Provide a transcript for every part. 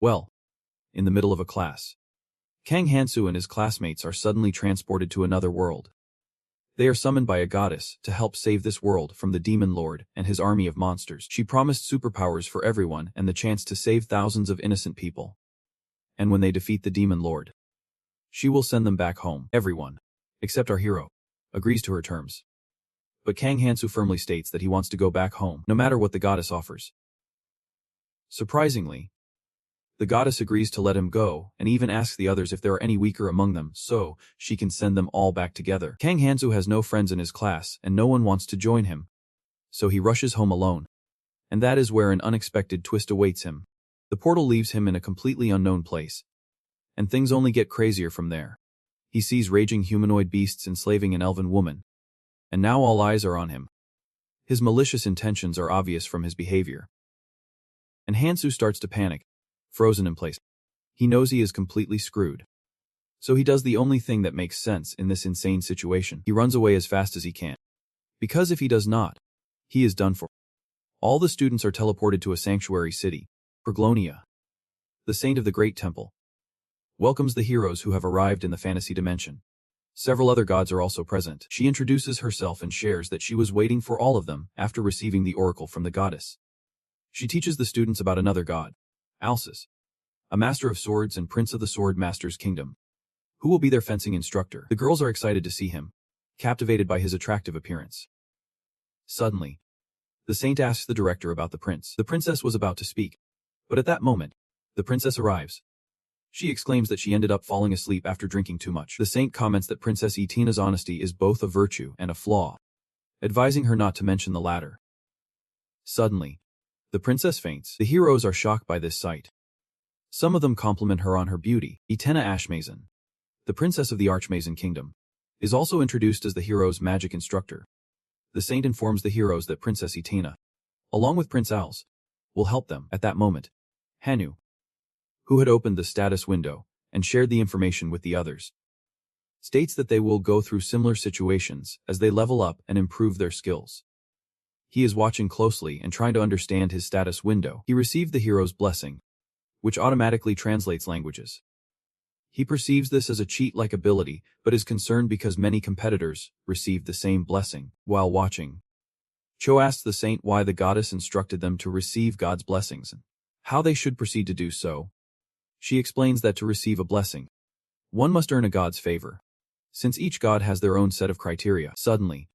Well, in the middle of a class, Kang Hansu and his classmates are suddenly transported to another world. They are summoned by a goddess to help save this world from the demon lord and his army of monsters. She promised superpowers for everyone and the chance to save thousands of innocent people. And when they defeat the demon lord, she will send them back home. Everyone, except our hero, agrees to her terms. But Kang Hansu firmly states that he wants to go back home, no matter what the goddess offers. Surprisingly, the goddess agrees to let him go and even asks the others if there are any weaker among them so she can send them all back together. Kang Hansu has no friends in his class and no one wants to join him, so he rushes home alone. And that is where an unexpected twist awaits him. The portal leaves him in a completely unknown place, and things only get crazier from there. He sees raging humanoid beasts enslaving an elven woman, and now all eyes are on him. His malicious intentions are obvious from his behavior. And Hansu starts to panic, frozen in place. He knows he is completely screwed. So he does the only thing that makes sense in this insane situation. He runs away as fast as he can. Because if he does not, he is done for. All the students are teleported to a sanctuary city, Perglonia. The saint of the great temple welcomes the heroes who have arrived in the fantasy dimension. Several other gods are also present. She introduces herself and shares that she was waiting for all of them after receiving the oracle from the goddess. She teaches the students about another god, Alsus, a master of swords and prince of the sword master's kingdom, who will be their fencing instructor. The girls are excited to see him, captivated by his attractive appearance. Suddenly, the saint asks the director about the prince. The princess was about to speak, but at that moment, the princess arrives. She exclaims that she ended up falling asleep after drinking too much. The saint comments that Princess Etina's honesty is both a virtue and a flaw, advising her not to mention the latter. Suddenly, the princess faints. The heroes are shocked by this sight. Some of them compliment her on her beauty. Etena Ashmazen, the princess of the Archmazen kingdom, is also introduced as the heroes' magic instructor. The saint informs the heroes that Princess Etena, along with Prince Als, will help them. At that moment, Hanu, who had opened the status window and shared the information with the others, states that they will go through similar situations as they level up and improve their skills. He is watching closely and trying to understand his status window. He received the hero's blessing, which automatically translates languages. He perceives this as a cheat-like ability, but is concerned because many competitors received the same blessing. While watching, Cho asks the saint why the goddess instructed them to receive God's blessings and how they should proceed to do so. She explains that to receive a blessing, one must earn a god's favor, since each god has their own set of criteria. Suddenly,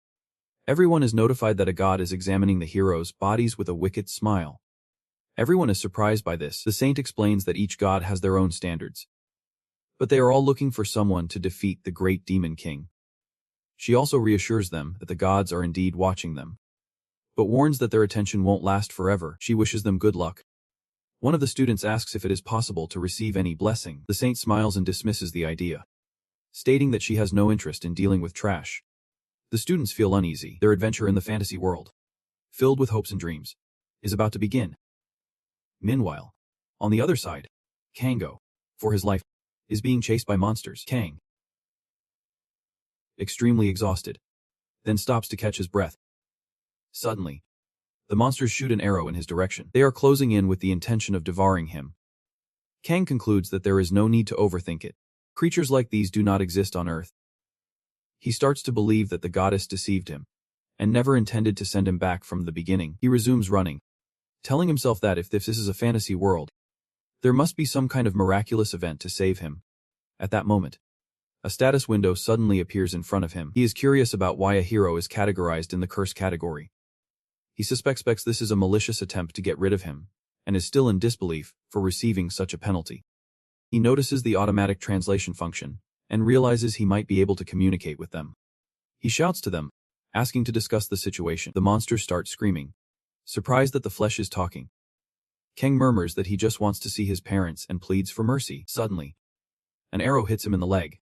everyone is notified that a god is examining the heroes' bodies with a wicked smile. Everyone is surprised by this. The saint explains that each god has their own standards, but they are all looking for someone to defeat the great demon king. She also reassures them that the gods are indeed watching them, but warns that their attention won't last forever. She wishes them good luck. One of the students asks if it is possible to receive any blessing. The saint smiles and dismisses the idea, stating that she has no interest in dealing with trash. The students feel uneasy. Their adventure in the fantasy world, filled with hopes and dreams, is about to begin. Meanwhile, on the other side, Kango, for his life, is being chased by monsters. Kang, extremely exhausted, then stops to catch his breath. Suddenly, the monsters shoot an arrow in his direction. They are closing in with the intention of devouring him. Kang concludes that there is no need to overthink it. Creatures like these do not exist on Earth. He starts to believe that the goddess deceived him and never intended to send him back from the beginning. He resumes running, telling himself that if this is a fantasy world, there must be some kind of miraculous event to save him. At that moment, a status window suddenly appears in front of him. He is curious about why a hero is categorized in the curse category. He suspects this is a malicious attempt to get rid of him, and is still in disbelief for receiving such a penalty. He notices the automatic translation function, and realizes he might be able to communicate with them. He shouts to them, asking to discuss the situation. The monsters start screaming, surprised that the flesh is talking. Kang murmurs that he just wants to see his parents and pleads for mercy. Suddenly, an arrow hits him in the leg.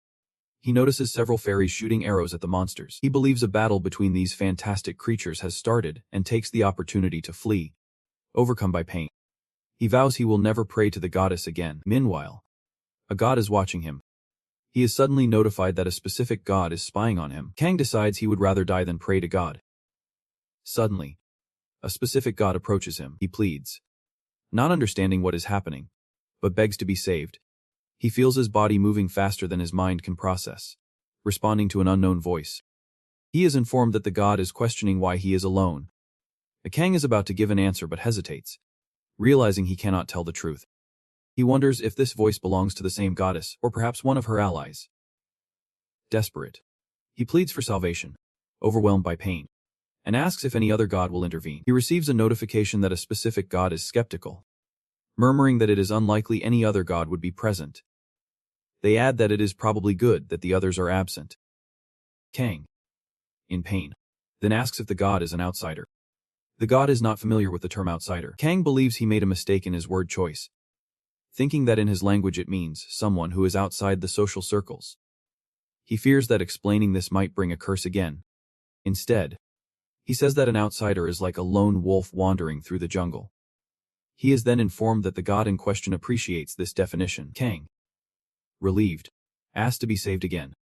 He notices several fairies shooting arrows at the monsters. He believes a battle between these fantastic creatures has started and takes the opportunity to flee, overcome by pain. He vows he will never pray to the goddess again. Meanwhile, a god is watching him. He is suddenly notified that a specific god is spying on him. Kang decides he would rather die than pray to God. Suddenly, a specific god approaches him. He pleads, not understanding what is happening, but begs to be saved. He feels his body moving faster than his mind can process, responding to an unknown voice. He is informed that the god is questioning why he is alone. Kang is about to give an answer but hesitates, realizing he cannot tell the truth. He wonders if this voice belongs to the same goddess or perhaps one of her allies. Desperate, he pleads for salvation, overwhelmed by pain, and asks if any other god will intervene. He receives a notification that a specific god is skeptical, murmuring that it is unlikely any other god would be present. They add that it is probably good that the others are absent. Kang, in pain, then asks if the god is an outsider. The god is not familiar with the term outsider. Kang believes he made a mistake in his word choice, thinking that in his language it means someone who is outside the social circles. He fears that explaining this might bring a curse again. Instead, he says that an outsider is like a lone wolf wandering through the jungle. He is then informed that the god in question appreciates this definition. Kang, relieved, asks to be saved again.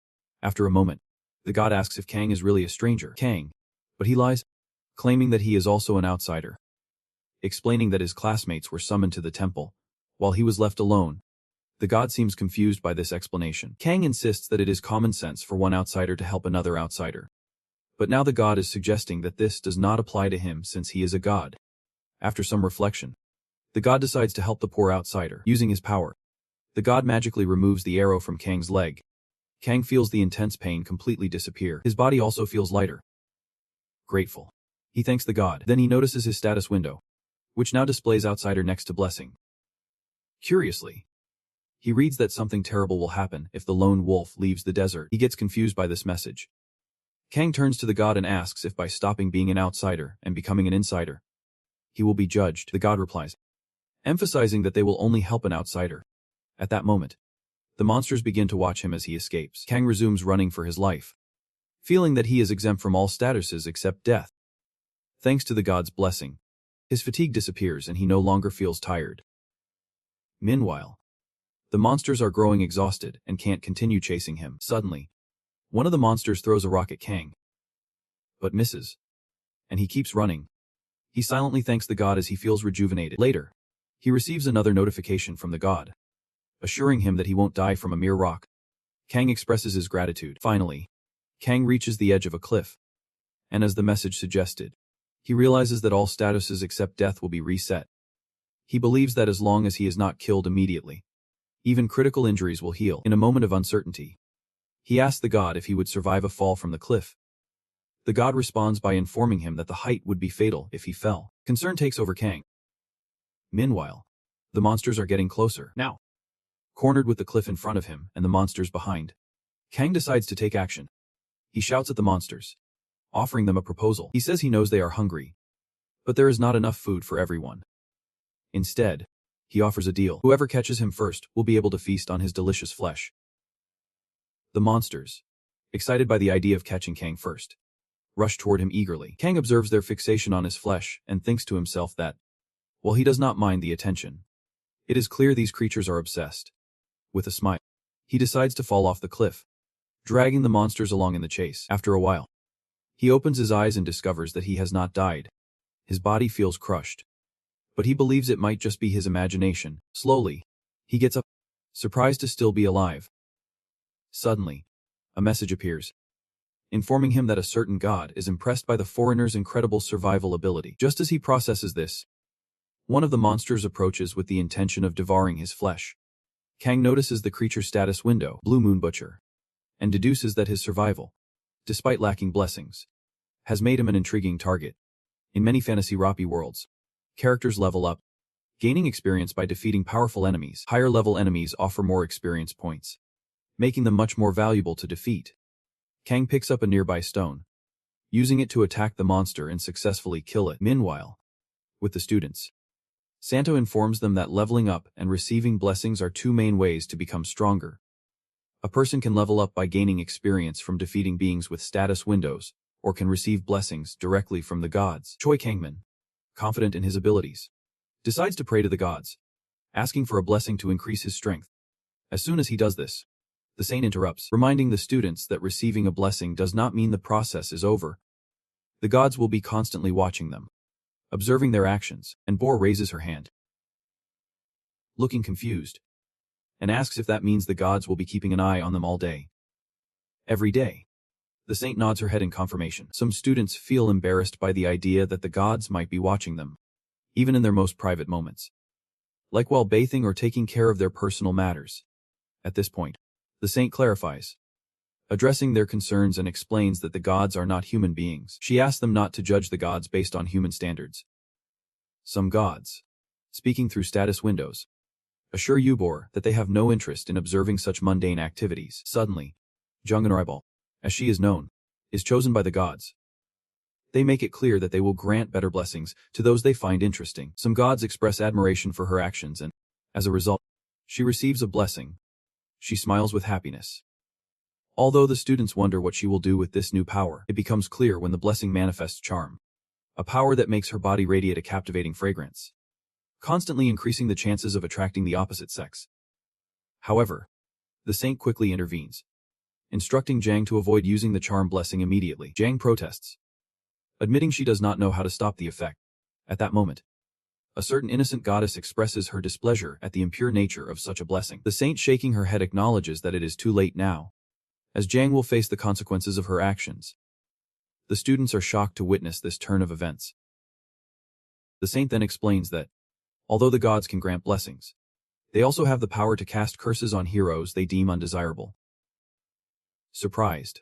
After a moment, the god asks if Kang is really a stranger. Kang, but he lies, claiming that he is also an outsider, explaining that his classmates were summoned to the temple, while he was left alone. The god seems confused by this explanation. Kang insists that it is common sense for one outsider to help another outsider. But now the god is suggesting that this does not apply to him since he is a god. After some reflection, the god decides to help the poor outsider. Using his power, the god magically removes the arrow from Kang's leg. Kang feels the intense pain completely disappear. His body also feels lighter. Grateful, he thanks the god. Then he notices his status window, which now displays outsider next to blessing. Curiously, he reads that something terrible will happen if the lone wolf leaves the desert. He gets confused by this message. Kang turns to the god and asks if by stopping being an outsider and becoming an insider, he will be judged. The god replies, emphasizing that they will only help an outsider. At that moment, the monsters begin to watch him as he escapes. Kang resumes running for his life, feeling that he is exempt from all statuses except death. Thanks to the god's blessing, his fatigue disappears and he no longer feels tired. Meanwhile, the monsters are growing exhausted and can't continue chasing him. Suddenly, one of the monsters throws a rock at Kang, but misses, and he keeps running. He silently thanks the god as he feels rejuvenated. Later, he receives another notification from the god, assuring him that he won't die from a mere rock. Kang expresses his gratitude. Finally, Kang reaches the edge of a cliff, and as the message suggested, he realizes that all statuses except death will be reset. He believes that as long as he is not killed immediately, even critical injuries will heal. In a moment of uncertainty, he asks the god if he would survive a fall from the cliff. The god responds by informing him that the height would be fatal if he fell. Concern takes over Kang. Meanwhile, the monsters are getting closer. Now, cornered with the cliff in front of him and the monsters behind, Kang decides to take action. He shouts at the monsters, offering them a proposal. He says he knows they are hungry, but there is not enough food for everyone. Instead, he offers a deal. Whoever catches him first will be able to feast on his delicious flesh. The monsters, excited by the idea of catching Kang first, rush toward him eagerly. Kang observes their fixation on his flesh and thinks to himself that, while he does not mind the attention, it is clear these creatures are obsessed. With a smile, he decides to fall off the cliff, dragging the monsters along in the chase. After a while, he opens his eyes and discovers that he has not died. His body feels crushed, but he believes it might just be his imagination. Slowly, he gets up, surprised to still be alive. Suddenly, a message appears, informing him that a certain god is impressed by the foreigner's incredible survival ability. Just as he processes this, one of the monsters approaches with the intention of devouring his flesh. Kang notices the creature's status window, Blue Moon Butcher, and deduces that his survival, despite lacking blessings, has made him an intriguing target. In many fantasy RP worlds, characters level up, gaining experience by defeating powerful enemies. Higher-level enemies offer more experience points, making them much more valuable to defeat. Kang picks up a nearby stone, using it to attack the monster and successfully kill it. Meanwhile, with the students, Santo informs them that leveling up and receiving blessings are two main ways to become stronger. A person can level up by gaining experience from defeating beings with status windows, or can receive blessings directly from the gods. Choi Kangman, confident in his abilities, decides to pray to the gods, asking for a blessing to increase his strength. As soon as he does this, the saint interrupts, reminding the students that receiving a blessing does not mean the process is over. The gods will be constantly watching them, observing their actions, and Bor raises her hand. looking confused, and asks if that means the gods will be keeping an eye on them all day. Every day. The saint nods her head in confirmation. Some students feel embarrassed by the idea that the gods might be watching them, even in their most private moments, like while bathing or taking care of their personal matters. At this point, the saint clarifies, addressing their concerns, and explains that the gods are not human beings. She asks them not to judge the gods based on human standards. Some gods, speaking through status windows, assure Yubor that they have no interest in observing such mundane activities. Suddenly, Junganraibal, as she is known, is chosen by the gods. They make it clear that they will grant better blessings to those they find interesting. Some gods express admiration for her actions and, as a result, she receives a blessing. She smiles with happiness. Although the students wonder what she will do with this new power, it becomes clear when the blessing manifests charm, a power that makes her body radiate a captivating fragrance, constantly increasing the chances of attracting the opposite sex. However, the saint quickly intervenes, instructing Jang to avoid using the charm blessing immediately. Jang protests, admitting she does not know how to stop the effect. At that moment, a certain innocent goddess expresses her displeasure at the impure nature of such a blessing. The saint, shaking her head, acknowledges that it is too late now, as Jang will face the consequences of her actions. The students are shocked to witness this turn of events. The saint then explains that, although the gods can grant blessings, they also have the power to cast curses on heroes they deem undesirable. Surprised,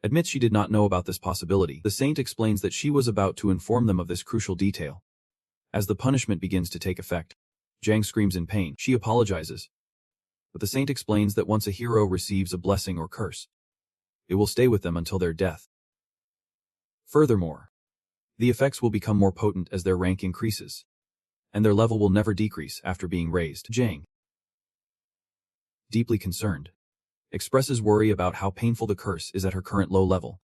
admits she did not know about this possibility. The saint explains that she was about to inform them of this crucial detail. As the punishment begins to take effect, Jang screams in pain. She apologizes, but the saint explains that once a hero receives a blessing or curse, it will stay with them until their death. Furthermore, the effects will become more potent as their rank increases, and their level will never decrease after being raised. Jang, deeply concerned, expresses worry about how painful the curse is at her current low level.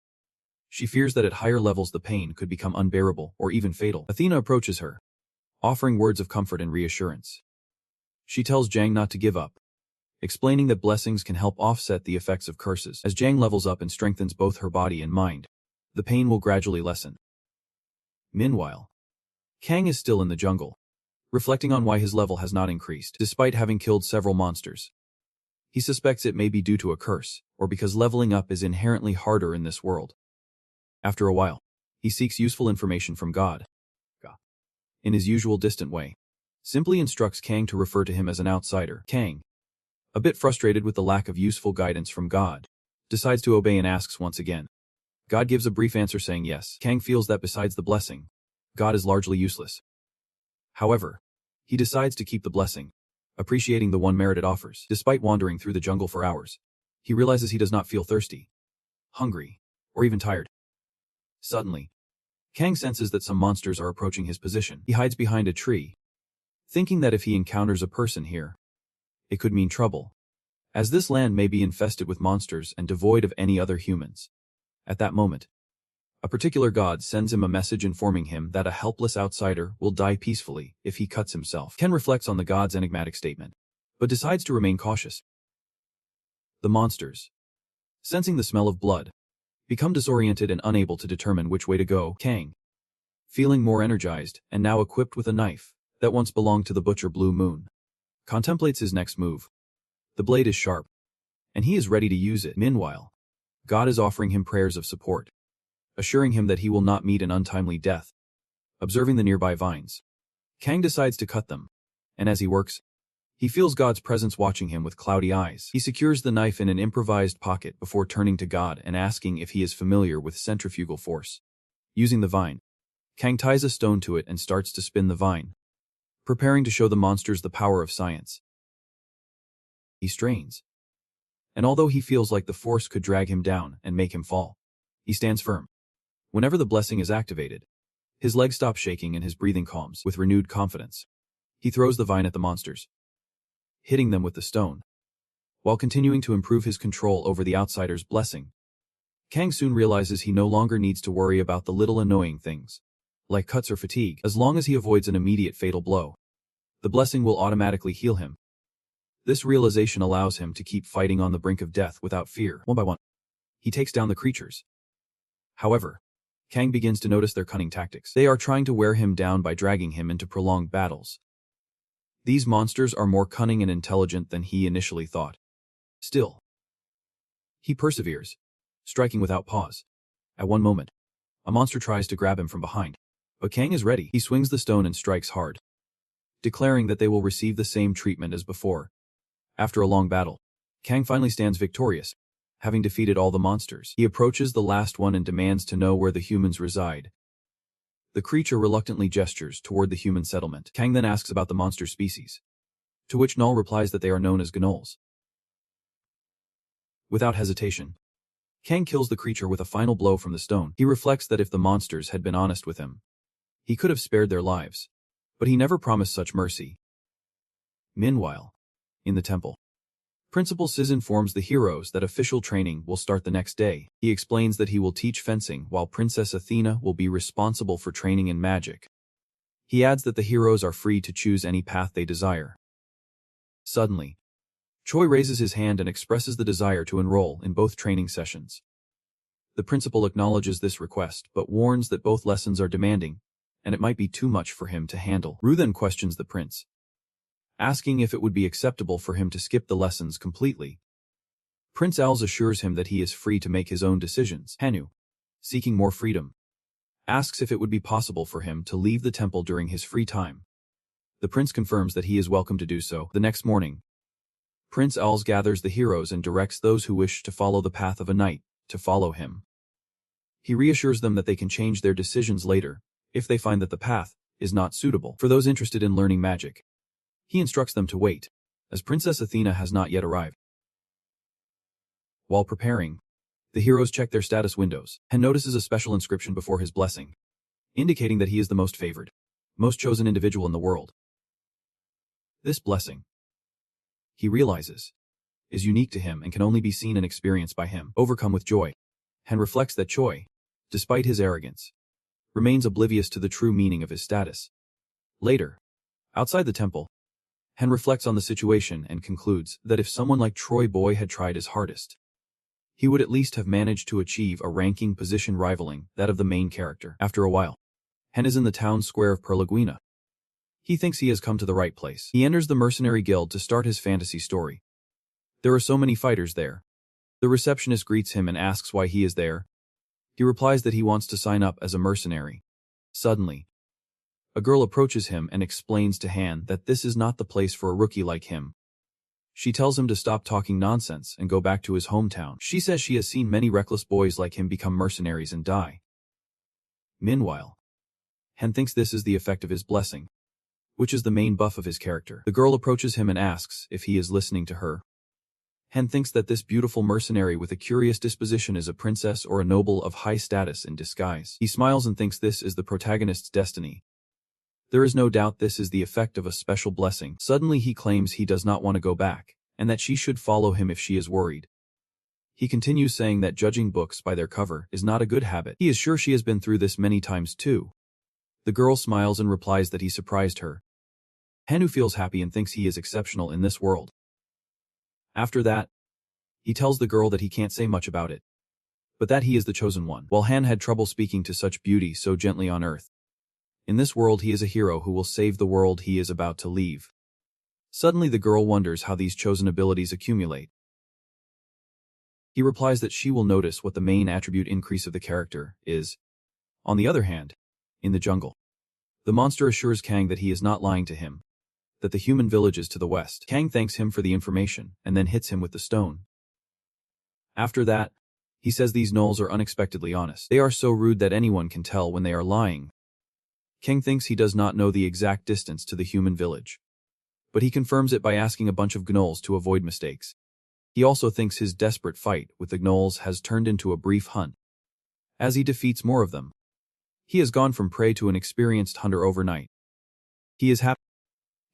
She fears that at higher levels the pain could become unbearable or even fatal. Athena approaches her, offering words of comfort and reassurance. She tells Jang not to give up, explaining that blessings can help offset the effects of curses. As Jang levels up and strengthens both her body and mind, the pain will gradually lessen. Meanwhile, Kang is still in the jungle, reflecting on why his level has not increased, despite having killed several monsters. He suspects it may be due to a curse, or because leveling up is inherently harder in this world. After a while, he seeks useful information from God. In his usual distant way, simply instructs Kang to refer to him as an outsider. Kang, a bit frustrated with the lack of useful guidance from God, decides to obey and asks once again. God gives a brief answer saying yes. Kang feels that besides the blessing, God is largely useless. However, he decides to keep the blessing, appreciating the one merit it offers. Despite wandering through the jungle for hours, he realizes he does not feel thirsty, hungry, or even tired. Suddenly, Kang senses that some monsters are approaching his position. He hides behind a tree, thinking that if he encounters a person here, it could mean trouble, as this land may be infested with monsters and devoid of any other humans. At that moment, a particular god sends him a message informing him that a helpless outsider will die peacefully if he cuts himself. Ken reflects on the god's enigmatic statement, but decides to remain cautious. The monsters, sensing the smell of blood, become disoriented and unable to determine which way to go. Kang, feeling more energized and now equipped with a knife that once belonged to the butcher Blue Moon, contemplates his next move. The blade is sharp, and he is ready to use it. Meanwhile, God is offering him prayers of support, assuring him that he will not meet an untimely death. Observing the nearby vines, Kang decides to cut them, and as he works, he feels God's presence watching him with cloudy eyes. He secures the knife in an improvised pocket before turning to God and asking if he is familiar with centrifugal force. Using the vine, Kang ties a stone to it and starts to spin the vine, preparing to show the monsters the power of science. He strains, and although he feels like the force could drag him down and make him fall, he stands firm. Whenever the blessing is activated, his legs stop shaking and his breathing calms. With renewed confidence, he throws the vine at the monsters, hitting them with the stone, while continuing to improve his control over the outsider's blessing. Kang soon realizes he no longer needs to worry about the little annoying things, like cuts or fatigue. As long as he avoids an immediate fatal blow, the blessing will automatically heal him. This realization allows him to keep fighting on the brink of death without fear. One by one, he takes down the creatures. However, Kang begins to notice their cunning tactics. They are trying to wear him down by dragging him into prolonged battles. These monsters are more cunning and intelligent than he initially thought. Still, he perseveres, striking without pause. At one moment, a monster tries to grab him from behind. But Kang is ready. He swings the stone and strikes hard, declaring that they will receive the same treatment as before. After a long battle, Kang finally stands victorious, having defeated all the monsters. He approaches the last one and demands to know where the humans reside. The creature reluctantly gestures toward the human settlement. Kang then asks about the monster species, to which Null replies that they are known as gnolls. Without hesitation, Kang kills the creature with a final blow from the stone. He reflects that if the monsters had been honest with him, he could have spared their lives, but he never promised such mercy. Meanwhile, in the temple, Principal Sis informs the heroes that official training will start the next day. He explains that he will teach fencing while Princess Athena will be responsible for training in magic. He adds that the heroes are free to choose any path they desire. Suddenly, Choi raises his hand and expresses the desire to enroll in both training sessions. The principal acknowledges this request but warns that both lessons are demanding, and it might be too much for him to handle. Rue then questions the prince, asking if it would be acceptable for him to skip the lessons completely. Prince Als assures him that he is free to make his own decisions. Hanu, seeking more freedom, asks if it would be possible for him to leave the temple during his free time. The prince confirms that he is welcome to do so. The next morning, Prince Als gathers the heroes and directs those who wish to follow the path of a knight to follow him. He reassures them that they can change their decisions later if they find that the path is not suitable for those interested in learning magic. He instructs them to wait, as Princess Athena has not yet arrived. While preparing, the heroes check their status windows and notices a special inscription before his blessing, indicating that he is the most favored, most chosen individual in the world. This blessing, he realizes, is unique to him and can only be seen and experienced by him. Overcome with joy, Han reflects that Choi, despite his arrogance, remains oblivious to the true meaning of his status. Later, outside the temple, Han reflects on the situation and concludes that if someone like Troy Boy had tried his hardest, he would at least have managed to achieve a ranking position rivaling that of the main character. After a while, Han is in the town square of Perlaguina. He thinks he has come to the right place. He enters the mercenary guild to start his fantasy story. There are so many fighters there. The receptionist greets him and asks why he is there. He replies that he wants to sign up as a mercenary. Suddenly, a girl approaches him and explains to Han that this is not the place for a rookie like him. She tells him to stop talking nonsense and go back to his hometown. She says she has seen many reckless boys like him become mercenaries and die. Meanwhile, Han thinks this is the effect of his blessing, which is the main buff of his character. The girl approaches him and asks if he is listening to her. Han thinks that this beautiful mercenary with a curious disposition is a princess or a noble of high status in disguise. He smiles and thinks this is the protagonist's destiny. There is no doubt this is the effect of a special blessing. Suddenly he claims he does not want to go back, and that she should follow him if she is worried. He continues saying that judging books by their cover is not a good habit. He is sure she has been through this many times too. The girl smiles and replies that he surprised her. Hanu feels happy and thinks he is exceptional in this world. After that, he tells the girl that he can't say much about it, but that he is the chosen one. While Han had trouble speaking to such beauty so gently on earth, in this world he is a hero who will save the world he is about to leave. Suddenly the girl wonders how these chosen abilities accumulate. He replies that she will notice what the main attribute increase of the character is. On the other hand, in the jungle, the monster assures Kang that he is not lying to him, that the human village is to the west. Kang thanks him for the information and then hits him with the stone. After that, he says these gnolls are unexpectedly honest. They are so rude that anyone can tell when they are lying. Kang thinks he does not know the exact distance to the human village, but he confirms it by asking a bunch of gnolls to avoid mistakes. He also thinks his desperate fight with the gnolls has turned into a brief hunt. As he defeats more of them, he has gone from prey to an experienced hunter overnight. He is happy.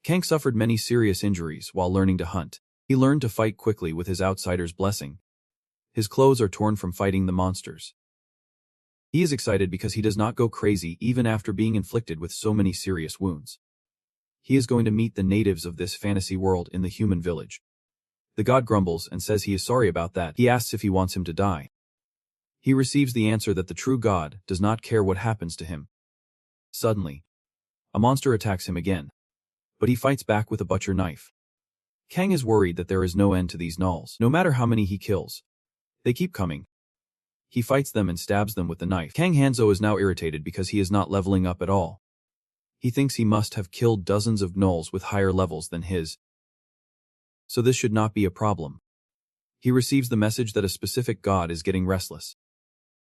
Kang suffered many serious injuries while learning to hunt. He learned to fight quickly with his outsider's blessing. His clothes are torn from fighting the monsters. He is excited because he does not go crazy even after being inflicted with so many serious wounds. He is going to meet the natives of this fantasy world in the human village. The god grumbles and says he is sorry about that. He asks if he wants him to die. He receives the answer that the true god does not care what happens to him. Suddenly, a monster attacks him again, but he fights back with a butcher knife. Kang is worried that there is no end to these gnolls. No matter how many he kills, they keep coming. He fights them and stabs them with the knife. Kang Hanzo is now irritated because he is not leveling up at all. He thinks he must have killed dozens of gnolls with higher levels than his, so this should not be a problem. He receives the message that a specific god is getting restless.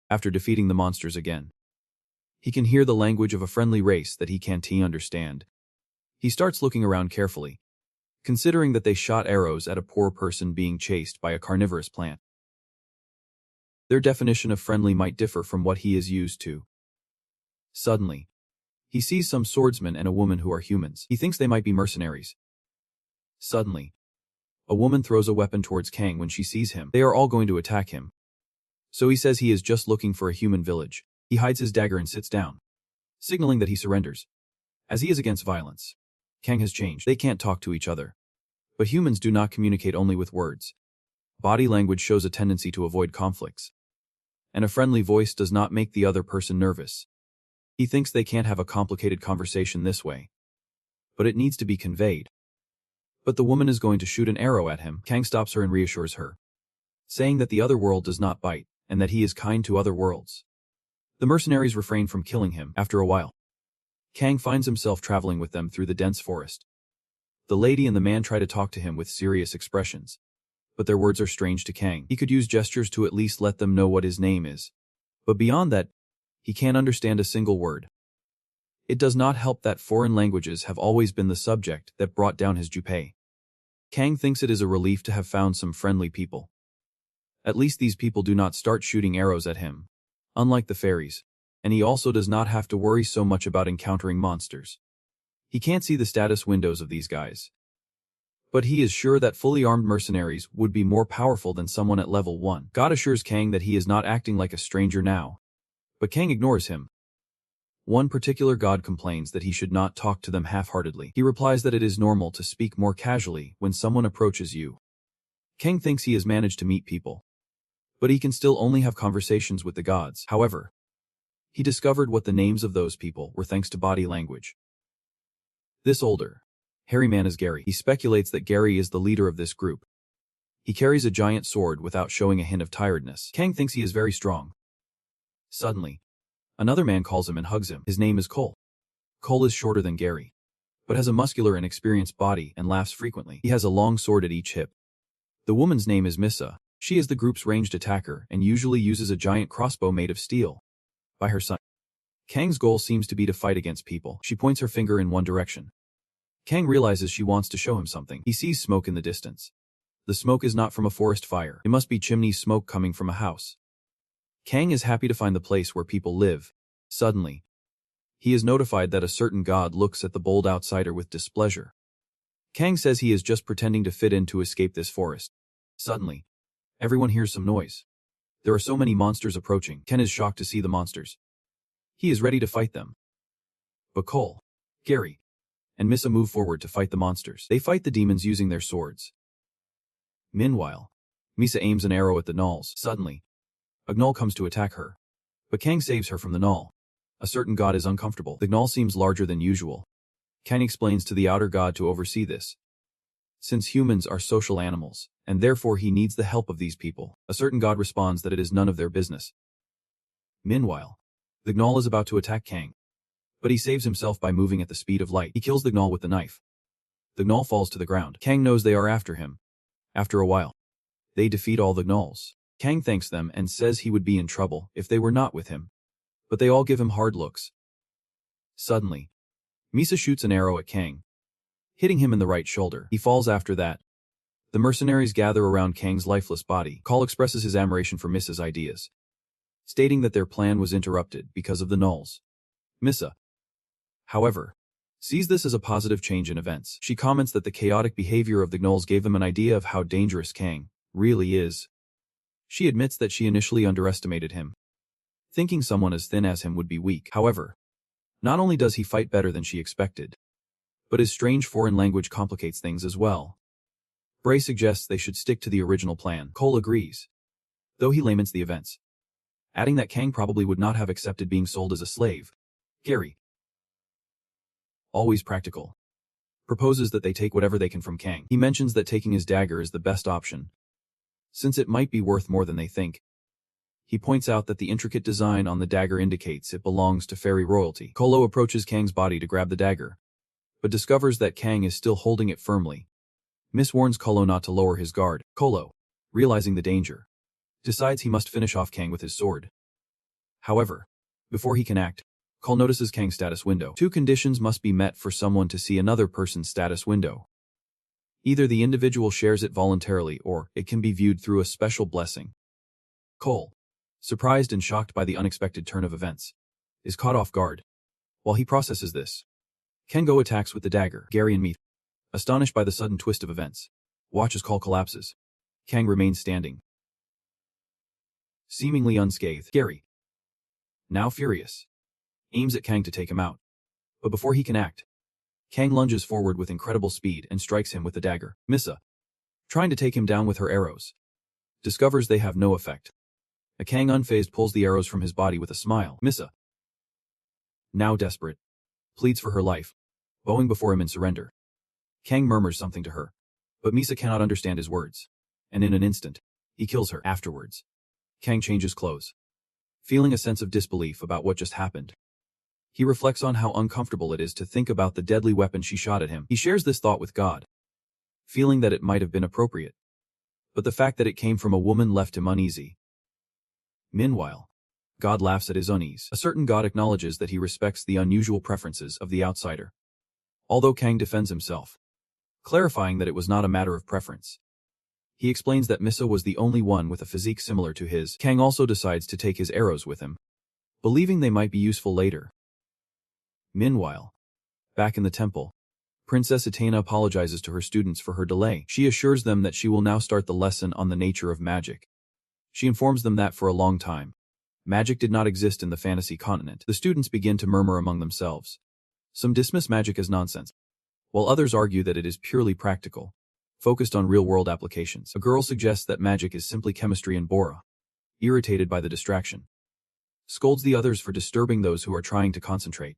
After defeating the monsters again, he can hear the language of a friendly race that he can't understand. He starts looking around carefully, considering that they shot arrows at a poor person being chased by a carnivorous plant. Their definition of friendly might differ from what he is used to. Suddenly, he sees some swordsmen and a woman who are humans. He thinks they might be mercenaries. Suddenly, a woman throws a weapon towards Kang when she sees him. They are all going to attack him. So he says he is just looking for a human village. He hides his dagger and sits down, signaling that he surrenders. As he is against violence, Kang has changed. They can't talk to each other. But humans do not communicate only with words. Body language shows a tendency to avoid conflicts. And a friendly voice does not make the other person nervous. He thinks they can't have a complicated conversation this way. But it needs to be conveyed. But the woman is going to shoot an arrow at him. Kang stops her and reassures her, saying that the other world does not bite, and that he is kind to other worlds. The mercenaries refrain from killing him. After a while, Kang finds himself traveling with them through the dense forest. The lady and the man try to talk to him with serious expressions, but their words are strange to Kang. He could use gestures to at least let them know what his name is. But beyond that, he can't understand a single word. It does not help that foreign languages have always been the subject that brought down his Junpei. Kang thinks it is a relief to have found some friendly people. At least these people do not start shooting arrows at him, unlike the fairies, and he also does not have to worry so much about encountering monsters. He can't see the status windows of these guys, but he is sure that fully armed mercenaries would be more powerful than someone at level 1. God assures Kang that he is not acting like a stranger now, but Kang ignores him. One particular god complains that he should not talk to them half-heartedly. He replies that it is normal to speak more casually when someone approaches you. Kang thinks he has managed to meet people, but he can still only have conversations with the gods. However, he discovered what the names of those people were thanks to body language. This older, hairy man is Gary. He speculates that Gary is the leader of this group. He carries a giant sword without showing a hint of tiredness. Kang thinks he is very strong. Suddenly, another man calls him and hugs him. His name is Cole. Cole is shorter than Gary, but has a muscular and experienced body and laughs frequently. He has a long sword at each hip. The woman's name is Misa. She is the group's ranged attacker and usually uses a giant crossbow made of steel. By her side, Kang's goal seems to be to fight against people. She points her finger in one direction. Kang realizes she wants to show him something. He sees smoke in the distance. The smoke is not from a forest fire. It must be chimney smoke coming from a house. Kang is happy to find the place where people live. Suddenly, he is notified that a certain god looks at the bold outsider with displeasure. Kang says he is just pretending to fit in to escape this forest. Suddenly, everyone hears some noise. There are so many monsters approaching. Ken is shocked to see the monsters. He is ready to fight them. But Cole, Gary, and Misa move forward to fight the monsters. They fight the demons using their swords. Meanwhile, Misa aims an arrow at the gnolls. Suddenly, a gnoll comes to attack her, but Kang saves her from the gnoll. A certain god is uncomfortable. The gnoll seems larger than usual. Kang explains to the outer god to oversee this, since humans are social animals, and therefore he needs the help of these people. A certain god responds that it is none of their business. Meanwhile, the gnoll is about to attack Kang, but he saves himself by moving at the speed of light. He kills the gnoll with the knife. The gnoll falls to the ground. Kang knows they are after him. After a while, they defeat all the gnolls. Kang thanks them and says he would be in trouble if they were not with him, but they all give him hard looks. Suddenly, Misa shoots an arrow at Kang, hitting him in the right shoulder. He falls after that. The mercenaries gather around Kang's lifeless body. Cole expresses his admiration for Misa's ideas, stating that their plan was interrupted because of the gnolls. Misa, however, sees this as a positive change in events. She comments that the chaotic behavior of the gnolls gave them an idea of how dangerous Kang really is. She admits that she initially underestimated him, thinking someone as thin as him would be weak. However, not only does he fight better than she expected, but his strange foreign language complicates things as well. Bray suggests they should stick to the original plan. Cole agrees, though he laments the events, adding that Kang probably would not have accepted being sold as a slave. Gary, always practical, proposes that they take whatever they can from Kang. He mentions that taking his dagger is the best option, since it might be worth more than they think. He points out that the intricate design on the dagger indicates it belongs to fairy royalty. Kolo approaches Kang's body to grab the dagger, but discovers that Kang is still holding it firmly. Miss warns Kolo not to lower his guard. Kolo, realizing the danger, decides he must finish off Kang with his sword. However, before he can act, Kolo notices Kang's status window. 2 conditions must be met for someone to see another person's status window. Either the individual shares it voluntarily or it can be viewed through a special blessing. Kolo, surprised and shocked by the unexpected turn of events, is caught off guard. While he processes this, Kengo attacks with the dagger. Gary and Meat, astonished by the sudden twist of events, watch as Kolo collapses. Kang remains standing, seemingly unscathed. Gary, now furious, aims at Kang to take him out. But before he can act, Kang lunges forward with incredible speed and strikes him with the dagger. Misa, trying to take him down with her arrows, discovers they have no effect. A Kang unfazed pulls the arrows from his body with a smile. Misa, now desperate, pleads for her life, bowing before him in surrender. Kang murmurs something to her, but Misa cannot understand his words, and in an instant, he kills her. Afterwards, Kang changes clothes, feeling a sense of disbelief about what just happened. He reflects on how uncomfortable it is to think about the deadly weapon she shot at him. He shares this thought with God, feeling that it might have been appropriate, but the fact that it came from a woman left him uneasy. Meanwhile, God laughs at his unease. A certain God acknowledges that he respects the unusual preferences of the outsider, although Kang defends himself, clarifying that it was not a matter of preference. He explains that Misa was the only one with a physique similar to his. Kang also decides to take his arrows with him, believing they might be useful later. Meanwhile, back in the temple, Princess Itana apologizes to her students for her delay. She assures them that she will now start the lesson on the nature of magic. She informs them that for a long time, magic did not exist in the fantasy continent. The students begin to murmur among themselves. Some dismiss magic as nonsense, while others argue that it is purely practical, focused on real-world applications. A girl suggests that magic is simply chemistry, and Bora, irritated by the distraction, scolds the others for disturbing those who are trying to concentrate.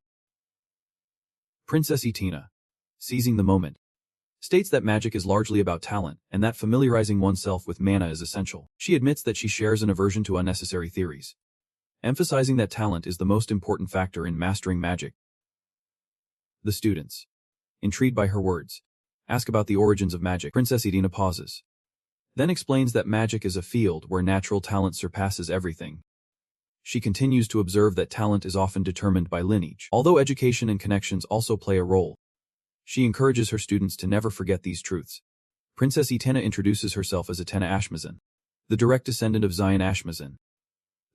Princess Itana, seizing the moment, states that magic is largely about talent and that familiarizing oneself with mana is essential. She admits that she shares an aversion to unnecessary theories, emphasizing that talent is the most important factor in mastering magic. The students, intrigued by her words, ask about the origins of magic. Princess Itana pauses, then explains that magic is a field where natural talent surpasses everything. She continues to observe that talent is often determined by lineage, although education and connections also play a role. She encourages her students to never forget these truths. Princess Itana introduces herself as Itana Ashmazen, the direct descendant of Zion Ashmazen,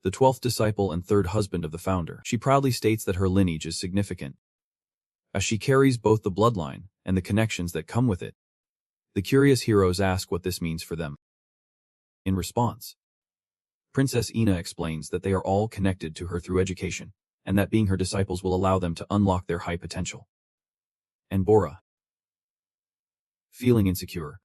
the 12th disciple and 3rd husband of the founder. She proudly states that her lineage is significant, as she carries both the bloodline and the connections that come with it. The curious heroes ask what this means for them. In response, Princess Ina explains that they are all connected to her through education, and that being her disciples will allow them to unlock their high potential. And Bora, feeling insecure,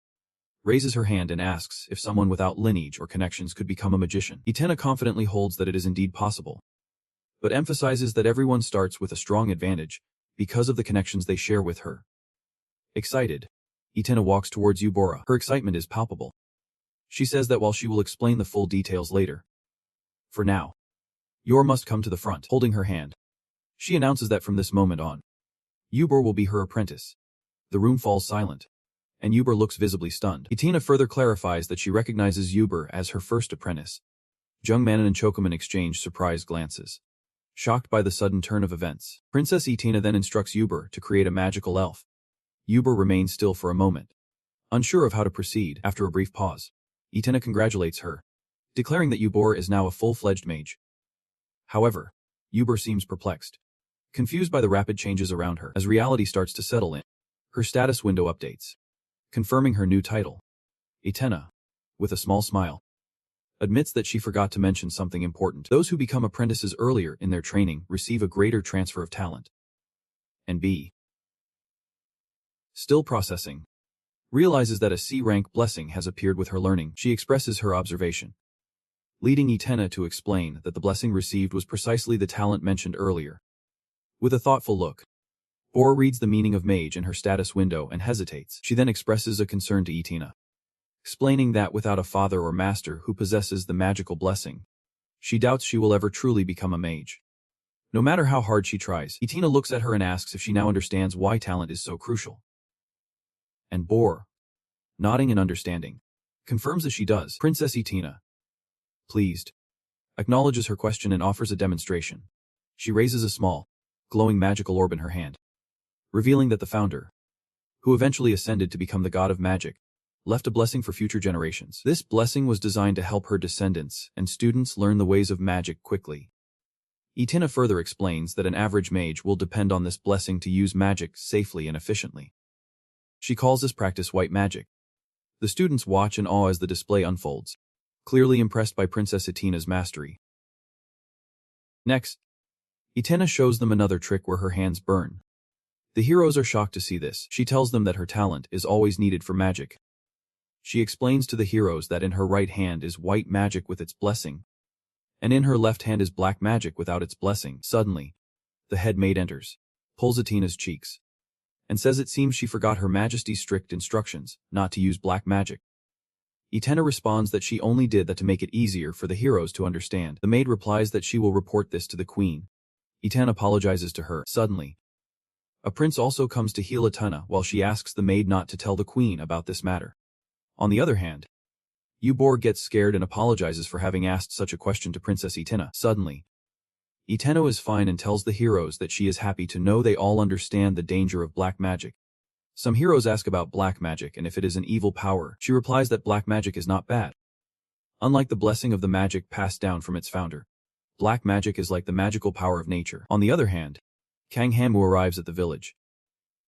raises her hand and asks if someone without lineage or connections could become a magician. Itana confidently holds that it is indeed possible, but emphasizes that everyone starts with a strong advantage because of the connections they share with her. Excited, Itana walks towards Bora. Her excitement is palpable. She says that while she will explain the full details later, for now, Yor must come to the front. Holding her hand, she announces that from this moment on, Yubor will be her apprentice. The room falls silent, and Yubor looks visibly stunned. Itana further clarifies that she recognizes Yubor as her first apprentice. Jungmanon and Chokuman exchange surprised glances, shocked by the sudden turn of events. Princess Itana then instructs Yubor to create a magical elf. Yubor remains still for a moment, unsure of how to proceed. After a brief pause, Itana congratulates her, declaring that Yubor is now a full-fledged mage. However, Yubor seems perplexed, confused by the rapid changes around her. As reality starts to settle in, her status window updates, confirming her new title. Itana, with a small smile, admits that she forgot to mention something important. Those who become apprentices earlier in their training receive a greater transfer of talent. And B, still processing, realizes that a C-rank blessing has appeared with her learning. She expresses her observation, leading Itana to explain that the blessing received was precisely the talent mentioned earlier. With a thoughtful look, Bor reads the meaning of mage in her status window and hesitates. She then expresses a concern to Itina, explaining that without a father or master who possesses the magical blessing, she doubts she will ever truly become a mage. No matter how hard she tries, Itina looks at her and asks if she now understands why talent is so crucial. And Bor, nodding in understanding, confirms that she does. Princess Itina, pleased, acknowledges her question and offers a demonstration. She raises a small, glowing magical orb in her hand, revealing that the founder, who eventually ascended to become the god of magic, left a blessing for future generations. This blessing was designed to help her descendants and students learn the ways of magic quickly. Itina further explains that an average mage will depend on this blessing to use magic safely and efficiently. She calls this practice white magic. The students watch in awe as the display unfolds, clearly impressed by Princess Itina's mastery. Next, Itina shows them another trick where her hands burn. The heroes are shocked to see this. She tells them that her talent is always needed for magic. She explains to the heroes that in her right hand is white magic with its blessing, and in her left hand is black magic without its blessing. Suddenly, the head maid enters, pulls Itina's cheeks, and says it seems she forgot Her Majesty's strict instructions not to use black magic. Itina responds that she only did that to make it easier for the heroes to understand. The maid replies that she will report this to the queen. Itina apologizes to her. Suddenly, a prince also comes to heal Itina while she asks the maid not to tell the queen about this matter. On the other hand, Bor gets scared and apologizes for having asked such a question to Princess Itina. Suddenly, Itina is fine and tells the heroes that she is happy to know they all understand the danger of black magic. Some heroes ask about black magic and if it is an evil power. She replies that black magic is not bad. Unlike the blessing of the magic passed down from its founder, black magic is like the magical power of nature. On the other hand, Kang Hamu arrives at the village.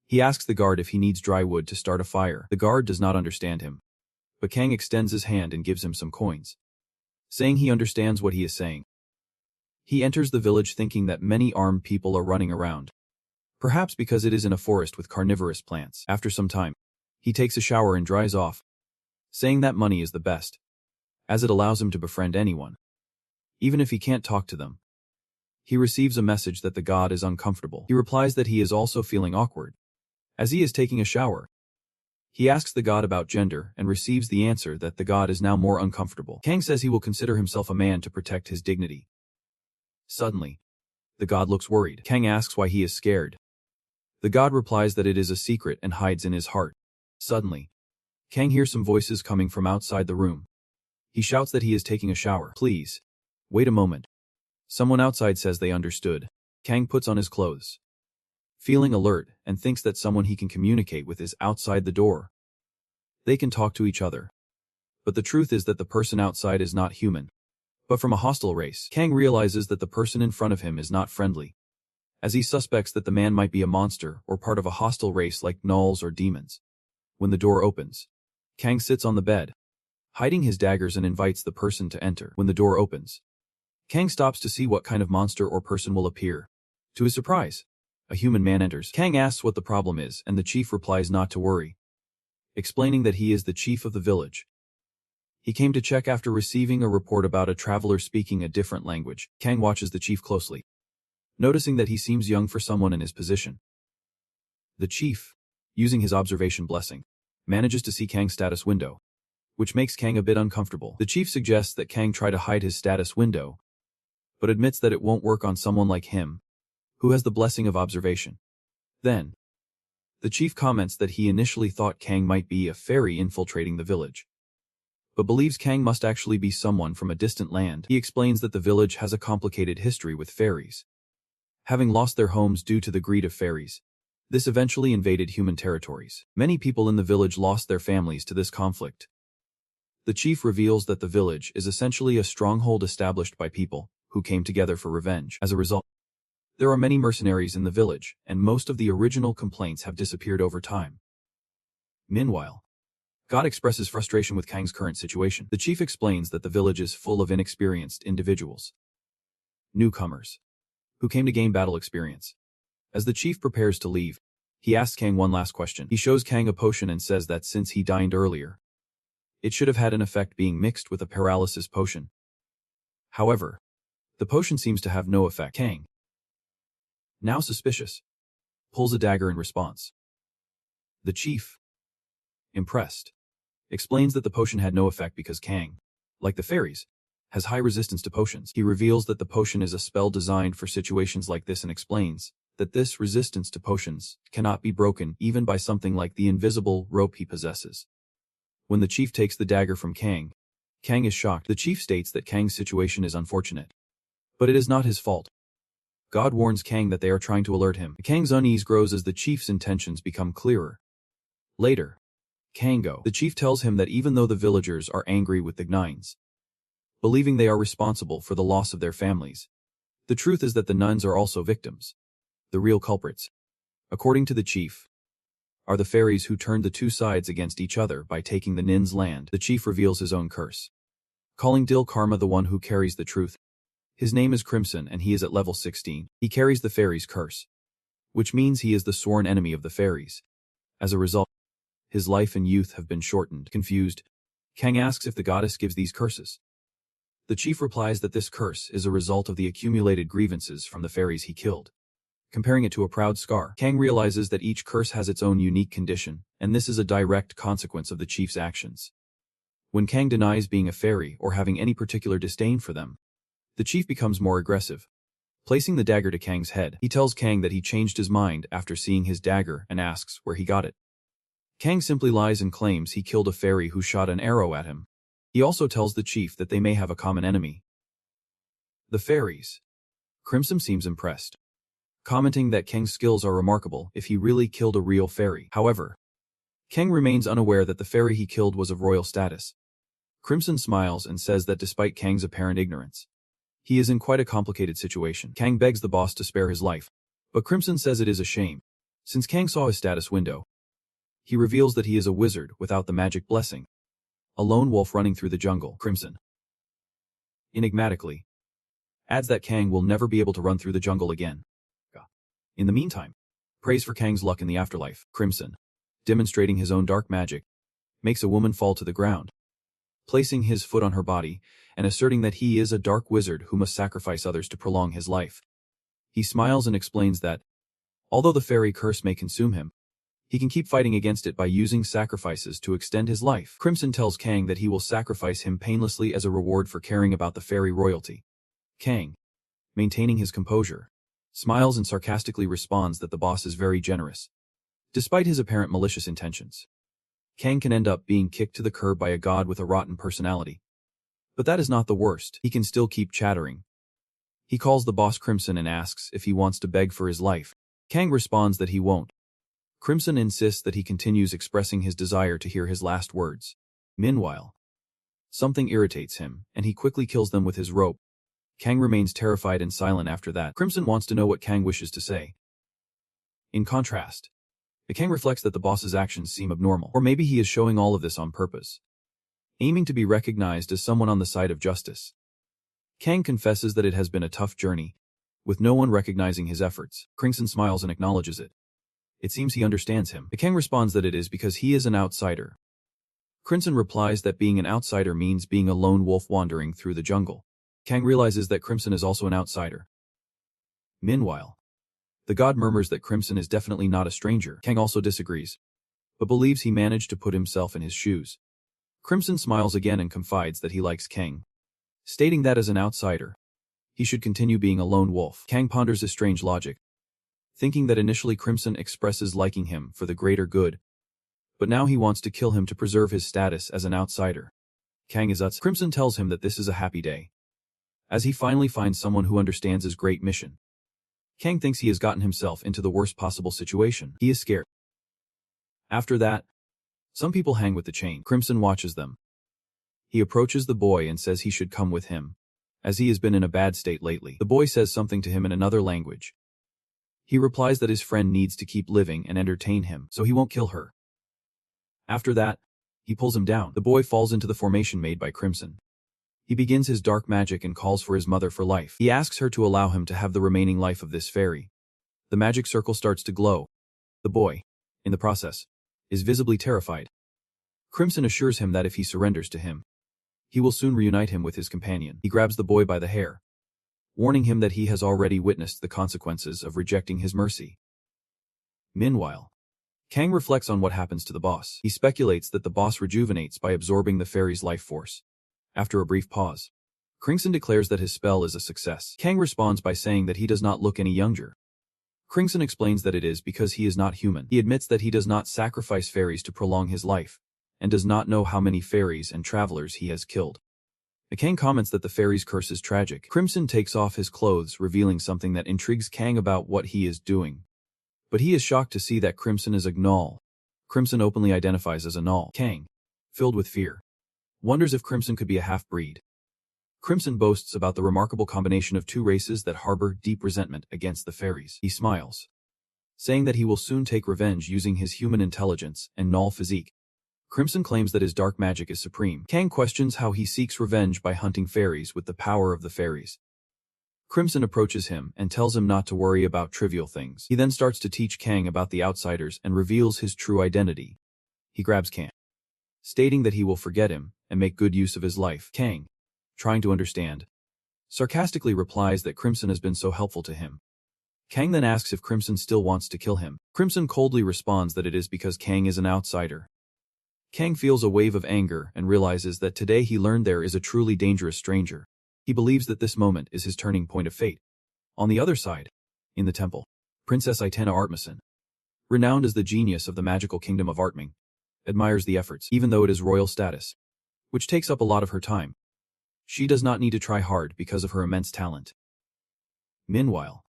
He asks the guard if he needs dry wood to start a fire. The guard does not understand him, but Kang extends his hand and gives him some coins, saying he understands what he is saying. He enters the village thinking that many armed people are running around, perhaps because it is in a forest with carnivorous plants. After some time, he takes a shower and dries off, saying that money is the best, as it allows him to befriend anyone, even if he can't talk to them. He receives a message that the god is uncomfortable. He replies that he is also feeling awkward, as he is taking a shower. He asks the god about gender and receives the answer that the god is now more uncomfortable. Kang says he will consider himself a man to protect his dignity. Suddenly, the god looks worried. Kang asks why he is scared. The god replies that it is a secret and hides in his heart. Suddenly, Kang hears some voices coming from outside the room. He shouts that he is taking a shower. Please, wait a moment. Someone outside says they understood. Kang puts on his clothes, feeling alert, and thinks that someone he can communicate with is outside the door. They can talk to each other. But the truth is that the person outside is not human, but from a hostile race. Kang realizes that the person in front of him is not friendly, as he suspects that the man might be a monster or part of a hostile race like gnolls or demons. When the door opens, Kang sits on the bed, hiding his daggers, and invites the person to enter. When the door opens, Kang stops to see what kind of monster or person will appear. To his surprise, a human man enters. Kang asks what the problem is, and the chief replies not to worry, explaining that he is the chief of the village. He came to check after receiving a report about a traveler speaking a different language. Kang watches the chief closely, noticing that he seems young for someone in his position. The chief, using his observation blessing, manages to see Kang's status window, which makes Kang a bit uncomfortable. The chief suggests that Kang try to hide his status window, but admits that it won't work on someone like him, who has the blessing of observation. Then, the chief comments that he initially thought Kang might be a fairy infiltrating the village, but believes Kang must actually be someone from a distant land. He explains that the village has a complicated history with fairies, having lost their homes due to the greed of fairies. This eventually invaded human territories. Many people in the village lost their families to this conflict. The chief reveals that the village is essentially a stronghold established by people who came together for revenge. As a result, there are many mercenaries in the village, and most of the original complaints have disappeared over time. Meanwhile, God expresses frustration with Kang's current situation. The chief explains that the village is full of inexperienced individuals, newcomers, who came to gain battle experience. As the chief prepares to leave, he asks Kang one last question. He shows Kang a potion and says that since he dined earlier, it should have had an effect being mixed with a paralysis potion. However, the potion seems to have no effect. Kang, now suspicious, pulls a dagger in response. The chief, impressed, explains that the potion had no effect because Kang, like the fairies, has high resistance to potions. He reveals that the potion is a spell designed for situations like this and explains that this resistance to potions cannot be broken even by something like the invisible rope he possesses. When the chief takes the dagger from Kang, Kang is shocked. The chief states that Kang's situation is unfortunate, but it is not his fault. God warns Kang that they are trying to alert him. Kang's unease grows as the chief's intentions become clearer. Later, the chief tells him that even though the villagers are angry with the Gnines, believing they are responsible for the loss of their families, the truth is that the nuns are also victims. The real culprits, according to the chief, are the fairies who turned the two sides against each other by taking the Nin's land. The chief reveals his own curse, calling Dil Karma the one who carries the truth. His name is Crimson and he is at level 16. He carries the fairies' curse, which means he is the sworn enemy of the fairies. As a result, his life and youth have been shortened. Confused, Kang asks if the goddess gives these curses. The chief replies that this curse is a result of the accumulated grievances from the fairies he killed. Comparing it to a proud scar, Kang realizes that each curse has its own unique condition, and this is a direct consequence of the chief's actions. When Kang denies being a fairy or having any particular disdain for them, the chief becomes more aggressive. Placing the dagger to Kang's head, he tells Kang that he changed his mind after seeing his dagger and asks where he got it. Kang simply lies and claims he killed a fairy who shot an arrow at him. He also tells the chief that they may have a common enemy, the fairies. Crimson seems impressed, commenting that Kang's skills are remarkable if he really killed a real fairy. However, Kang remains unaware that the fairy he killed was of royal status. Crimson smiles and says that despite Kang's apparent ignorance, he is in quite a complicated situation. Kang begs the boss to spare his life, but Crimson says it is a shame. Since Kang saw his status window, he reveals that he is a wizard without the magic blessing, a lone wolf running through the jungle. Crimson, enigmatically, adds that Kang will never be able to run through the jungle again. In the meantime, prays for Kang's luck in the afterlife. Crimson, demonstrating his own dark magic, makes a woman fall to the ground, placing his foot on her body and asserting that he is a dark wizard who must sacrifice others to prolong his life. He smiles and explains that, although the fairy curse may consume him, he can keep fighting against it by using sacrifices to extend his life. Crimson tells Kang that he will sacrifice him painlessly as a reward for caring about the fairy royalty. Kang, maintaining his composure, smiles and sarcastically responds that the boss is very generous, despite his apparent malicious intentions. Kang can end up being kicked to the curb by a god with a rotten personality. But that is not the worst. He can still keep chattering. He calls the boss Crimson and asks if he wants to beg for his life. Kang responds that he won't. Crimson insists that he continues expressing his desire to hear his last words. Meanwhile, something irritates him, and he quickly kills them with his rope. Kang remains terrified and silent after that. Crimson wants to know what Kang wishes to say. In contrast, Kang reflects that the boss's actions seem abnormal, or maybe he is showing all of this on purpose, aiming to be recognized as someone on the side of justice. Kang confesses that it has been a tough journey, with no one recognizing his efforts. Crimson smiles and acknowledges it. It seems he understands him. Kang responds that it is because he is an outsider. Crimson replies that being an outsider means being a lone wolf wandering through the jungle. Kang realizes that Crimson is also an outsider. Meanwhile, the god murmurs that Crimson is definitely not a stranger. Kang also disagrees, but believes he managed to put himself in his shoes. Crimson smiles again and confides that he likes Kang, stating that as an outsider, he should continue being a lone wolf. Kang ponders his strange logic, thinking that initially Crimson expresses liking him for the greater good, but now he wants to kill him to preserve his status as an outsider. Kang is uts. Crimson tells him that this is a happy day, as he finally finds someone who understands his great mission. Kang thinks he has gotten himself into the worst possible situation. He is scared. After that, some people hang with the chain. Crimson watches them. He approaches the boy and says he should come with him, as he has been in a bad state lately. The boy says something to him in another language. He replies that his friend needs to keep living and entertain him, so he won't kill her. After that, he pulls him down. The boy falls into the formation made by Crimson. He begins his dark magic and calls for his mother for life. He asks her to allow him to have the remaining life of this fairy. The magic circle starts to glow. The boy, in the process, is visibly terrified. Crimson assures him that if he surrenders to him, he will soon reunite him with his companion. He grabs the boy by the hair, warning him that he has already witnessed the consequences of rejecting his mercy. Meanwhile, Kang reflects on what happens to the boss. He speculates that the boss rejuvenates by absorbing the fairy's life force. After a brief pause, Crimson declares that his spell is a success. Kang responds by saying that he does not look any younger. Crimson explains that it is because he is not human. He admits that he does not sacrifice fairies to prolong his life, and does not know how many fairies and travelers he has killed. Kang comments that the fairy's curse is tragic. Crimson takes off his clothes, revealing something that intrigues Kang about what he is doing. But he is shocked to see that Crimson is a gnoll. Crimson openly identifies as a gnoll. Kang, filled with fear, wonders if Crimson could be a half-breed. Crimson boasts about the remarkable combination of two races that harbor deep resentment against the fairies. He smiles, saying that he will soon take revenge using his human intelligence and gnoll physique. Crimson claims that his dark magic is supreme. Kang questions how he seeks revenge by hunting fairies with the power of the fairies. Crimson approaches him and tells him not to worry about trivial things. He then starts to teach Kang about the outsiders and reveals his true identity. He grabs Kang, stating that he will forget him and make good use of his life. Kang, trying to understand, sarcastically replies that Crimson has been so helpful to him. Kang then asks if Crimson still wants to kill him. Crimson coldly responds that it is because Kang is an outsider. Kang feels a wave of anger and realizes that today he learned there is a truly dangerous stranger. He believes that this moment is his turning point of fate. On the other side, in the temple, Princess Itena Artmason, renowned as the genius of the magical kingdom of Artming, admires the efforts, even though it is royal status, which takes up a lot of her time. She does not need to try hard because of her immense talent. Meanwhile,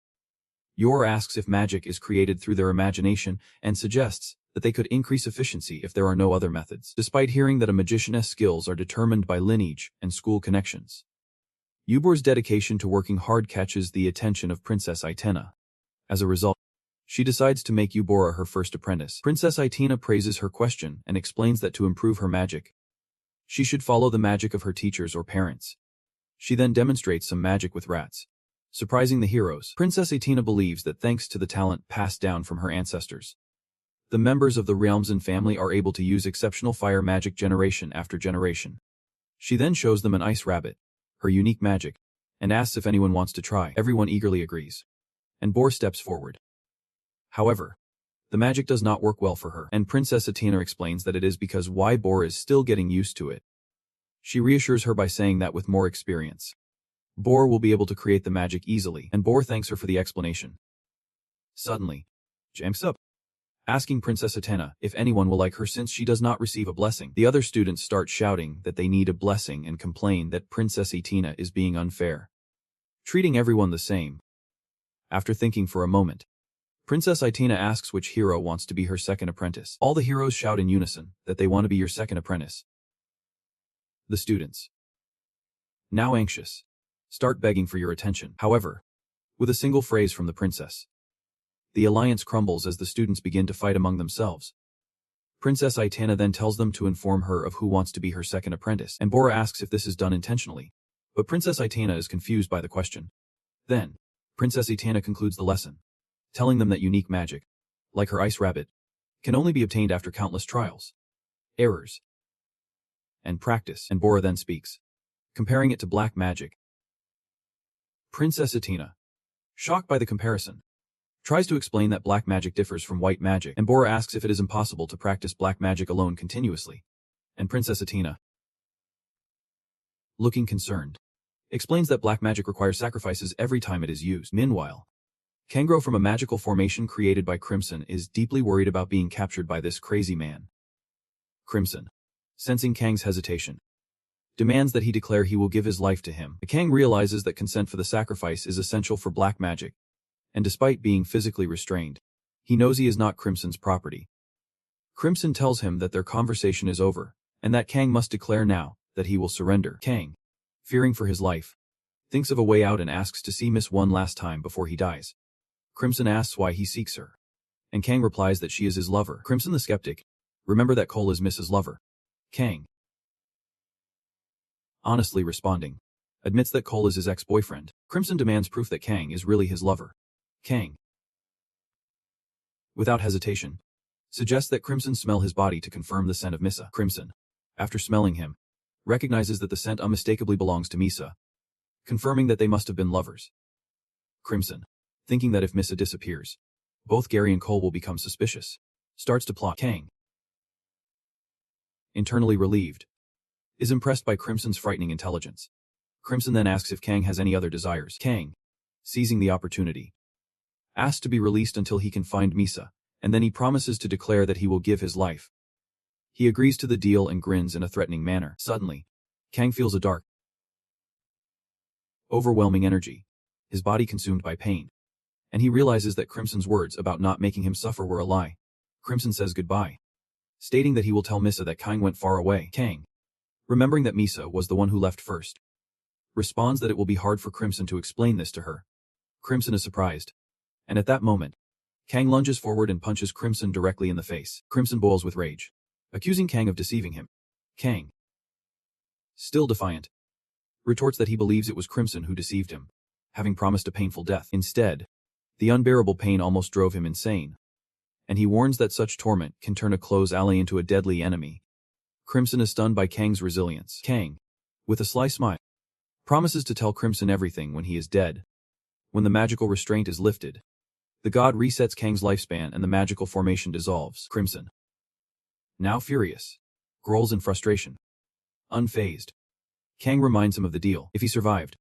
Yor asks if magic is created through their imagination and suggests that they could increase efficiency if there are no other methods, despite hearing that a magician's skills are determined by lineage and school connections. Yubor's dedication to working hard catches the attention of Princess Itena. As a result, she decides to make Yubora her first apprentice. Princess Itena praises her question and explains that to improve her magic, she should follow the magic of her teachers or parents. She then demonstrates some magic with rats, surprising the heroes. Princess Itena believes that thanks to the talent passed down from her ancestors, the members of the Realmsen family are able to use exceptional fire magic generation after generation. She then shows them an ice rabbit, her unique magic, and asks if anyone wants to try. Everyone eagerly agrees, and Bor steps forward. However, the magic does not work well for her, and Princess Itena explains that it is because Bor is still getting used to it. She reassures her by saying that with more experience, Bor will be able to create the magic easily, and Bor thanks her for the explanation. Suddenly, jumps up, asking Princess Itena if anyone will like her since she does not receive a blessing. The other students start shouting that they need a blessing and complain that Princess Itena is being unfair, treating everyone the same. After thinking for a moment, Princess Itena asks which hero wants to be her second apprentice. All the heroes shout in unison that they want to be your second apprentice. The students, now anxious, start begging for your attention. However, with a single phrase from the princess, the alliance crumbles as the students begin to fight among themselves. Princess Itena then tells them to inform her of who wants to be her second apprentice, and Bora asks if this is done intentionally, but Princess Itena is confused by the question. Then, Princess Itena concludes the lesson, telling them that unique magic, like her ice rabbit, can only be obtained after countless trials, errors, and practice, and Bora then speaks, comparing it to black magic. Princess Itena, shocked by the comparison, tries to explain that black magic differs from white magic, and Bora asks if it is impossible to practice black magic alone continuously, and Princess Itena, looking concerned, explains that black magic requires sacrifices every time it is used. Meanwhile, Kangro from a magical formation created by Crimson is deeply worried about being captured by this crazy man. Crimson, sensing Kang's hesitation, demands that he declare he will give his life to him. Kang realizes that consent for the sacrifice is essential for black magic, and despite being physically restrained, he knows he is not Crimson's property. Crimson tells him that their conversation is over, and that Kang must declare now that he will surrender. Kang, fearing for his life, thinks of a way out and asks to see Miss one last time before he dies. Crimson asks why he seeks her, and Kang replies that she is his lover. Crimson the skeptic, remember that Cole is Miss's lover. Kang, honestly responding, admits that Cole is his ex-boyfriend. Crimson demands proof that Kang is really his lover. Kang, without hesitation, suggests that Crimson smell his body to confirm the scent of Misa. Crimson, after smelling him, recognizes that the scent unmistakably belongs to Misa, confirming that they must have been lovers. Crimson, thinking that if Misa disappears, Both Gary and Cole will become suspicious. Starts to plot. Kang, internally relieved, is impressed by Crimson's frightening intelligence. Crimson then asks if Kang has any other desires. Kang, seizing the opportunity, asks to be released until he can find Misa, and then he promises to declare that he will give his life. He agrees to the deal and grins in a threatening manner. Suddenly, Kang feels a dark, overwhelming energy, his body consumed by pain, and he realizes that Crimson's words about not making him suffer were a lie. Crimson says goodbye, stating that he will tell Misa that Kang went far away. Kang, remembering that Misa was the one who left first, responds that it will be hard for Crimson to explain this to her. Crimson is surprised, and at that moment, Kang lunges forward and punches Crimson directly in the face. Crimson boils with rage, accusing Kang of deceiving him. Kang, still defiant, retorts that he believes it was Crimson who deceived him, having promised a painful death. Instead, the unbearable pain almost drove him insane, and he warns that such torment can turn a close ally into a deadly enemy. Crimson is stunned by Kang's resilience. Kang, with a sly smile, promises to tell Crimson everything when he is dead. When the magical restraint is lifted, the god resets Kang's lifespan and the magical formation dissolves. Crimson, now furious, growls in frustration. Unfazed, Kang reminds him of the deal. If he survived,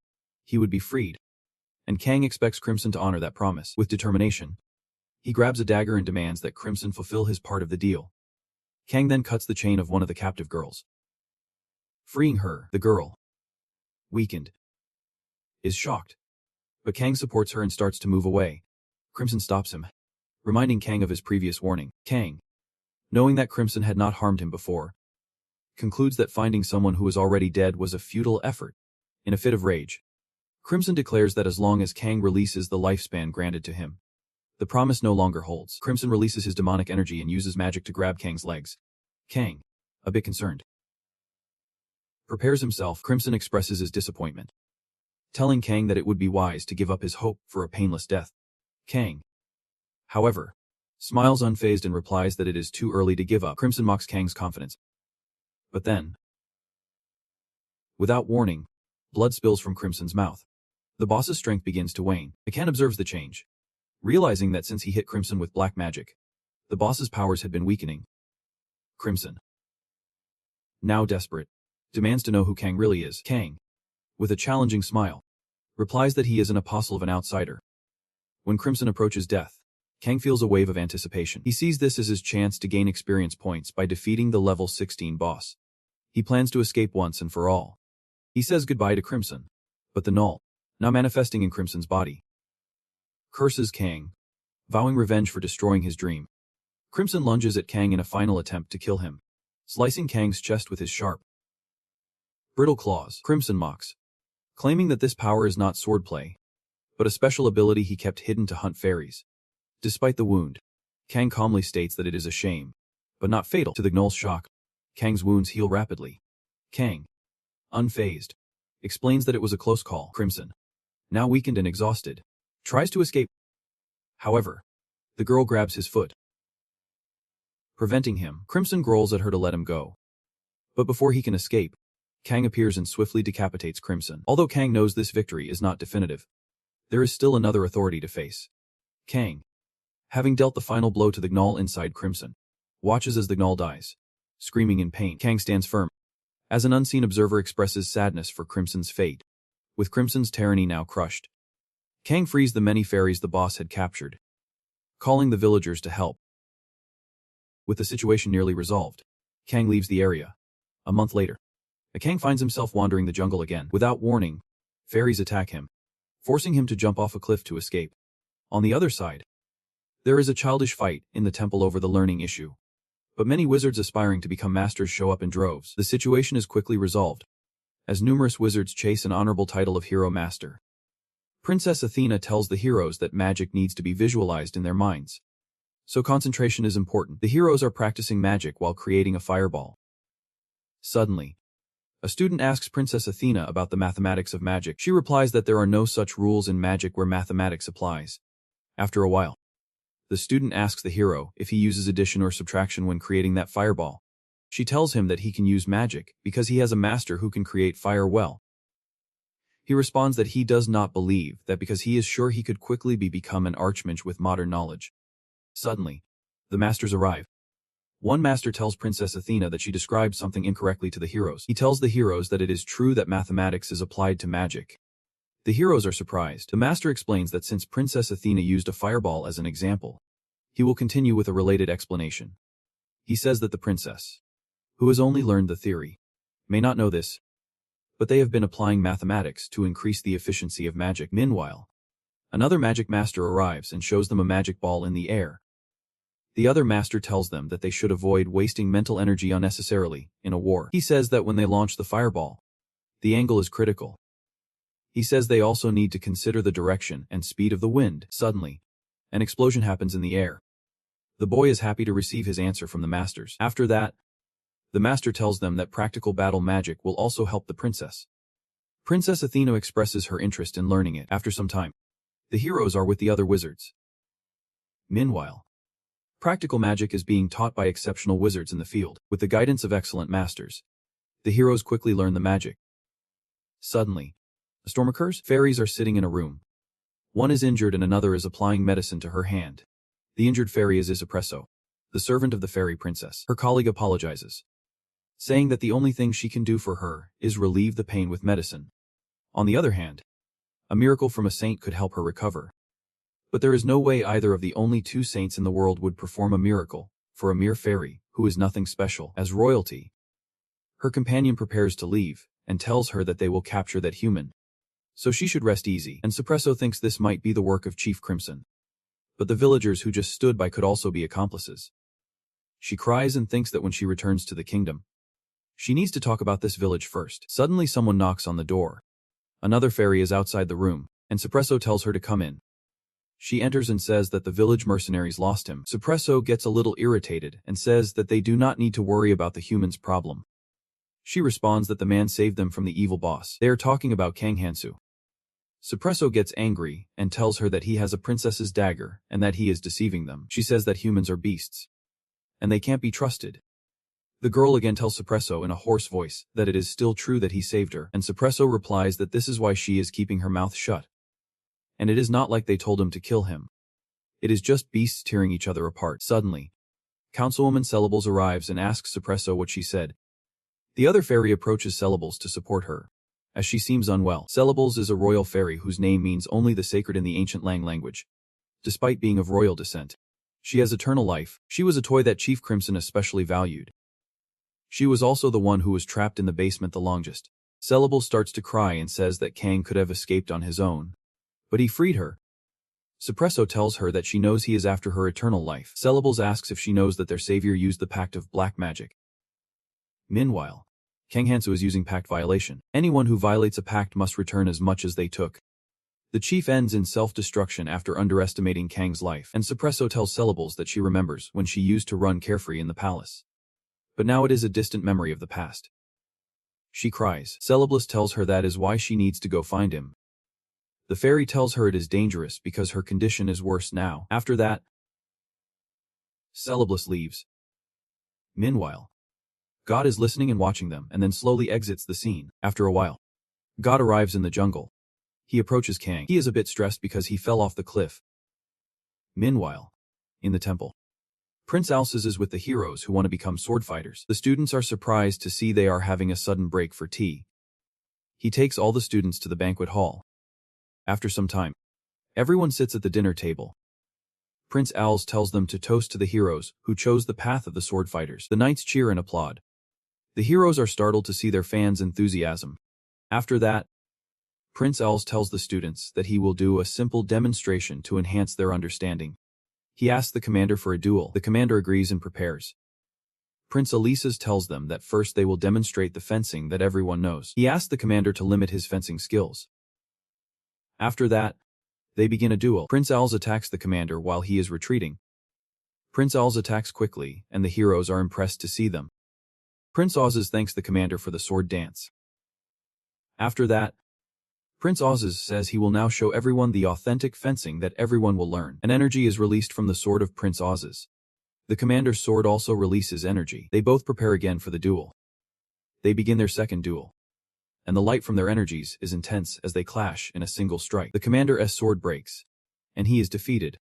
he would be freed, and Kang expects Crimson to honor that promise. With determination, he grabs a dagger and demands that Crimson fulfill his part of the deal. Kang then cuts the chain of one of the captive girls, freeing her. The girl, weakened, is shocked, but Kang supports her and starts to move away. Crimson stops him, reminding Kang of his previous warning. Kang, knowing that Crimson had not harmed him before, concludes that finding someone who is already dead was a futile effort. In a fit of rage, Crimson declares that as long as Kang releases the lifespan granted to him, the promise no longer holds. Crimson releases his demonic energy and uses magic to grab Kang's legs. Kang, a bit concerned, prepares himself. Crimson expresses his disappointment, telling Kang that it would be wise to give up his hope for a painless death. Kang, however, smiles unfazed and replies that it is too early to give up. Crimson mocks Kang's confidence. But then, without warning, blood spills from Crimson's mouth. The boss's strength begins to wane. Kang observes the change, realizing that since he hit Crimson with black magic, the boss's powers had been weakening. Crimson, now desperate, demands to know who Kang really is. Kang, with a challenging smile, replies that he is an apostle of an outsider. When Crimson approaches death, Kang feels a wave of anticipation. He sees this as his chance to gain experience points by defeating the level 16 boss. He plans to escape once and for all. He says goodbye to Crimson, but the Null, now manifesting in Crimson's body, curses Kang, vowing revenge for destroying his dream. Crimson lunges at Kang in a final attempt to kill him, slicing Kang's chest with his sharp, brittle claws. Crimson mocks, claiming that this power is not swordplay, but a special ability he kept hidden to hunt fairies. Despite the wound, Kang calmly states that it is a shame, but not fatal. To the Gnoll's shock, Kang's wounds heal rapidly. Kang, unfazed, explains that it was a close call. Crimson, now weakened and exhausted, tries to escape. However, the girl grabs his foot, preventing him. Crimson growls at her to let him go. But before he can escape, Kang appears and swiftly decapitates Crimson. Although Kang knows this victory is not definitive, there is still another authority to face. Kang, having dealt the final blow to the Gnoll inside Crimson, watches as the Gnoll dies, screaming in pain. Kang stands firm, as an unseen observer expresses sadness for Crimson's fate. With Crimson's tyranny now crushed, Kang frees the many fairies the boss had captured, calling the villagers to help. With the situation nearly resolved, Kang leaves the area. A month later, Kang finds himself wandering the jungle again. Without warning, fairies attack him, forcing him to jump off a cliff to escape. On the other side, there is a childish fight in the temple over the learning issue, but many wizards aspiring to become masters show up in droves. The situation is quickly resolved, as numerous wizards chase an honorable title of hero master. Princess Athena tells the heroes that magic needs to be visualized in their minds, so concentration is important. The heroes are practicing magic while creating a fireball. Suddenly, a student asks Princess Athena about the mathematics of magic. She replies that there are no such rules in magic where mathematics applies. After a while, the student asks the hero if he uses addition or subtraction when creating that fireball. She tells him that he can use magic because he has a master who can create fire well. He responds that he does not believe that because he is sure he could quickly become an archmage with modern knowledge. Suddenly, the masters arrive. One master tells Princess Athena that she described something incorrectly to the heroes. He tells the heroes that it is true that mathematics is applied to magic. The heroes are surprised. The master explains that since Princess Athena used a fireball as an example, he will continue with a related explanation. He says that the princess, who has only learned the theory, may not know this, but they have been applying mathematics to increase the efficiency of magic. Meanwhile, another magic master arrives and shows them a magic ball in the air. The other master tells them that they should avoid wasting mental energy unnecessarily in a war. He says that when they launch the fireball, the angle is critical. He says they also need to consider the direction and speed of the wind. Suddenly, an explosion happens in the air. The boy is happy to receive his answer from the masters. After that, the master tells them that practical battle magic will also help the princess. Princess Athena expresses her interest in learning it. After some time, the heroes are with the other wizards. Meanwhile, practical magic is being taught by exceptional wizards in the field. With the guidance of excellent masters, the heroes quickly learn the magic. Suddenly, a storm occurs. Fairies are sitting in a room. One is injured and another is applying medicine to her hand. The injured fairy is Espresso, the servant of the fairy princess. Her colleague apologizes, saying that the only thing she can do for her is relieve the pain with medicine. On the other hand, a miracle from a saint could help her recover. But there is no way either of the only two saints in the world would perform a miracle for a mere fairy who is nothing special as royalty. Her companion prepares to leave and tells her that they will capture that human, so she should rest easy. And Espresso thinks this might be the work of Chief Crimson. But the villagers who just stood by could also be accomplices. She cries and thinks that when she returns to the kingdom, she needs to talk about this village first. Suddenly someone knocks on the door. Another fairy is outside the room, and Espresso tells her to come in. She enters and says that the village mercenaries lost him. Espresso gets a little irritated and says that they do not need to worry about the human's problem. She responds that the man saved them from the evil boss. They are talking about Kang Hansu. Espresso gets angry and tells her that he has a princess's dagger and that he is deceiving them. She says that humans are beasts, and they can't be trusted. The girl again tells Espresso in a hoarse voice that it is still true that he saved her, and Espresso replies that this is why she is keeping her mouth shut. And it is not like they told him to kill him. It is just beasts tearing each other apart. Suddenly, Councilwoman Cellables arrives and asks Espresso what she said. The other fairy approaches Cellables to support her, as she seems unwell. Cellables is a royal fairy whose name means only the sacred in the ancient Lang language. Despite being of royal descent, she has eternal life. She was a toy that Chief Crimson especially valued. She was also the one who was trapped in the basement the longest. Cellables starts to cry and says that Kang could have escaped on his own, but he freed her. Espresso tells her that she knows he is after her eternal life. Cellables asks if she knows that their savior used the pact of black magic. Meanwhile, Kang Hansu is using pact violation. Anyone who violates a pact must return as much as they took. The chief ends in self-destruction after underestimating Kang's life, and Espresso tells Cellables that she remembers when she used to run carefree in the palace. But now it is a distant memory of the past. She cries. Cellables tells her that is why she needs to go find him. The fairy tells her it is dangerous because her condition is worse now. After that, Cellables leaves. Meanwhile, God is listening and watching them and then slowly exits the scene. After a while, God arrives in the jungle. He approaches Kang. He is a bit stressed because he fell off the cliff. Meanwhile, in the temple, Prince Alsace is with the heroes who want to become sword fighters. The students are surprised to see they are having a sudden break for tea. He takes all the students to the banquet hall. After some time, everyone sits at the dinner table. Prince Owls tells them to toast to the heroes who chose the path of the sword fighters. The knights cheer and applaud. The heroes are startled to see their fans' enthusiasm. After that, Prince Owls tells the students that he will do a simple demonstration to enhance their understanding. He asks the commander for a duel. The commander agrees and prepares. Prince Alesis tells them that first they will demonstrate the fencing that everyone knows. He asks the commander to limit his fencing skills. After that, they begin a duel. Prince Owls attacks the commander while he is retreating. Prince Owls attacks quickly, and the heroes are impressed to see them. Prince Ozes thanks the commander for the sword dance. After that, Prince Ozes says he will now show everyone the authentic fencing that everyone will learn. An energy is released from the sword of Prince Ozes. The commander's sword also releases energy. They both prepare again for the duel. They begin their second duel, and the light from their energies is intense as they clash in a single strike. The commander's sword breaks, and he is defeated.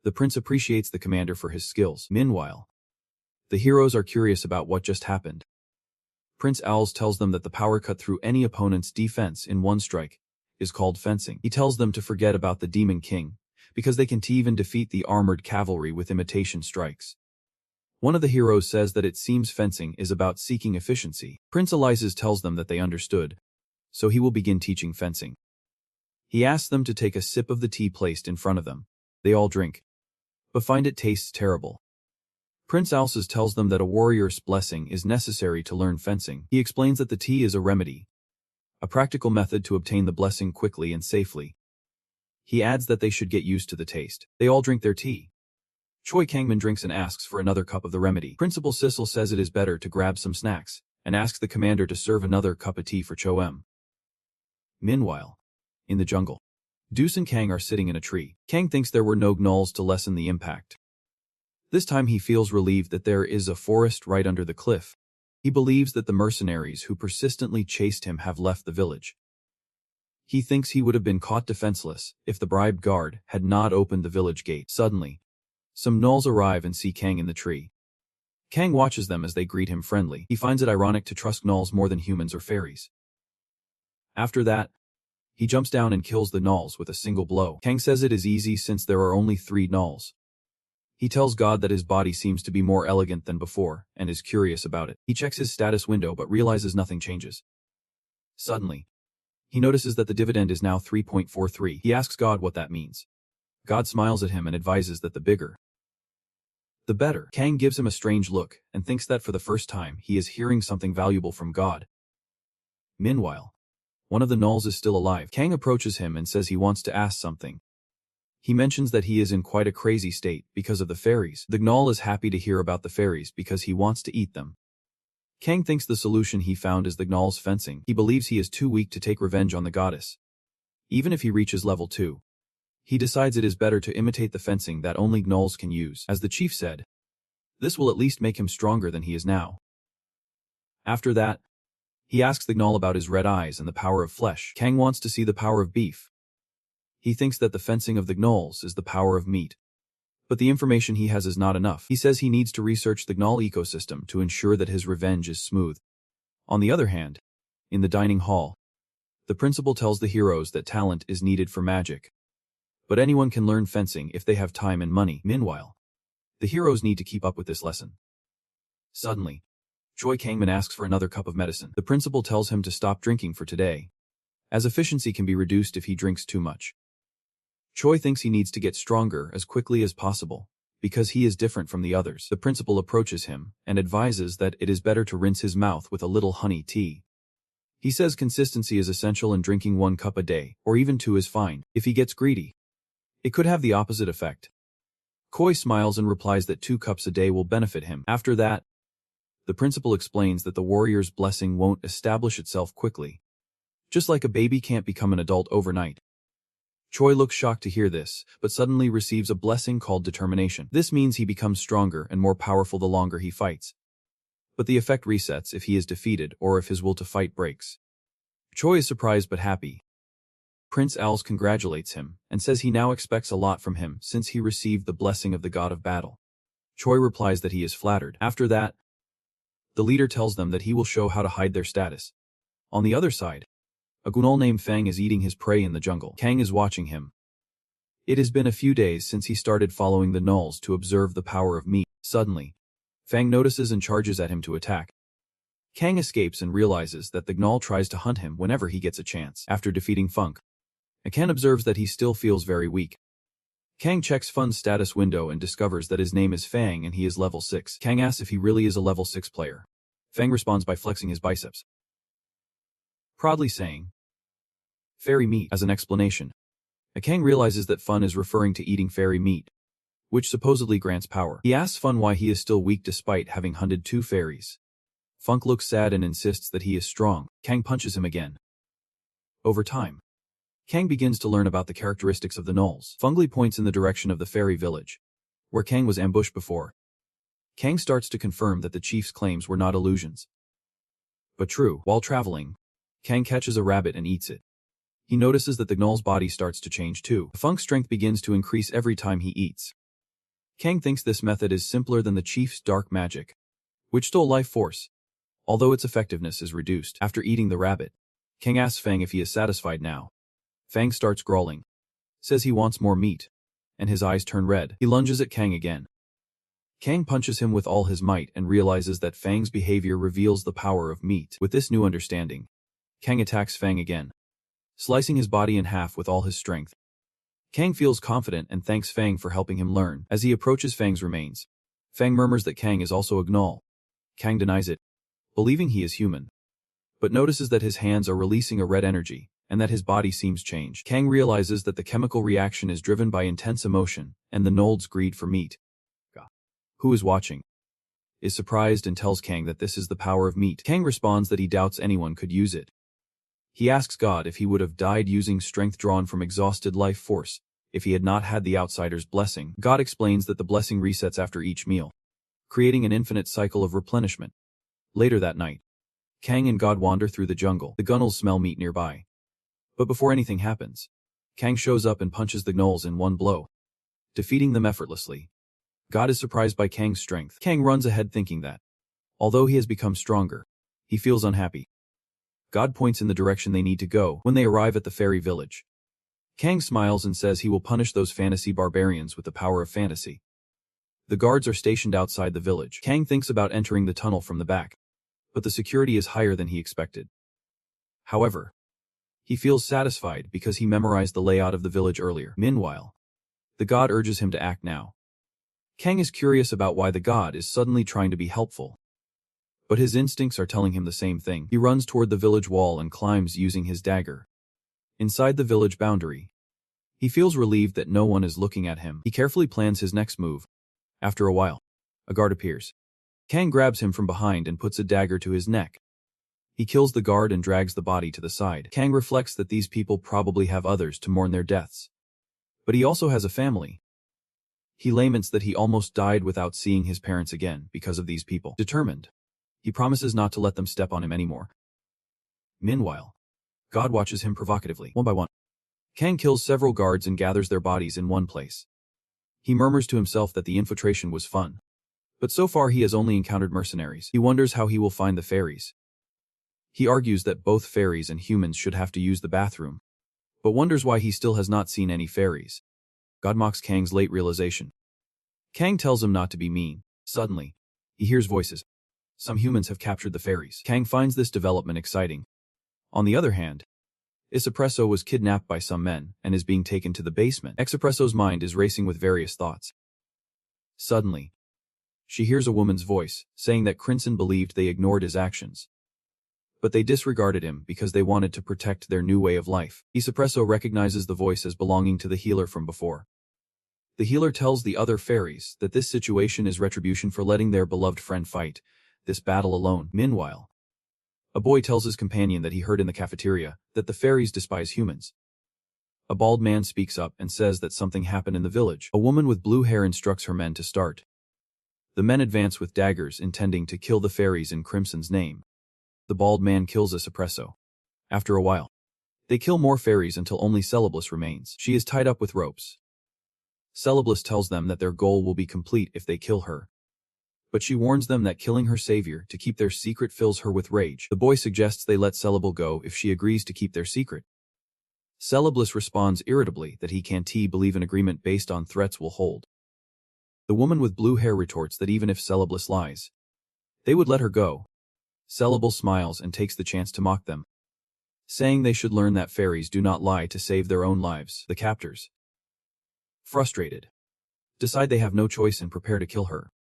The prince appreciates the commander for his skills. Meanwhile, the heroes are curious about what just happened. Prince Owls tells them that the power cut through any opponent's defense in one strike is called fencing. He tells them to forget about the Demon King, because they can even defeat the armored cavalry with imitation strikes. One of the heroes says that it seems fencing is about seeking efficiency. Prince Elias tells them that they understood, so he will begin teaching fencing. He asks them to take a sip of the tea placed in front of them. They all drink, but find it tastes terrible. Prince Alsace tells them that a warrior's blessing is necessary to learn fencing. He explains that the tea is a remedy, a practical method to obtain the blessing quickly and safely. He adds that they should get used to the taste. They all drink their tea. Choi Kangmin drinks and asks for another cup of the remedy. Principal Sissel says it is better to grab some snacks, and asks the commander to serve another cup of tea for Cho M. Meanwhile, in the jungle, Deuce and Kang are sitting in a tree. Kang thinks there were no gnolls to lessen the impact. This time he feels relieved that there is a forest right under the cliff. He believes that the mercenaries who persistently chased him have left the village. He thinks he would have been caught defenseless if the bribed guard had not opened the village gate. Suddenly, some gnolls arrive and see Kang in the tree. Kang watches them as they greet him friendly. He finds it ironic to trust gnolls more than humans or fairies. After that, he jumps down and kills the gnolls with a single blow. Kang says it is easy since there are only 3 gnolls. He tells God that his body seems to be more elegant than before, and is curious about it. He checks his status window but realizes nothing changes. Suddenly, he notices that the dividend is now 3.43. He asks God what that means. God smiles at him and advises that the bigger, the better. Kang gives him a strange look, and thinks that for the first time he is hearing something valuable from God. Meanwhile, one of the gnolls is still alive. Kang approaches him and says he wants to ask something. He mentions that he is in quite a crazy state because of the fairies. The gnoll is happy to hear about the fairies because he wants to eat them. Kang thinks the solution he found is the gnoll's fencing. He believes he is too weak to take revenge on the goddess, even if he reaches level 2. He decides it is better to imitate the fencing that only gnolls can use. As the chief said, this will at least make him stronger than he is now. After that, he asks the gnoll about his red eyes and the power of flesh. Kang wants to see the power of beef. He thinks that the fencing of the gnolls is the power of meat. But the information he has is not enough. He says he needs to research the gnoll ecosystem to ensure that his revenge is smooth. On the other hand, in the dining hall, the principal tells the heroes that talent is needed for magic. But anyone can learn fencing if they have time and money. Meanwhile, the heroes need to keep up with this lesson. Suddenly, Choi Kangmin asks for another cup of medicine. The principal tells him to stop drinking for today, as efficiency can be reduced if he drinks too much. Choi thinks he needs to get stronger as quickly as possible, because he is different from the others. The principal approaches him and advises that it is better to rinse his mouth with a little honey tea. He says consistency is essential and drinking 1 cup a day, or even 2 is fine. If he gets greedy, it could have the opposite effect. Choi smiles and replies that 2 cups a day will benefit him. After that, the principal explains that the warrior's blessing won't establish itself quickly. Just like a baby can't become an adult overnight. Choi looks shocked to hear this, but suddenly receives a blessing called determination. This means he becomes stronger and more powerful the longer he fights. But the effect resets if he is defeated or if his will to fight breaks. Choi is surprised but happy. Prince Owls congratulates him and says he now expects a lot from him since he received the blessing of the god of battle. Choi replies that he is flattered. After that, the leader tells them that he will show how to hide their status. On the other side, a gnoll named Fang is eating his prey in the jungle. Kang is watching him. It has been a few days since he started following the gnolls to observe the power of meat. Suddenly, Fang notices and charges at him to attack. Kang escapes and realizes that the gnoll tries to hunt him whenever he gets a chance. After defeating Funk, Kang observes that he still feels very weak. Kang checks Fun's status window and discovers that his name is Fang and he is level 6. Kang asks if he really is a level 6 player. Fang responds by flexing his biceps, proudly saying, "Fairy meat," as an explanation. Kang realizes that Fun is referring to eating fairy meat, which supposedly grants power. He asks Fun why he is still weak despite having hunted 2 fairies. Funk looks sad and insists that he is strong. Kang punches him again. Over time, Kang begins to learn about the characteristics of the gnolls. Fungli points in the direction of the fairy village, where Kang was ambushed before. Kang starts to confirm that the chief's claims were not illusions, but true. While traveling, Kang catches a rabbit and eats it. He notices that the gnoll's body starts to change too. Funk's strength begins to increase every time he eats. Kang thinks this method is simpler than the chief's dark magic, which stole life force, although its effectiveness is reduced. After eating the rabbit, Kang asks Fang if he is satisfied now. Fang starts growling, says he wants more meat, and his eyes turn red. He lunges at Kang again. Kang punches him with all his might and realizes that Fang's behavior reveals the power of meat. With this new understanding, Kang attacks Fang again, slicing his body in half with all his strength. Kang feels confident and thanks Fang for helping him learn. As he approaches Fang's remains, Fang murmurs that Kang is also a gnoll. Kang denies it, believing he is human, but notices that his hands are releasing a red energy, and that his body seems changed. Kang realizes that the chemical reaction is driven by intense emotion and the gnoll's greed for meat. Who is watching is surprised and tells Kang that this is the power of meat. Kang responds that he doubts anyone could use it. He asks God if he would have died using strength drawn from exhausted life force if he had not had the outsider's blessing. God explains that the blessing resets after each meal, creating an infinite cycle of replenishment. Later that night, Kang and God wander through the jungle. The gnolls smell meat nearby. But before anything happens, Kang shows up and punches the gnolls in one blow, defeating them effortlessly. God is surprised by Kang's strength. Kang runs ahead thinking that, although he has become stronger, he feels unhappy. God points in the direction they need to go when they arrive at the fairy village. Kang smiles and says he will punish those fantasy barbarians with the power of fantasy. The guards are stationed outside the village. Kang thinks about entering the tunnel from the back, but the security is higher than he expected. However, he feels satisfied because he memorized the layout of the village earlier. Meanwhile, the god urges him to act now. Kang is curious about why the god is suddenly trying to be helpful, but his instincts are telling him the same thing. He runs toward the village wall and climbs using his dagger. Inside the village boundary, he feels relieved that no one is looking at him. He carefully plans his next move. After a while, a guard appears. Kang grabs him from behind and puts a dagger to his neck. He kills the guard and drags the body to the side. Kang reflects that these people probably have others to mourn their deaths, but he also has a family. He laments that he almost died without seeing his parents again because of these people. Determined, he promises not to let them step on him anymore. Meanwhile, God watches him provocatively. One by one, Kang kills several guards and gathers their bodies in one place. He murmurs to himself that the infiltration was fun, but so far he has only encountered mercenaries. He wonders how he will find the fairies. He argues that both fairies and humans should have to use the bathroom, but wonders why he still has not seen any fairies. God mocks Kang's late realization. Kang tells him not to be mean. Suddenly, he hears voices. Some humans have captured the fairies. Kang finds this development exciting. On the other hand, Espresso was kidnapped by some men and is being taken to the basement. Espresso's mind is racing with various thoughts. Suddenly, she hears a woman's voice, saying that Crimson believed they ignored his actions, but they disregarded him because they wanted to protect their new way of life. Espresso recognizes the voice as belonging to the healer from before. The healer tells the other fairies that this situation is retribution for letting their beloved friend fight this battle alone. Meanwhile, a boy tells his companion that he heard in the cafeteria that the fairies despise humans. A bald man speaks up and says that something happened in the village. A woman with blue hair instructs her men to start. The men advance with daggers intending to kill the fairies in Crimson's name. The bald man kills Espresso. After a while, they kill more fairies until only Celeblis remains. She is tied up with ropes. Celeblis tells them that their goal will be complete if they kill her, but she warns them that killing her savior to keep their secret fills her with rage. The boy suggests they let Celeblis go if she agrees to keep their secret. Celeblis responds irritably that he can't believe an agreement based on threats will hold. The woman with blue hair retorts that even if Celeblis lies, they would let her go. Celeblis smiles and takes the chance to mock them, saying they should learn that fairies do not lie to save their own lives. The captors, frustrated, decide they have no choice and prepare to kill her,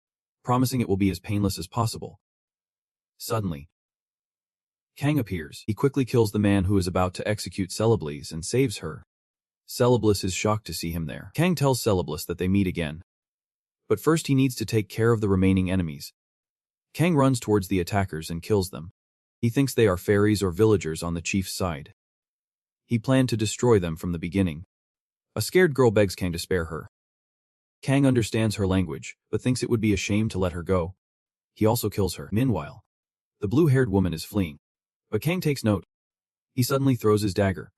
promising it will be as painless as possible. Suddenly, Kang appears. He quickly kills the man who is about to execute Celeblis and saves her. Celeblis is shocked to see him there. Kang tells Celeblis that they meet again, but first he needs to take care of the remaining enemies. Kang runs towards the attackers and kills them. He thinks they are fairies or villagers on the chief's side. He planned to destroy them from the beginning. A scared girl begs Kang to spare her. Kang understands her language, but thinks it would be a shame to let her go. He also kills her. Meanwhile, the blue-haired woman is fleeing, but Kang takes note. He suddenly throws his dagger,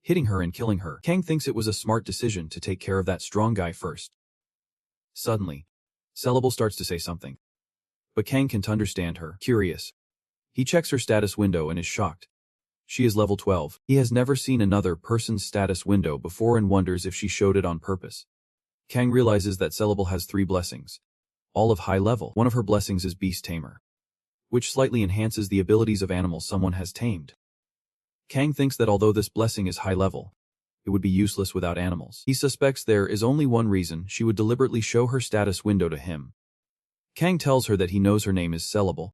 hitting her and killing her. Kang thinks it was a smart decision to take care of that strong guy first. Suddenly, Sellable starts to say something. But Kang can't understand her. Curious, he checks her status window and is shocked. She is level 12. He has never seen another person's status window before and wonders if she showed it on purpose. Kang realizes that Sellable has 3 blessings, all of high level. One of her blessings is Beast Tamer, which slightly enhances the abilities of animals someone has tamed. Kang thinks that although this blessing is high level, it would be useless without animals. He suspects there is only one reason she would deliberately show her status window to him. Kang tells her that he knows her name is Sellable.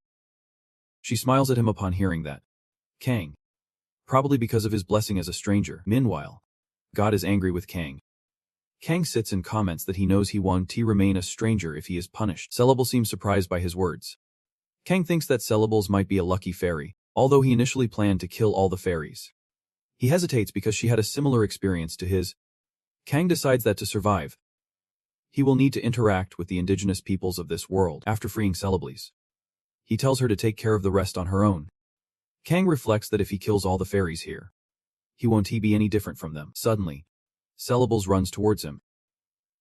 She smiles at him upon hearing that. Kang, probably because of his blessing as a stranger. Meanwhile, God is angry with Kang. Kang sits and comments that he knows he won't remain a stranger if he is punished. Sellable seems surprised by his words. Kang thinks that Sellables might be a lucky fairy, although he initially planned to kill all the fairies. He hesitates because she had a similar experience to his. Kang decides that to survive, he will need to interact with the indigenous peoples of this world after freeing Sellables. He tells her to take care of the rest on her own. Kang reflects that if he kills all the fairies here, he won't be any different from them. Suddenly, Sellables runs towards him.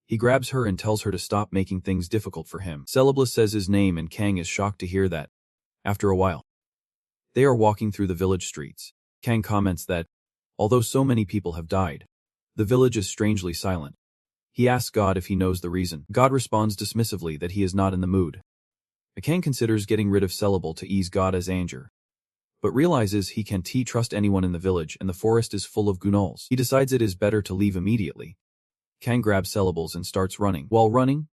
He grabs her and tells her to stop making things difficult for him. Sellables says his name and Kang is shocked to hear that. After a while, they are walking through the village streets. Kang comments that, although so many people have died, the village is strangely silent. He asks God if he knows the reason. God responds dismissively that he is not in the mood. Kang considers getting rid of Sellable to ease God's anger, but realizes he can't trust anyone in the village and the forest is full of gnolls. He decides it is better to leave immediately. Kang grabs Sellables and starts running. While running,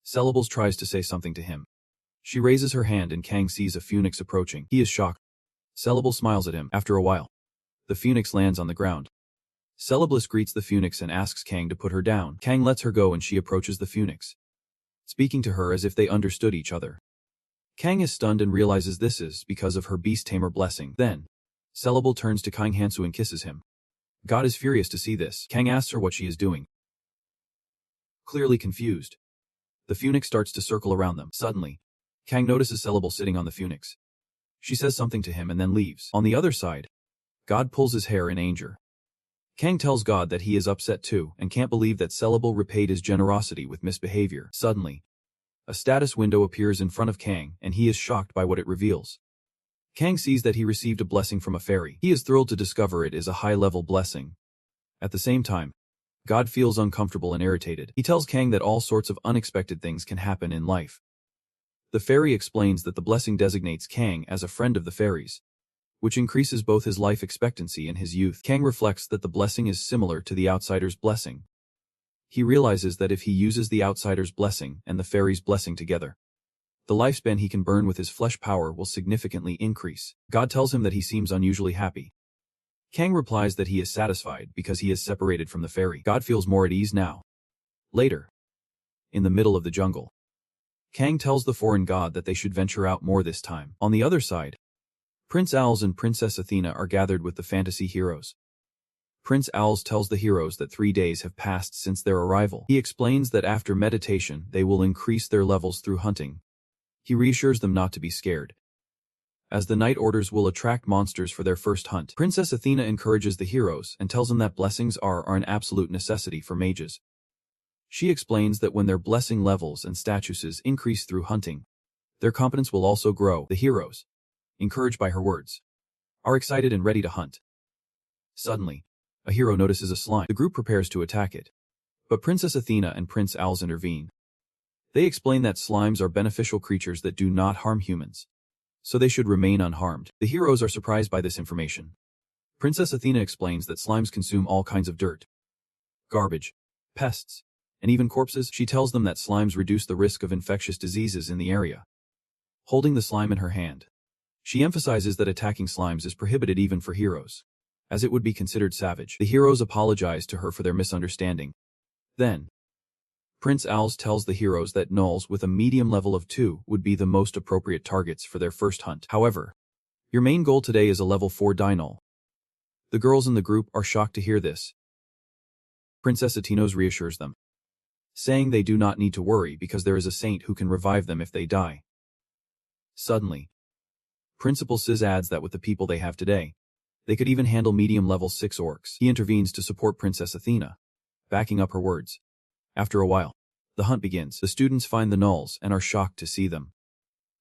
Sellables tries to say something to him. She raises her hand and Kang sees a phoenix approaching. He is shocked. Sellable smiles at him. After a while, the phoenix lands on the ground. Sellables greets the phoenix and asks Kang to put her down. Kang lets her go and she approaches the phoenix, speaking to her as if they understood each other. Kang is stunned and realizes this is because of her Beast Tamer blessing. Then, Sellable turns to Kang Hansu and kisses him. God is furious to see this. Kang asks her what she is doing. Clearly confused, the phoenix starts to circle around them. Suddenly, Kang notices Sellable sitting on the phoenix. She says something to him and then leaves. On the other side, God pulls his hair in anger. Kang tells God that he is upset too and can't believe that Sellable repaid his generosity with misbehavior. Suddenly, a status window appears in front of Kang and he is shocked by what it reveals. Kang sees that he received a blessing from a fairy. He is thrilled to discover it is a high-level blessing. At the same time, God feels uncomfortable and irritated. He tells Kang that all sorts of unexpected things can happen in life. The fairy explains that the blessing designates Kang as a friend of the fairies, which increases both his life expectancy and his youth. Kang reflects that the blessing is similar to the outsider's blessing. He realizes that if he uses the outsider's blessing and the fairy's blessing together, the lifespan he can burn with his flesh power will significantly increase. God tells him that he seems unusually happy. Kang replies that he is satisfied because he is separated from the fairy. God feels more at ease now. Later, in the middle of the jungle, Kang tells the foreign god that they should venture out more this time. On the other side, Prince Owls and Princess Athena are gathered with the fantasy heroes. Prince Owls tells the heroes that 3 days have passed since their arrival. He explains that after meditation they will increase their levels through hunting. He reassures them not to be scared, as the night orders will attract monsters for their first hunt. Princess Athena encourages the heroes and tells them that blessings are an absolute necessity for mages. She explains that when their blessing levels and statuses increase through hunting, their competence will also grow. The heroes, encouraged by her words, are excited and ready to hunt. Suddenly, a hero notices a slime. The group prepares to attack it, but Princess Athena and Prince Owls intervene. They explain that slimes are beneficial creatures that do not harm humans, so they should remain unharmed. The heroes are surprised by this information. Princess Athena explains that slimes consume all kinds of dirt, garbage, pests, and even corpses. She tells them that slimes reduce the risk of infectious diseases in the area. Holding the slime in her hand, she emphasizes that attacking slimes is prohibited even for heroes, as it would be considered savage. The heroes apologize to her for their misunderstanding. Then, Prince Owls tells the heroes that gnolls with a medium level of 2 would be the most appropriate targets for their first hunt. However, your main goal today is a level 4 gnoll. The girls in the group are shocked to hear this. Princess Athena reassures them, saying they do not need to worry because there is a saint who can revive them if they die. Suddenly, Principal Sis adds that with the people they have today, they could even handle medium level 6 orcs. He intervenes to support Princess Athena, backing up her words. After a while, The hunt begins. The students find the gnolls and are shocked to see them.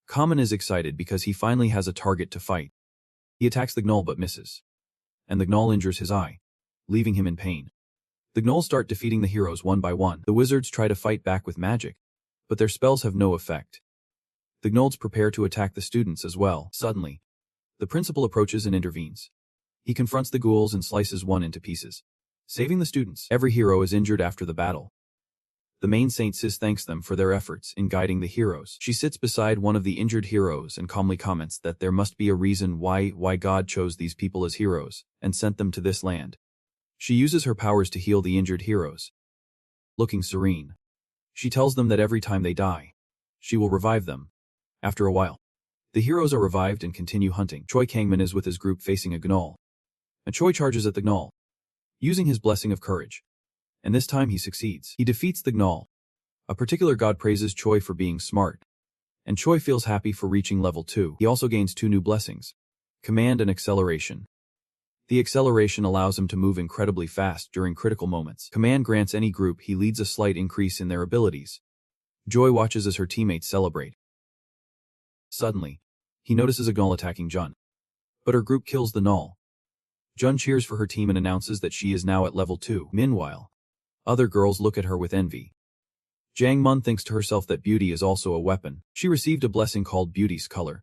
Kamen is excited because he finally has a target to fight. He attacks the gnoll but misses. And the gnoll injures his eye, leaving him in pain. The gnolls start defeating the heroes one by one. The wizards try to fight back with magic, but their spells have no effect. The gnolls prepare to attack the students as well. Suddenly, the principal approaches and intervenes. He confronts the ghouls and slices one into pieces, saving the students. Every hero is injured after the battle. The main Saint Sis thanks them for their efforts in guiding the heroes. She sits beside one of the injured heroes and calmly comments that there must be a reason why God chose these people as heroes and sent them to this land. She uses her powers to heal the injured heroes. Looking serene, she tells them that every time they die, she will revive them. After a while, the heroes are revived and continue hunting. Choi Kangman is with his group facing a gnoll. And Choi charges at the gnoll, using his blessing of courage. And this time he succeeds. He defeats the gnoll. A particular god praises Choi for being smart. And Choi feels happy for reaching level 2. He also gains 2 new blessings: command and acceleration. The acceleration allows him to move incredibly fast during critical moments. Command grants any group he leads a slight increase in their abilities. Joy watches as her teammates celebrate. Suddenly, he notices a gnoll attacking Jun. But her group kills the gnoll. Jun cheers for her team and announces that she is now at level 2. Meanwhile, other girls look at her with envy. Jang Mun thinks to herself that beauty is also a weapon. She received a blessing called Beauty's Color,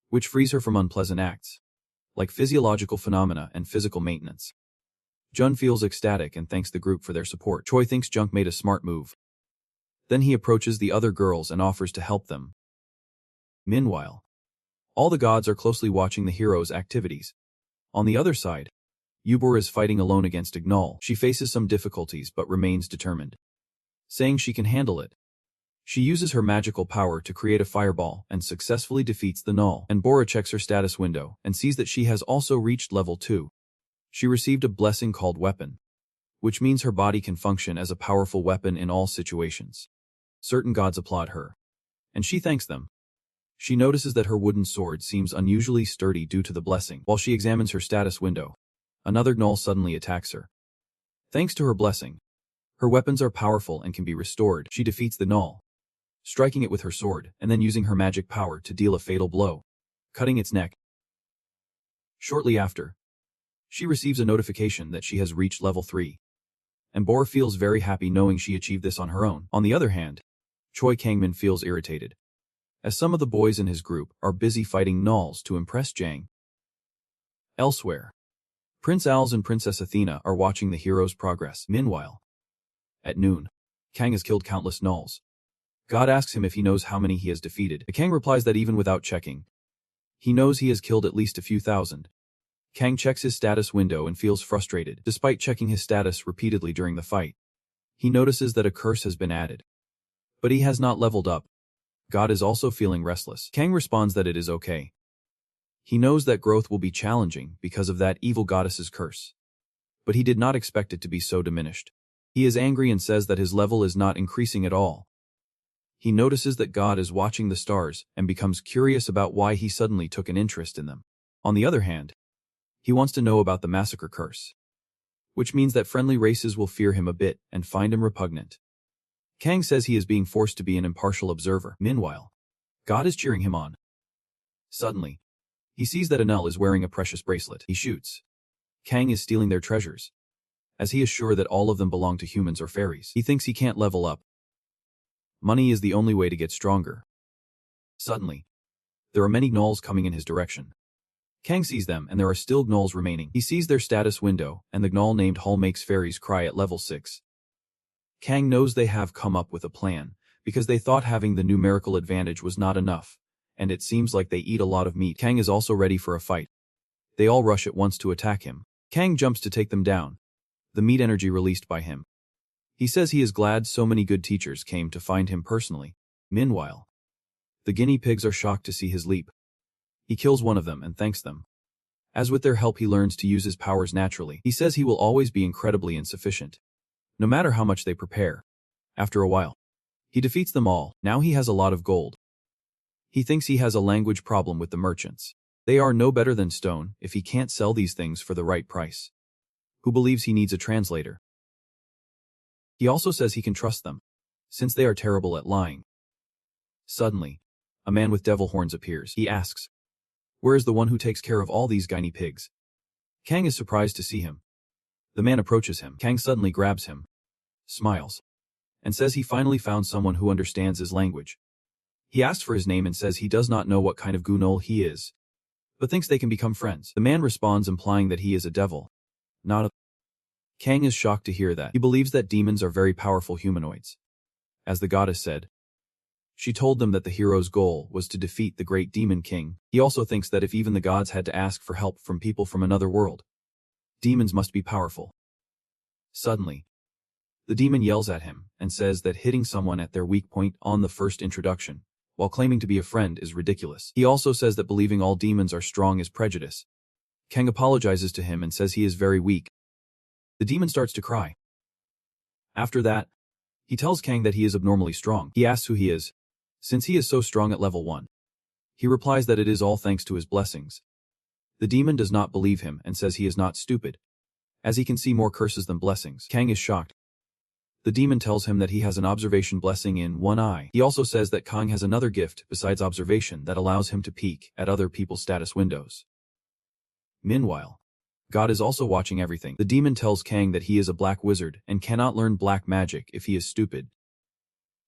which frees her from unpleasant acts, like physiological phenomena and physical maintenance. Jun feels ecstatic and thanks the group for their support. Choi thinks Junk made a smart move. Then he approaches the other girls and offers to help them. Meanwhile, all the gods are closely watching the heroes' activities. On the other side, Yubor is fighting alone against a gnoll. She faces some difficulties but remains determined, saying she can handle it. She uses her magical power to create a fireball and successfully defeats the gnoll. And Bora checks her status window and sees that she has also reached level 2. She received a blessing called Weapon, which means her body can function as a powerful weapon in all situations. Certain gods applaud her, and she thanks them. She notices that her wooden sword seems unusually sturdy due to the blessing. While she examines her status window, another gnoll suddenly attacks her. Thanks to her blessing, her weapons are powerful and can be restored. She defeats the gnoll, striking it with her sword and then using her magic power to deal a fatal blow, cutting its neck. Shortly after, she receives a notification that she has reached level 3. And Bor feels very happy knowing she achieved this on her own. On the other hand, Choi Kangmin feels irritated, as some of the boys in his group are busy fighting gnolls to impress Jang. Elsewhere, Prince Als and Princess Athena are watching the heroes' progress. Meanwhile, at noon, Kang has killed countless gnolls. God asks him if he knows how many he has defeated. Kang replies that even without checking, he knows he has killed at least a few thousand. Kang checks his status window and feels frustrated. Despite checking his status repeatedly during the fight, he notices that a curse has been added. But he has not leveled up. God is also feeling restless. Kang responds that it is okay. He knows that growth will be challenging because of that evil goddess's curse. But he did not expect it to be so diminished. He is angry and says that his level is not increasing at all. He notices that God is watching the stars and becomes curious about why he suddenly took an interest in them. On the other hand, he wants to know about the massacre curse, which means that friendly races will fear him a bit and find him repugnant. Kang says he is being forced to be an impartial observer. Meanwhile, God is cheering him on. Suddenly, he sees that Anel is wearing a precious bracelet. He shoots. Kang is stealing their treasures, as he is sure that all of them belong to humans or fairies. He thinks he can't level up. Money is the only way to get stronger. Suddenly, there are many gnolls coming in his direction. Kang sees them and there are still gnolls remaining. He sees their status window and the gnoll named Hull makes fairies cry at level 6. Kang knows they have come up with a plan, because they thought having the numerical advantage was not enough, and it seems like they eat a lot of meat. Kang is also ready for a fight. They all rush at once to attack him. Kang jumps to take them down, the meat energy released by him. He says he is glad so many good teachers came to find him personally. Meanwhile, the guinea pigs are shocked to see his leap. He kills one of them and thanks them. As with their help he learns to use his powers naturally. He says he will always be incredibly insufficient, no matter how much they prepare. After a while, he defeats them all. Now he has a lot of gold. He thinks he has a language problem with the merchants. They are no better than stone if he can't sell these things for the right price. Who believes he needs a translator. He also says he can trust them, since they are terrible at lying. Suddenly, a man with devil horns appears. He asks, "Where is the one who takes care of all these guinea pigs?" Kang is surprised to see him. The man approaches him. Kang suddenly grabs him, smiles, and says he finally found someone who understands his language. He asks for his name and says he does not know what kind of gnoll he is, but thinks they can become friends. The man responds implying that he is a devil, not a... Kang is shocked to hear that. He believes that demons are very powerful humanoids. As the goddess said, she told them that the hero's goal was to defeat the great demon king. He also thinks that if even the gods had to ask for help from people from another world, demons must be powerful. Suddenly, the demon yells at him and says that hitting someone at their weak point on the first introduction, while claiming to be a friend, is ridiculous. He also says that believing all demons are strong is prejudice. Kang apologizes to him and says he is very weak. The demon starts to cry. After that, he tells Kang that he is abnormally strong. He asks who he is, since he is so strong at level 1. He replies that it is all thanks to his blessings. The demon does not believe him and says he is not stupid, as he can see more curses than blessings. Kang is shocked. The demon tells him that he has an observation blessing in one eye. He also says that Kang has another gift besides observation that allows him to peek at other people's status windows. Meanwhile, God is also watching everything. The demon tells Kang that he is a black wizard and cannot learn black magic if he is stupid.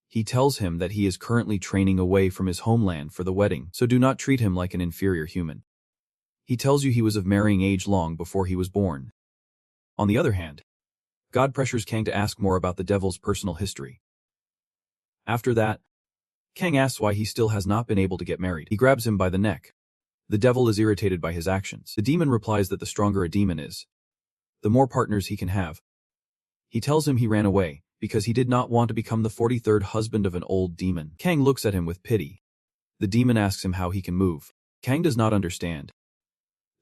He tells him that he is currently training away from his homeland for the wedding, so do not treat him like an inferior human. He tells you he was of marrying age long before he was born. On the other hand, God pressures Kang to ask more about the devil's personal history. After that, Kang asks why he still has not been able to get married. He grabs him by the neck. The devil is irritated by his actions. The demon replies that the stronger a demon is, the more partners he can have. He tells him he ran away because he did not want to become the 43rd husband of an old demon. Kang looks at him with pity. The demon asks him how he can move. Kang does not understand.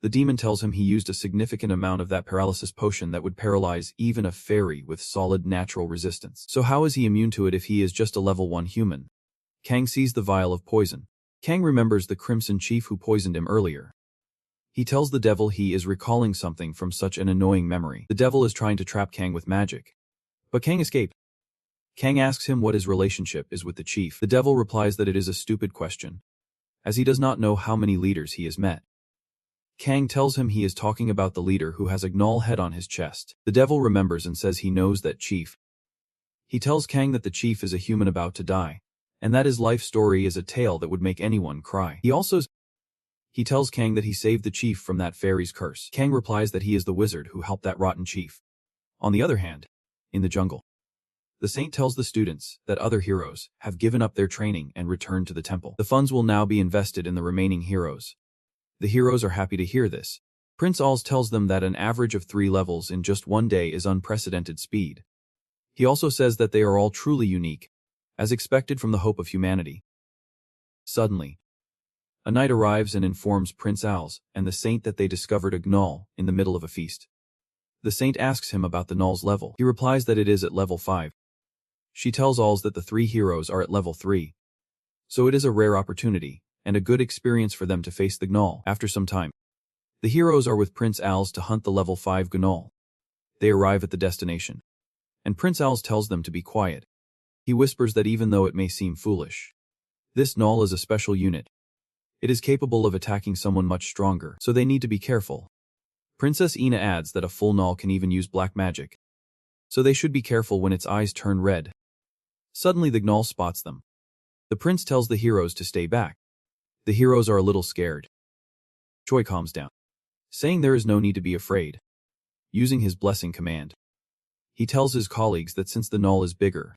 The demon tells him he used a significant amount of that paralysis potion that would paralyze even a fairy with solid natural resistance. So how is he immune to it if he is just a level 1 human? Kang sees the vial of poison. Kang remembers the Crimson Chief who poisoned him earlier. He tells the devil he is recalling something from such an annoying memory. The devil is trying to trap Kang with magic, but Kang escaped. Kang asks him what his relationship is with the chief. The devil replies that it is a stupid question, as he does not know how many leaders he has met. Kang tells him he is talking about the leader who has a gnoll head on his chest. The devil remembers and says he knows that chief. He tells Kang that the chief is a human about to die, and that his life story is a tale that would make anyone cry. He tells Kang that he saved the chief from that fairy's curse. Kang replies that he is the wizard who helped that rotten chief. On the other hand, in the jungle, the saint tells the students that other heroes have given up their training and returned to the temple. The funds will now be invested in the remaining heroes. The heroes are happy to hear this. Prince Alls tells them that an average of 3 levels in just one day is unprecedented speed. He also says that they are all truly unique, as expected from the hope of humanity. Suddenly, a knight arrives and informs Prince Alls and the saint that they discovered a gnoll in the middle of a feast. The saint asks him about the gnoll's level. He replies that it is at level 5. She tells Alls that the 3 heroes are at level 3. So it is a rare opportunity and a good experience for them to face the gnoll. After some time, the heroes are with Prince Alls to hunt the level 5 gnoll. They arrive at the destination, and Prince Alls tells them to be quiet. He whispers that even though it may seem foolish, this gnoll is a special unit. It is capable of attacking someone much stronger, so they need to be careful. Princess Ina adds that a full gnoll can even use black magic, so they should be careful when its eyes turn red. Suddenly the gnoll spots them. The prince tells the heroes to stay back. The heroes are a little scared. Choi calms down, saying there is no need to be afraid. Using his blessing command, he tells his colleagues that since the gnoll is bigger,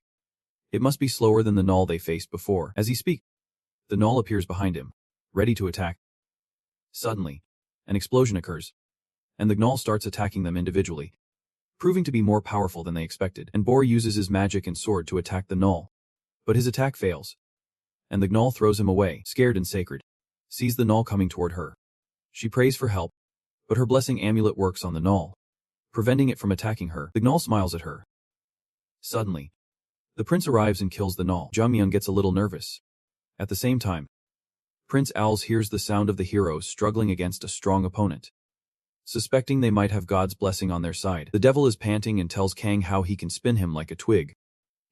it must be slower than the gnoll they faced before. As he speaks, the gnoll appears behind him, ready to attack. Suddenly, an explosion occurs, and the gnoll starts attacking them individually, proving to be more powerful than they expected. And Bor uses his magic and sword to attack the gnoll, but his attack fails, and the gnoll throws him away. Scared and Sacred sees the gnoll coming toward her. She prays for help, but her blessing amulet works on the gnoll, preventing it from attacking her. The gnoll smiles at her. Suddenly, the prince arrives and kills the gnoll. Jungmyeon gets a little nervous. At the same time, Prince Alls hears the sound of the heroes struggling against a strong opponent. Suspecting they might have God's blessing on their side, the devil is panting and tells Kang how he can spin him like a twig.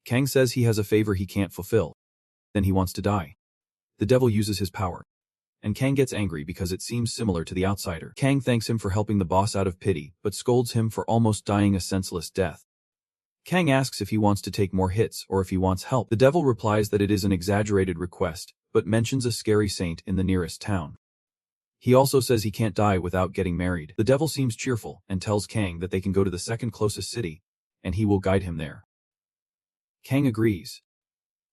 Kang says he has a favor he can't fulfill. Then he wants to die. The devil uses his power. And Kang gets angry because it seems similar to the outsider. Kang thanks him for helping the boss out of pity, but scolds him for almost dying a senseless death. Kang asks if he wants to take more hits or if he wants help. The devil replies that it is an exaggerated request, but mentions a scary saint in the nearest town. He also says he can't die without getting married. The devil seems cheerful and tells Kang that they can go to the second closest city, and he will guide him there. Kang agrees,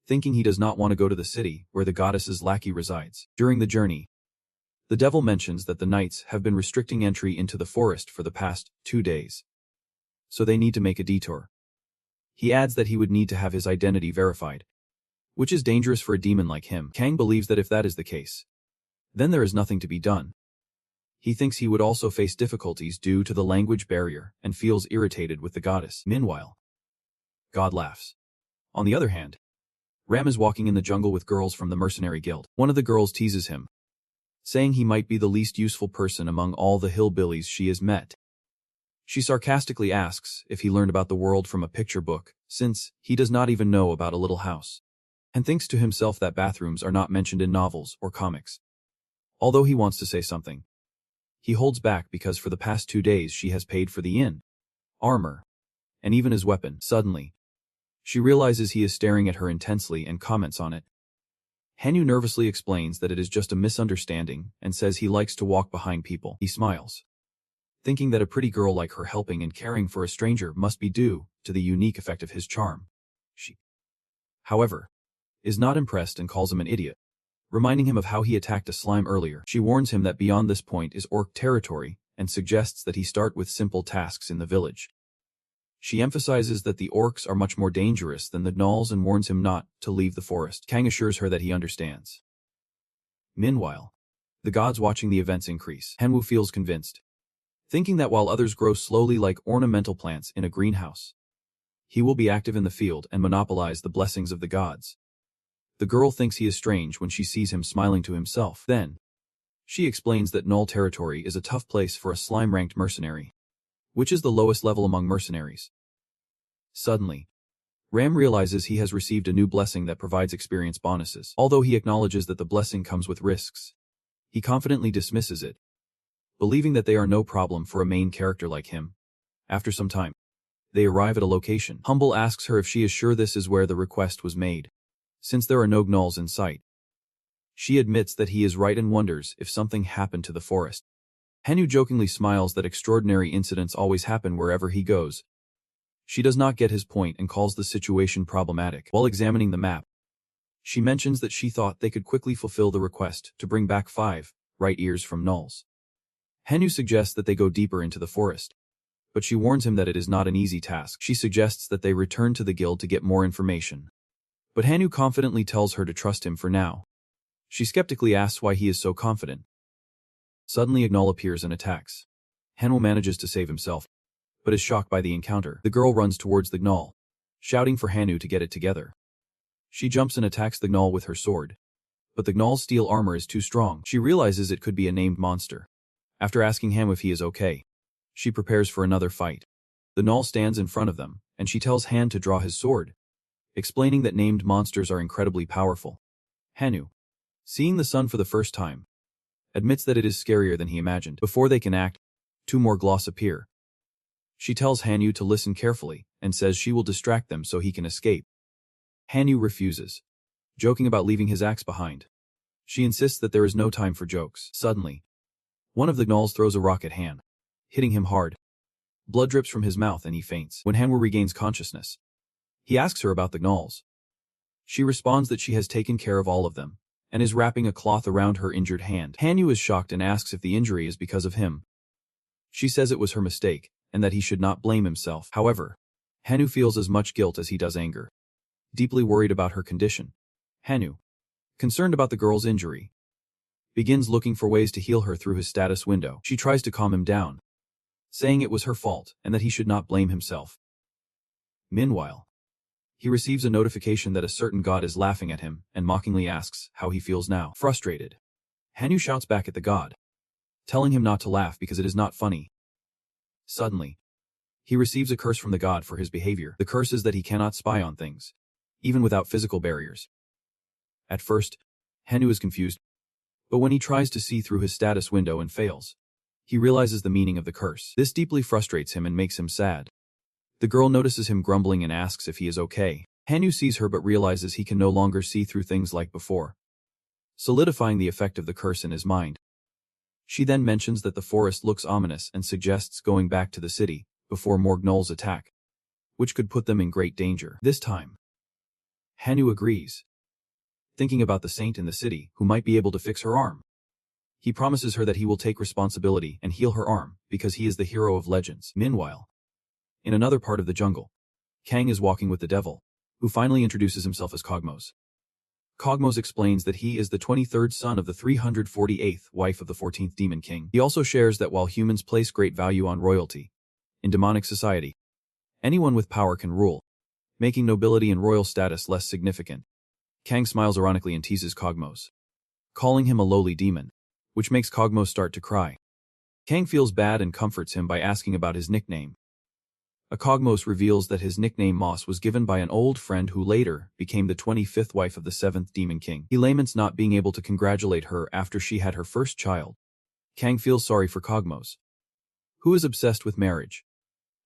thinking he does not want to go to the city where the goddess's lackey resides. During the journey, the devil mentions that the knights have been restricting entry into the forest for the past 2 days, so they need to make a detour. He adds that he would need to have his identity verified, which is dangerous for a demon like him. Kang believes that if that is the case, then there is nothing to be done. He thinks he would also face difficulties due to the language barrier and feels irritated with the goddess. Meanwhile, God laughs. On the other hand, Ram is walking in the jungle with girls from the mercenary guild. One of the girls teases him, saying he might be the least useful person among all the hillbillies she has met. She sarcastically asks if he learned about the world from a picture book, since he does not even know about a little house, and thinks to himself that bathrooms are not mentioned in novels or comics. Although he wants to say something, he holds back because for the past 2 days she has paid for the inn, armor, and even his weapon. Suddenly, she realizes he is staring at her intensely and comments on it. Hanyu nervously explains that it is just a misunderstanding and says he likes to walk behind people. He smiles, thinking that a pretty girl like her helping and caring for a stranger must be due to the unique effect of his charm. She, however, is not impressed and calls him an idiot, reminding him of how he attacked a slime earlier. She warns him that beyond this point is orc territory and suggests that he start with simple tasks in the village. She emphasizes that the orcs are much more dangerous than the gnolls and warns him not to leave the forest. Kang assures her that he understands. Meanwhile, the gods watching the events increase. Hanwoo feels convinced, thinking that while others grow slowly like ornamental plants in a greenhouse, he will be active in the field and monopolize the blessings of the gods. The girl thinks he is strange when she sees him smiling to himself. Then, she explains that Null territory is a tough place for a slime-ranked mercenary, which is the lowest level among mercenaries. Suddenly, Ram realizes he has received a new blessing that provides experience bonuses. Although he acknowledges that the blessing comes with risks, he confidently dismisses it, believing that they are no problem for a main character like him. After some time, they arrive at a location. Humble asks her if she is sure this is where the request was made, since there are no gnolls in sight. She admits that he is right and wonders if something happened to the forest. Hanyu jokingly smiles that extraordinary incidents always happen wherever he goes. She does not get his point and calls the situation problematic. While examining the map, she mentions that she thought they could quickly fulfill the request to bring back 5 right ears from gnolls. Hanyu suggests that they go deeper into the forest, but she warns him that it is not an easy task. She suggests that they return to the guild to get more information, but Hanyu confidently tells her to trust him for now. She skeptically asks why he is so confident. Suddenly a gnoll appears and attacks. Hanyu manages to save himself, but is shocked by the encounter. The girl runs towards the gnoll, shouting for Hanyu to get it together. She jumps and attacks the gnoll with her sword, but the gnoll's steel armor is too strong. She realizes it could be a named monster. After asking Hanyu if he is okay, she prepares for another fight. The gnoll stands in front of them, and she tells Han to draw his sword, explaining that named monsters are incredibly powerful. Hanyu, seeing the sun for the first time, admits that it is scarier than he imagined. Before they can act, 2 more gloss appear. She tells Hanyu to listen carefully and says she will distract them so he can escape. Hanyu refuses, joking about leaving his axe behind. She insists that there is no time for jokes. Suddenly, one of the gnolls throws a rock at Han, hitting him hard. Blood drips from his mouth and he faints. When Hanyu regains consciousness, he asks her about the gnolls. She responds that she has taken care of all of them, and is wrapping a cloth around her injured hand. Hanyu is shocked and asks if the injury is because of him. She says it was her mistake, and that he should not blame himself. However, Hanyu feels as much guilt as he does anger, deeply worried about her condition. Hanyu, concerned about the girl's injury, begins looking for ways to heal her through his status window. She tries to calm him down, saying it was her fault and that he should not blame himself. Meanwhile, he receives a notification that a certain god is laughing at him and mockingly asks how he feels now. Frustrated, Hanyu shouts back at the god, telling him not to laugh because it is not funny. Suddenly, he receives a curse from the god for his behavior. The curse is that he cannot spy on things, even without physical barriers. At first, Henu is confused, but when he tries to see through his status window and fails, he realizes the meaning of the curse. This deeply frustrates him and makes him sad. The girl notices him grumbling and asks if he is okay. Henu sees her but realizes he can no longer see through things like before, solidifying the effect of the curse in his mind. She then mentions that the forest looks ominous and suggests going back to the city before more gnolls attack, which could put them in great danger. This time, Henu agrees, thinking about the saint in the city who might be able to fix her arm. He promises her that he will take responsibility and heal her arm because he is the hero of legends. Meanwhile, in another part of the jungle, Kang is walking with the devil, who finally introduces himself as Cogmos. Cogmos explains that he is the 23rd son of the 348th wife of the 14th Demon King. He also shares that while humans place great value on royalty, in demonic society, anyone with power can rule, making nobility and royal status less significant. Kang smiles ironically and teases Cogmos, calling him a lowly demon, which makes Cogmos start to cry. Kang feels bad and comforts him by asking about his nickname. Cogmos reveals that his nickname Moss was given by an old friend who later became the 25th wife of the 7th Demon King. He laments not being able to congratulate her after she had her first child. Kang feels sorry for Cogmos, who is obsessed with marriage,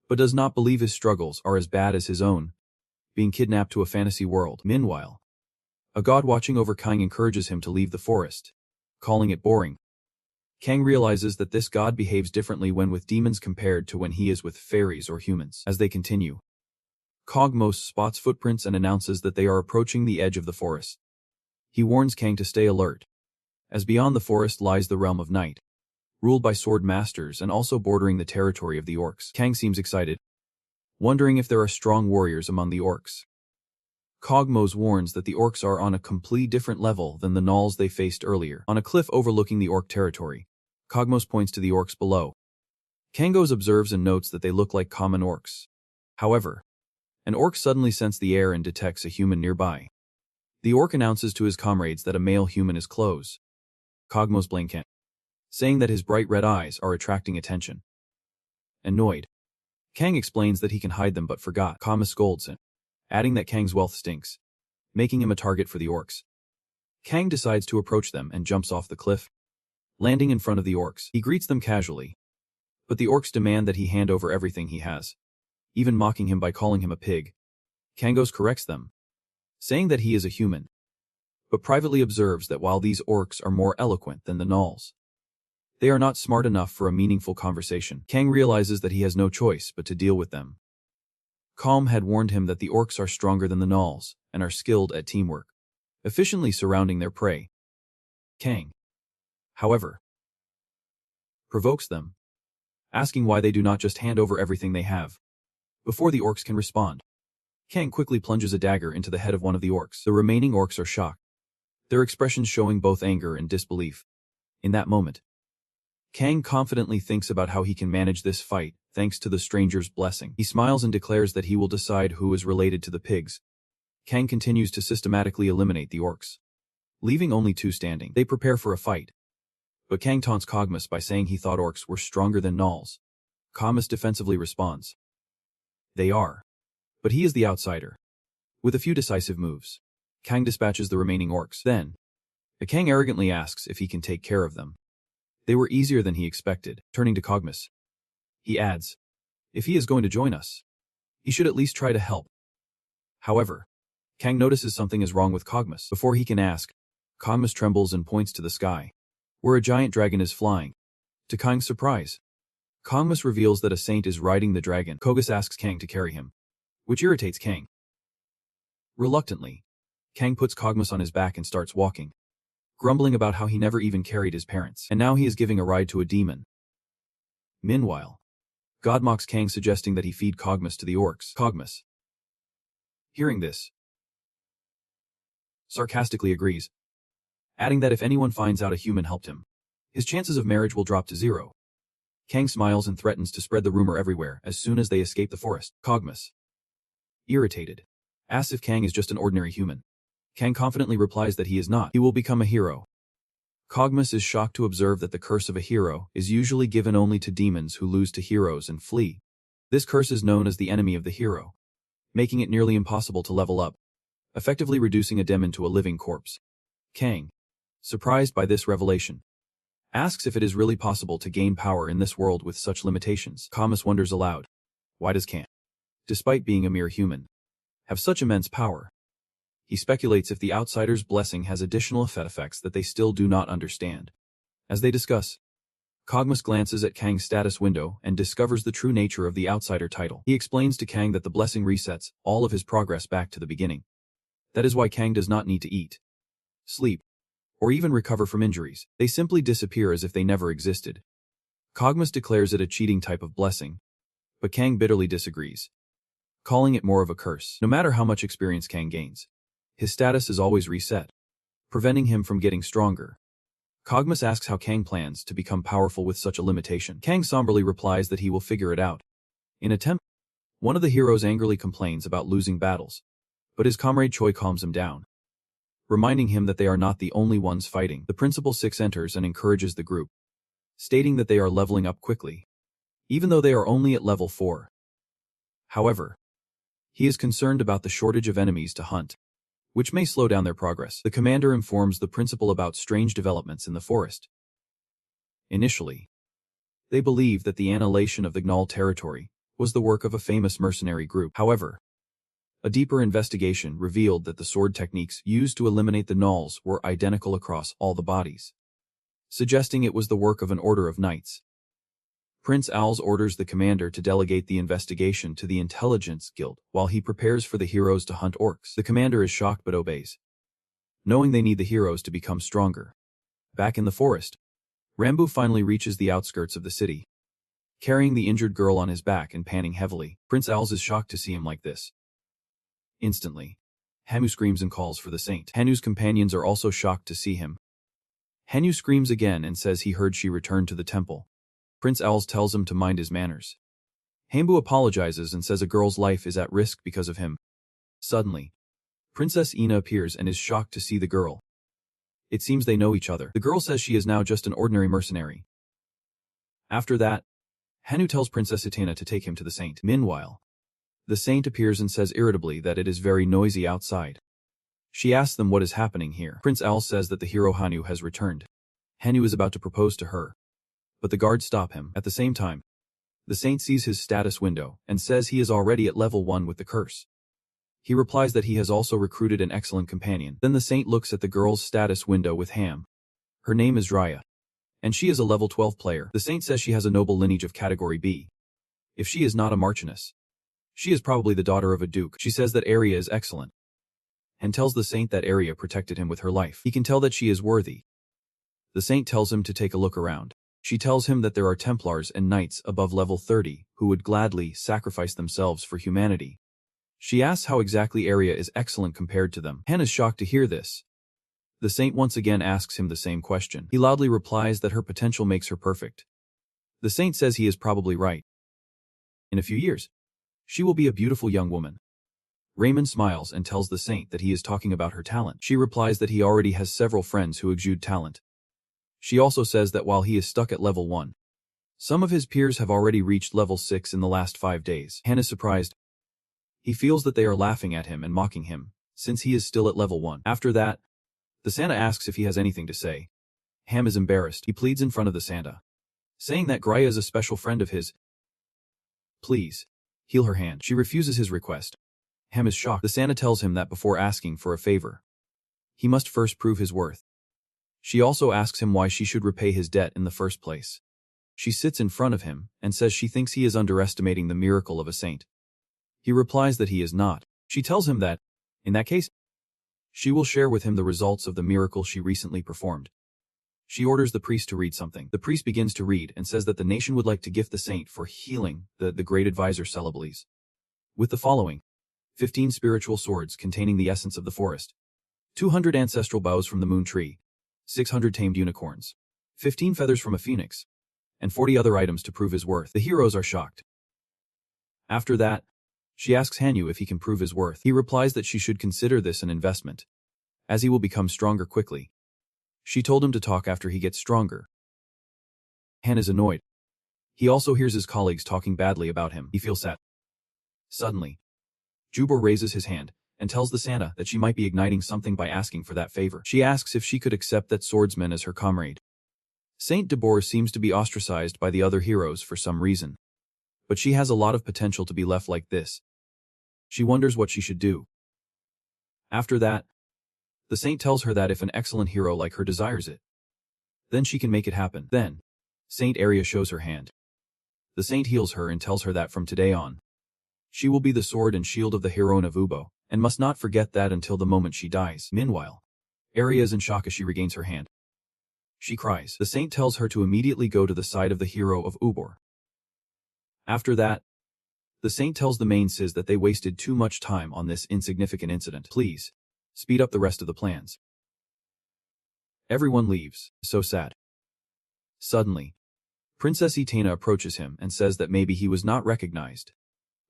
but does not believe his struggles are as bad as his own, being kidnapped to a fantasy world. Meanwhile, a god watching over Kang encourages him to leave the forest, calling it boring. Kang realizes that this god behaves differently when with demons compared to when he is with fairies or humans. As they continue, Cogmos spots footprints and announces that they are approaching the edge of the forest. He warns Kang to stay alert, as beyond the forest lies the realm of night, ruled by sword masters and also bordering the territory of the orcs. Kang seems excited, wondering if there are strong warriors among the orcs. Cogmos warns that the orcs are on a completely different level than the gnolls they faced earlier. On a cliff overlooking the orc territory, Cogmos points to the orcs below. Kangos observes and notes that they look like common orcs. However, an orc suddenly scents the air and detects a human nearby. The orc announces to his comrades that a male human is close. Cogmos blinks, saying that his bright red eyes are attracting attention. Annoyed, Kang explains that he can hide them but forgot. Cogmos scolds him, adding that Kang's wealth stinks, making him a target for the orcs. Kang decides to approach them and jumps off the cliff, landing in front of the orcs. He greets them casually, but the orcs demand that he hand over everything he has, even mocking him by calling him a pig. Kangos corrects them, saying that he is a human, but privately observes that while these orcs are more eloquent than the gnolls, they are not smart enough for a meaningful conversation. Kang realizes that he has no choice but to deal with them. Calm had warned him that the orcs are stronger than the gnolls and are skilled at teamwork, efficiently surrounding their prey. Kang, however, provokes them, asking why they do not just hand over everything they have. Before the orcs can respond, Kang quickly plunges a dagger into the head of one of the orcs. The remaining orcs are shocked, their expressions showing both anger and disbelief. In that moment, Kang confidently thinks about how he can manage this fight thanks to the stranger's blessing. He smiles and declares that he will decide who is related to the pigs. Kang continues to systematically eliminate the orcs, leaving only 2 standing. They prepare for a fight, but Kang taunts Cogmos by saying he thought orcs were stronger than gnolls. Cogmos defensively responds, "They are, but he is the outsider." With a few decisive moves, Kang dispatches the remaining orcs. Then, Kang arrogantly asks if he can take care of them. They were easier than he expected. Turning to Cogmos, he adds, if he is going to join us, he should at least try to help. However, Kang notices something is wrong with Cogmos. Before he can ask, Cogmos trembles and points to the sky, where a giant dragon is flying. To Kang's surprise, Cogmos reveals that a saint is riding the dragon. Cogmos asks Kang to carry him, which irritates Kang. Reluctantly, Kang puts Cogmos on his back and starts walking, grumbling about how he never even carried his parents, and now he is giving a ride to a demon. Meanwhile, God mocks Kang, suggesting that he feed Cogmos to the orcs. Cogmos, hearing this, sarcastically agrees, adding that if anyone finds out a human helped him, his chances of marriage will drop to 0. Kang smiles and threatens to spread the rumor everywhere as soon as they escape the forest. Cogmos, irritated, asks if Kang is just an ordinary human. Kang confidently replies that he is not. He will become a hero. Cogmos is shocked to observe that the curse of a hero is usually given only to demons who lose to heroes and flee. This curse is known as the enemy of the hero, making it nearly impossible to level up. effectively reducing a dem into a living corpse. Kang, surprised by this revelation, asks if it is really possible to gain power in this world with such limitations. Kamas wonders aloud, why does Kang, despite being a mere human, have such immense power? He speculates if the outsider's blessing has additional effects that they still do not understand. As they discuss, Kogmas glances at Kang's status window and discovers the true nature of the outsider title. He explains to Kang that the blessing resets all of his progress back to the beginning. That is why Kang does not need to eat, sleep, or even recover from injuries. They simply disappear as if they never existed. Kogmas declares it a cheating type of blessing, but Kang bitterly disagrees, calling it more of a curse. No matter how much experience Kang gains, his status is always reset, preventing him from getting stronger. Kogmas asks how Kang plans to become powerful with such a limitation. Kang somberly replies that he will figure it out. In attempt, one of the heroes angrily complains about losing battles, but his comrade Choi calms him down, reminding him that they are not the only ones fighting. The Principal Six enters and encourages the group, stating that they are leveling up quickly, even though they are only at level 4. However, he is concerned about the shortage of enemies to hunt, which may slow down their progress. The commander informs the principal about strange developments in the forest. Initially, they believe that the annihilation of the Gnawl territory was the work of a famous mercenary group. However, a deeper investigation revealed that the sword techniques used to eliminate the Gnawls were identical across all the bodies, suggesting it was the work of an order of knights. Prince Owls orders the commander to delegate the investigation to the Intelligence Guild while he prepares for the heroes to hunt orcs. The commander is shocked but obeys, knowing they need the heroes to become stronger. Back in the forest, Rambo finally reaches the outskirts of the city, carrying the injured girl on his back and panting heavily. Prince Owls is shocked to see him like this. Instantly, Hanu screams and calls for the saint. Hanu's companions are also shocked to see him. Hanu screams again and says he heard she returned to the temple. Prince Owls tells him to mind his manners. Hambu apologizes and says a girl's life is at risk because of him. Suddenly, Princess Ina appears and is shocked to see the girl. It seems they know each other. The girl says she is now just an ordinary mercenary. After that, Hanu tells Princess Itana to take him to the saint. Meanwhile, the saint appears and says irritably that it is very noisy outside. She asks them what is happening here. Prince Owl says that the hero Hanu has returned. Hanu is about to propose to her, but the guards stop him. At the same time, the saint sees his status window and says he is already at level 1 with the curse. He replies that he has also recruited an excellent companion. Then the saint looks at the girl's status window with Ham. Her name is Raya, and she is a level 12 player. The saint says she has a noble lineage of category B. If she is not a marchioness, she is probably the daughter of a duke. She says that Arya is excellent, and tells the saint that Arya protected him with her life. He can tell that she is worthy. The saint tells him to take a look around. She tells him that there are Templars and Knights above level 30 who would gladly sacrifice themselves for humanity. She asks how exactly Arya is excellent compared to them. Han is shocked to hear this. The saint once again asks him the same question. He loudly replies that her potential makes her perfect. The saint says he is probably right. In a few years, she will be a beautiful young woman. Raymond smiles and tells the saint that he is talking about her talent. She replies that he already has several friends who exude talent. She also says that while he is stuck at level 1, some of his peers have already reached level 6 in the last 5 days. Han is surprised. He feels that they are laughing at him and mocking him, since he is still at level 1. After that, the Santa asks if he has anything to say. Ham is embarrassed. He pleads in front of the Santa, saying that Graya is a special friend of his. Please, heal her hand. She refuses his request. Ham is shocked. The Santa tells him that before asking for a favor, he must first prove his worth. She also asks him why she should repay his debt in the first place. She sits in front of him and says she thinks he is underestimating the miracle of a saint. He replies that he is not. She tells him that, in that case, she will share with him the results of the miracle she recently performed. She orders the priest to read something. The priest begins to read and says that the nation would like to gift the saint for healing the great advisor Celebales with the following: 15 spiritual swords containing the essence of the forest, 200 ancestral boughs from the moon tree, 600 tamed unicorns, 15 feathers from a phoenix, and 40 other items to prove his worth. The heroes are shocked. After that, she asks Hanu if he can prove his worth. He replies that she should consider this an investment, as he will become stronger quickly. She told him to talk after he gets stronger. Han is annoyed. He also hears his colleagues talking badly about him. He feels sad. Suddenly, Jubor raises his hand and tells the Santa that she might be igniting something by asking for that favor. She asks if she could accept that swordsman as her comrade. Saint Debor seems to be ostracized by the other heroes for some reason. But she has a lot of potential to be left like this. She wonders what she should do. After that, the saint tells her that if an excellent hero like her desires it, then she can make it happen. Then, Saint Aria shows her hand. The saint heals her and tells her that from today on, she will be the sword and shield of the heroine of Ubo, and must not forget that until the moment she dies. Meanwhile, Aria is in shock as she regains her hand. She cries. The saint tells her to immediately go to the side of the hero of Ubor. After that, the saint tells the main Sis that they wasted too much time on this insignificant incident. Please, speed up the rest of the plans. Everyone leaves, so sad. Suddenly, Princess Etana approaches him and says that maybe he was not recognized.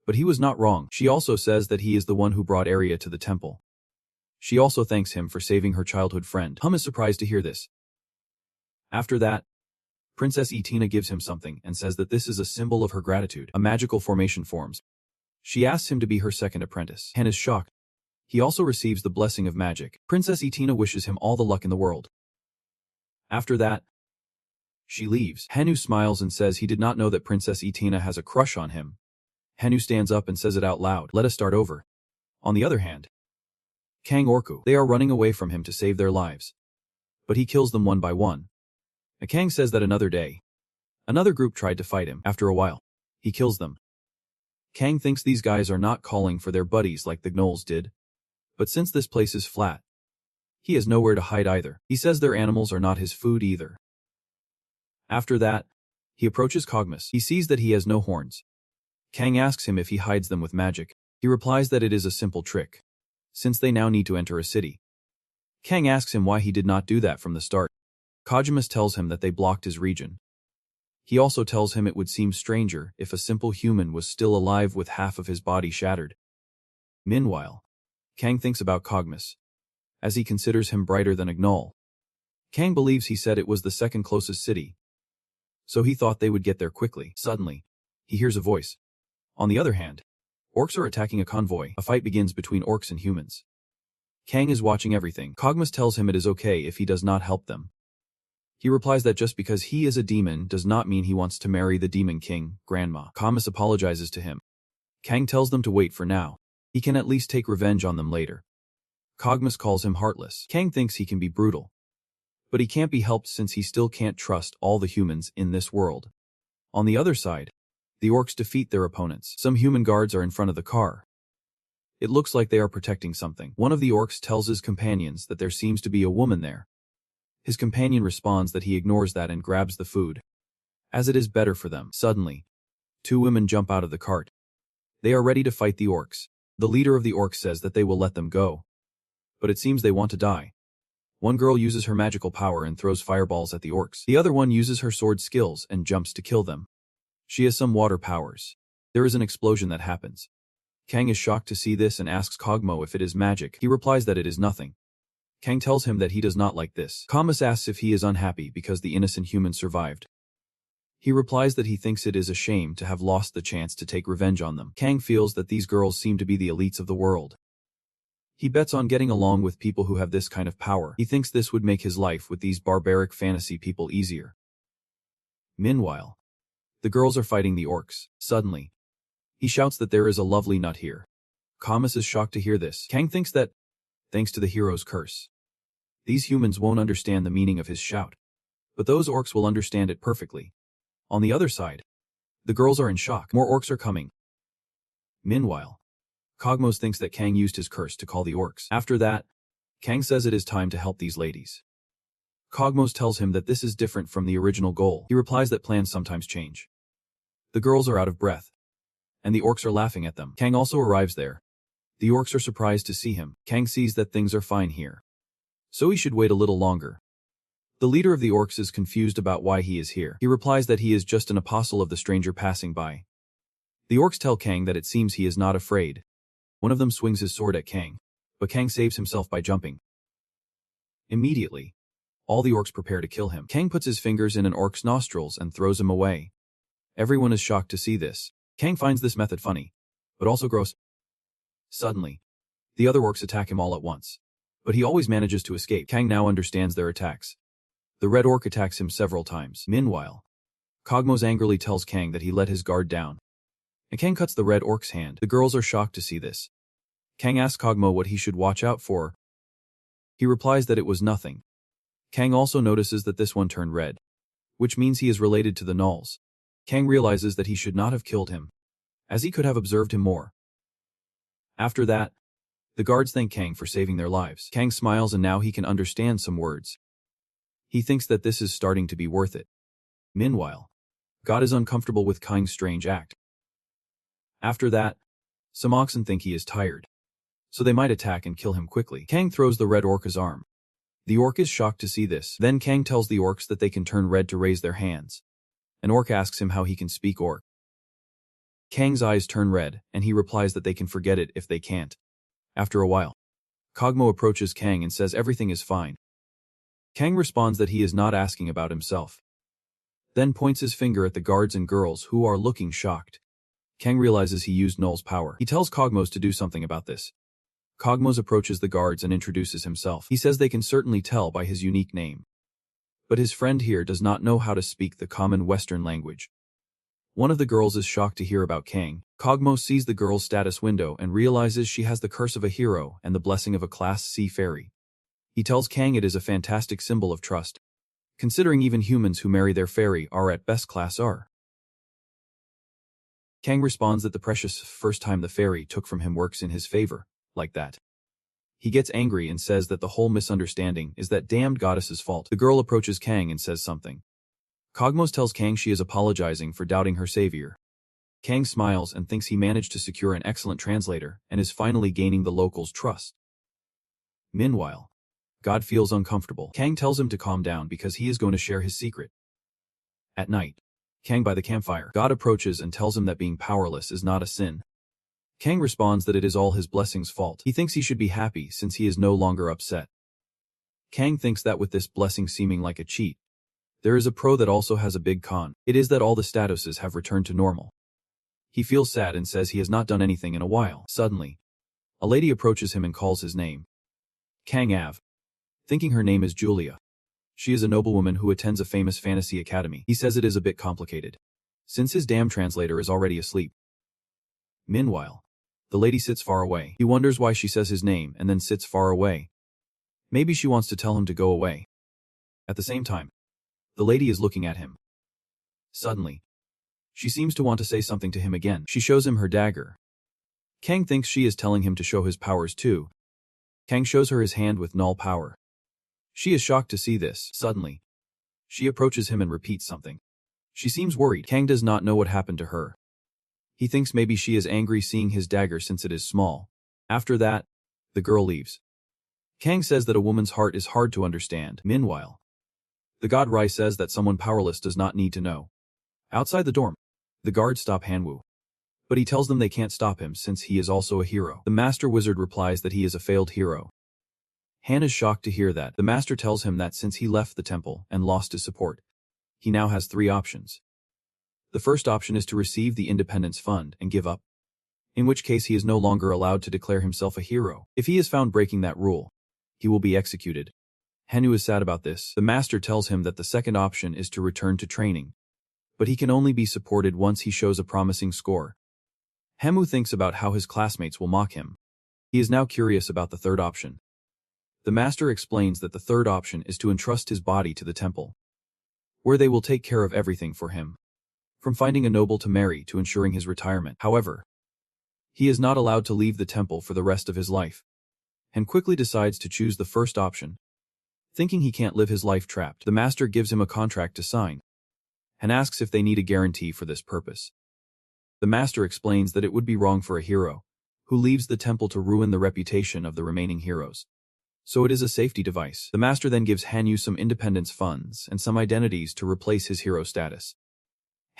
But he was not wrong. She also says that he is the one who brought Aria to the temple. She also thanks him for saving her childhood friend. Hum is surprised to hear this. After that, Princess Etana gives him something and says that this is a symbol of her gratitude. A magical formation forms. She asks him to be her second apprentice. Han is shocked. He also receives the blessing of magic. Princess Etana wishes him all the luck in the world. After that, she leaves. Henu smiles and says he did not know that Princess Etana has a crush on him. Henu stands up and says it out loud. Let us start over. On the other hand, Kang Orku. They are running away from him to save their lives. But he kills them one by one. Kang says that another day, another group tried to fight him. After a while, he kills them. Kang thinks these guys are not calling for their buddies like the gnolls did. But since this place is flat, he has nowhere to hide either. He says their animals are not his food either. After that, he approaches Cogmus. He sees that he has no horns. Kang asks him if he hides them with magic. He replies that it is a simple trick, since they now need to enter a city. Kang asks him why he did not do that from the start. Cogmus tells him that they blocked his region. He also tells him it would seem stranger if a simple human was still alive with half of his body shattered. Meanwhile, Kang thinks about Cogmus, as he considers him brighter than a gnoll. Kang believes he said it was the second closest city, so he thought they would get there quickly. Suddenly, he hears a voice. On the other hand, orcs are attacking a convoy. A fight begins between orcs and humans. Kang is watching everything. Cogmus tells him it is okay if he does not help them. He replies that just because he is a demon does not mean he wants to marry the demon king, Grandma. Cogmus apologizes to him. Kang tells them to wait for now. He can at least take revenge on them later. Cogmus calls him heartless. Kang thinks he can be brutal, but he can't be helped since he still can't trust all the humans in this world. On the other side, the orcs defeat their opponents. Some human guards are in front of the car. It looks like they are protecting something. One of the orcs tells his companions that there seems to be a woman there. His companion responds that he ignores that and grabs the food, as it is better for them. Suddenly, two women jump out of the cart. They are ready to fight the orcs. The leader of the orcs says that they will let them go, but it seems they want to die. One girl uses her magical power and throws fireballs at the orcs. The other one uses her sword skills and jumps to kill them. She has some water powers. There is an explosion that happens. Kang is shocked to see this and asks Cogmo if it is magic. He replies that it is nothing. Kang tells him that he does not like this. Cogmus asks if he is unhappy because the innocent human survived. He replies that he thinks it is a shame to have lost the chance to take revenge on them. Kang feels that these girls seem to be the elites of the world. He bets on getting along with people who have this kind of power. He thinks this would make his life with these barbaric fantasy people easier. Meanwhile, the girls are fighting the orcs. Suddenly, he shouts that there is a lovely nut here. Cogmus is shocked to hear this. Kang thinks that, thanks to the hero's curse, these humans won't understand the meaning of his shout, but those orcs will understand it perfectly. On the other side, the girls are in shock. More orcs are coming. Meanwhile, Cogmos thinks that Kang used his curse to call the orcs. After that, Kang says it is time to help these ladies. Cogmos tells him that this is different from the original goal. He replies that plans sometimes change. The girls are out of breath, and the orcs are laughing at them. Kang also arrives there. The orcs are surprised to see him. Kang sees that things are fine here, so he should wait a little longer. The leader of the orcs is confused about why he is here. He replies that he is just an apostle of the stranger passing by. The orcs tell Kang that it seems he is not afraid. One of them swings his sword at Kang, but Kang saves himself by jumping. Immediately, all the orcs prepare to kill him. Kang puts his fingers in an orc's nostrils and throws him away. Everyone is shocked to see this. Kang finds this method funny, but also gross. Suddenly, The other orcs attack him all at once. But he always manages to escape. Kang now understands their attacks. The red orc attacks him several times. Meanwhile, Cogmos angrily tells Kang that he let his guard down. And Kang cuts the red orc's hand. The girls are shocked to see this. Kang asks Cogmo what he should watch out for. He replies that it was nothing. Kang also notices that this one turned red, which means he is related to the Nulls. Kang realizes that he should not have killed him, as he could have observed him more. After that, the guards thank Kang for saving their lives. Kang smiles and now he can understand some words. He thinks that this is starting to be worth it. Meanwhile, God is uncomfortable with Kang's strange act. After that, some oxen think he is tired, so they might attack and kill him quickly. Kang throws the red orca's arm. The orc is shocked to see this. Then Kang tells the orcs that they can turn red to raise their hands. An orc asks him how he can speak orc. Kang's eyes turn red, and he replies that they can forget it if they can't. After a while, Cogmo approaches Kang and says everything is fine. Kang responds that he is not asking about himself. Then points his finger at the guards and girls who are looking shocked. Kang realizes he used Null's power. He tells Cogmos to do something about this. Cogmos approaches the guards and introduces himself. He says they can certainly tell by his unique name. But his friend here does not know how to speak the common Western language. One of the girls is shocked to hear about Kang. Cogmos sees the girl's status window and realizes she has the curse of a hero and the blessing of a Class C fairy. He tells Kang it is a fantastic symbol of trust, considering even humans who marry their fairy are at best Class R. Kang responds that the precious first time the fairy took from him works in his favor, like that. He gets angry and says that the whole misunderstanding is that damned goddess's fault. The girl approaches Kang and says something. Cogmos tells Kang she is apologizing for doubting her savior. Kang smiles and thinks he managed to secure an excellent translator and is finally gaining the locals' trust. Meanwhile, God feels uncomfortable. Kang tells him to calm down because he is going to share his secret. At night, Kang by the campfire. God approaches and tells him that being powerless is not a sin. Kang responds that it is all his blessing's fault. He thinks he should be happy since he is no longer upset. Kang thinks that with this blessing seeming like a cheat, there is a pro that also has a big con. It is that all the statuses have returned to normal. He feels sad and says he has not done anything in a while. Suddenly, a lady approaches him and calls his name. Kang Av, thinking her name is Julia. She is a noblewoman who attends a famous fantasy academy. He says it is a bit complicated, since his damn translator is already asleep. Meanwhile, the lady sits far away. He wonders why she says his name and then sits far away. Maybe she wants to tell him to go away. At the same time, the lady is looking at him. Suddenly, she seems to want to say something to him again. She shows him her dagger. Kang thinks she is telling him to show his powers too. Kang shows her his hand with null power. She is shocked to see this. Suddenly, she approaches him and repeats something. She seems worried. Kang does not know what happened to her. He thinks maybe she is angry seeing his dagger since it is small. After that, the girl leaves. Kang says that a woman's heart is hard to understand. Meanwhile, the god Rai says that someone powerless does not need to know. Outside the dorm, the guards stop Hanwoo. But he tells them they can't stop him since he is also a hero. The master wizard replies that he is a failed hero. Han is shocked to hear that. The master tells him that since he left the temple and lost his support, he now has 3 options. The first option is to receive the Independence Fund and give up, in which case he is no longer allowed to declare himself a hero. If he is found breaking that rule, he will be executed. Henu is sad about this. The master tells him that the second option is to return to training, but he can only be supported once he shows a promising score. Hemu thinks about how his classmates will mock him. He is now curious about the third option. The master explains that the third option is to entrust his body to the temple, where they will take care of everything for him, from finding a noble to marry to ensuring his retirement. However, he is not allowed to leave the temple for the rest of his life, and quickly decides to choose the first option. Thinking he can't live his life trapped, the master gives him a contract to sign, and asks if they need a guarantee for this purpose. The master explains that it would be wrong for a hero who leaves the temple to ruin the reputation of the remaining heroes, so it is a safety device. The master then gives Hanyu some independence funds and some identities to replace his hero status.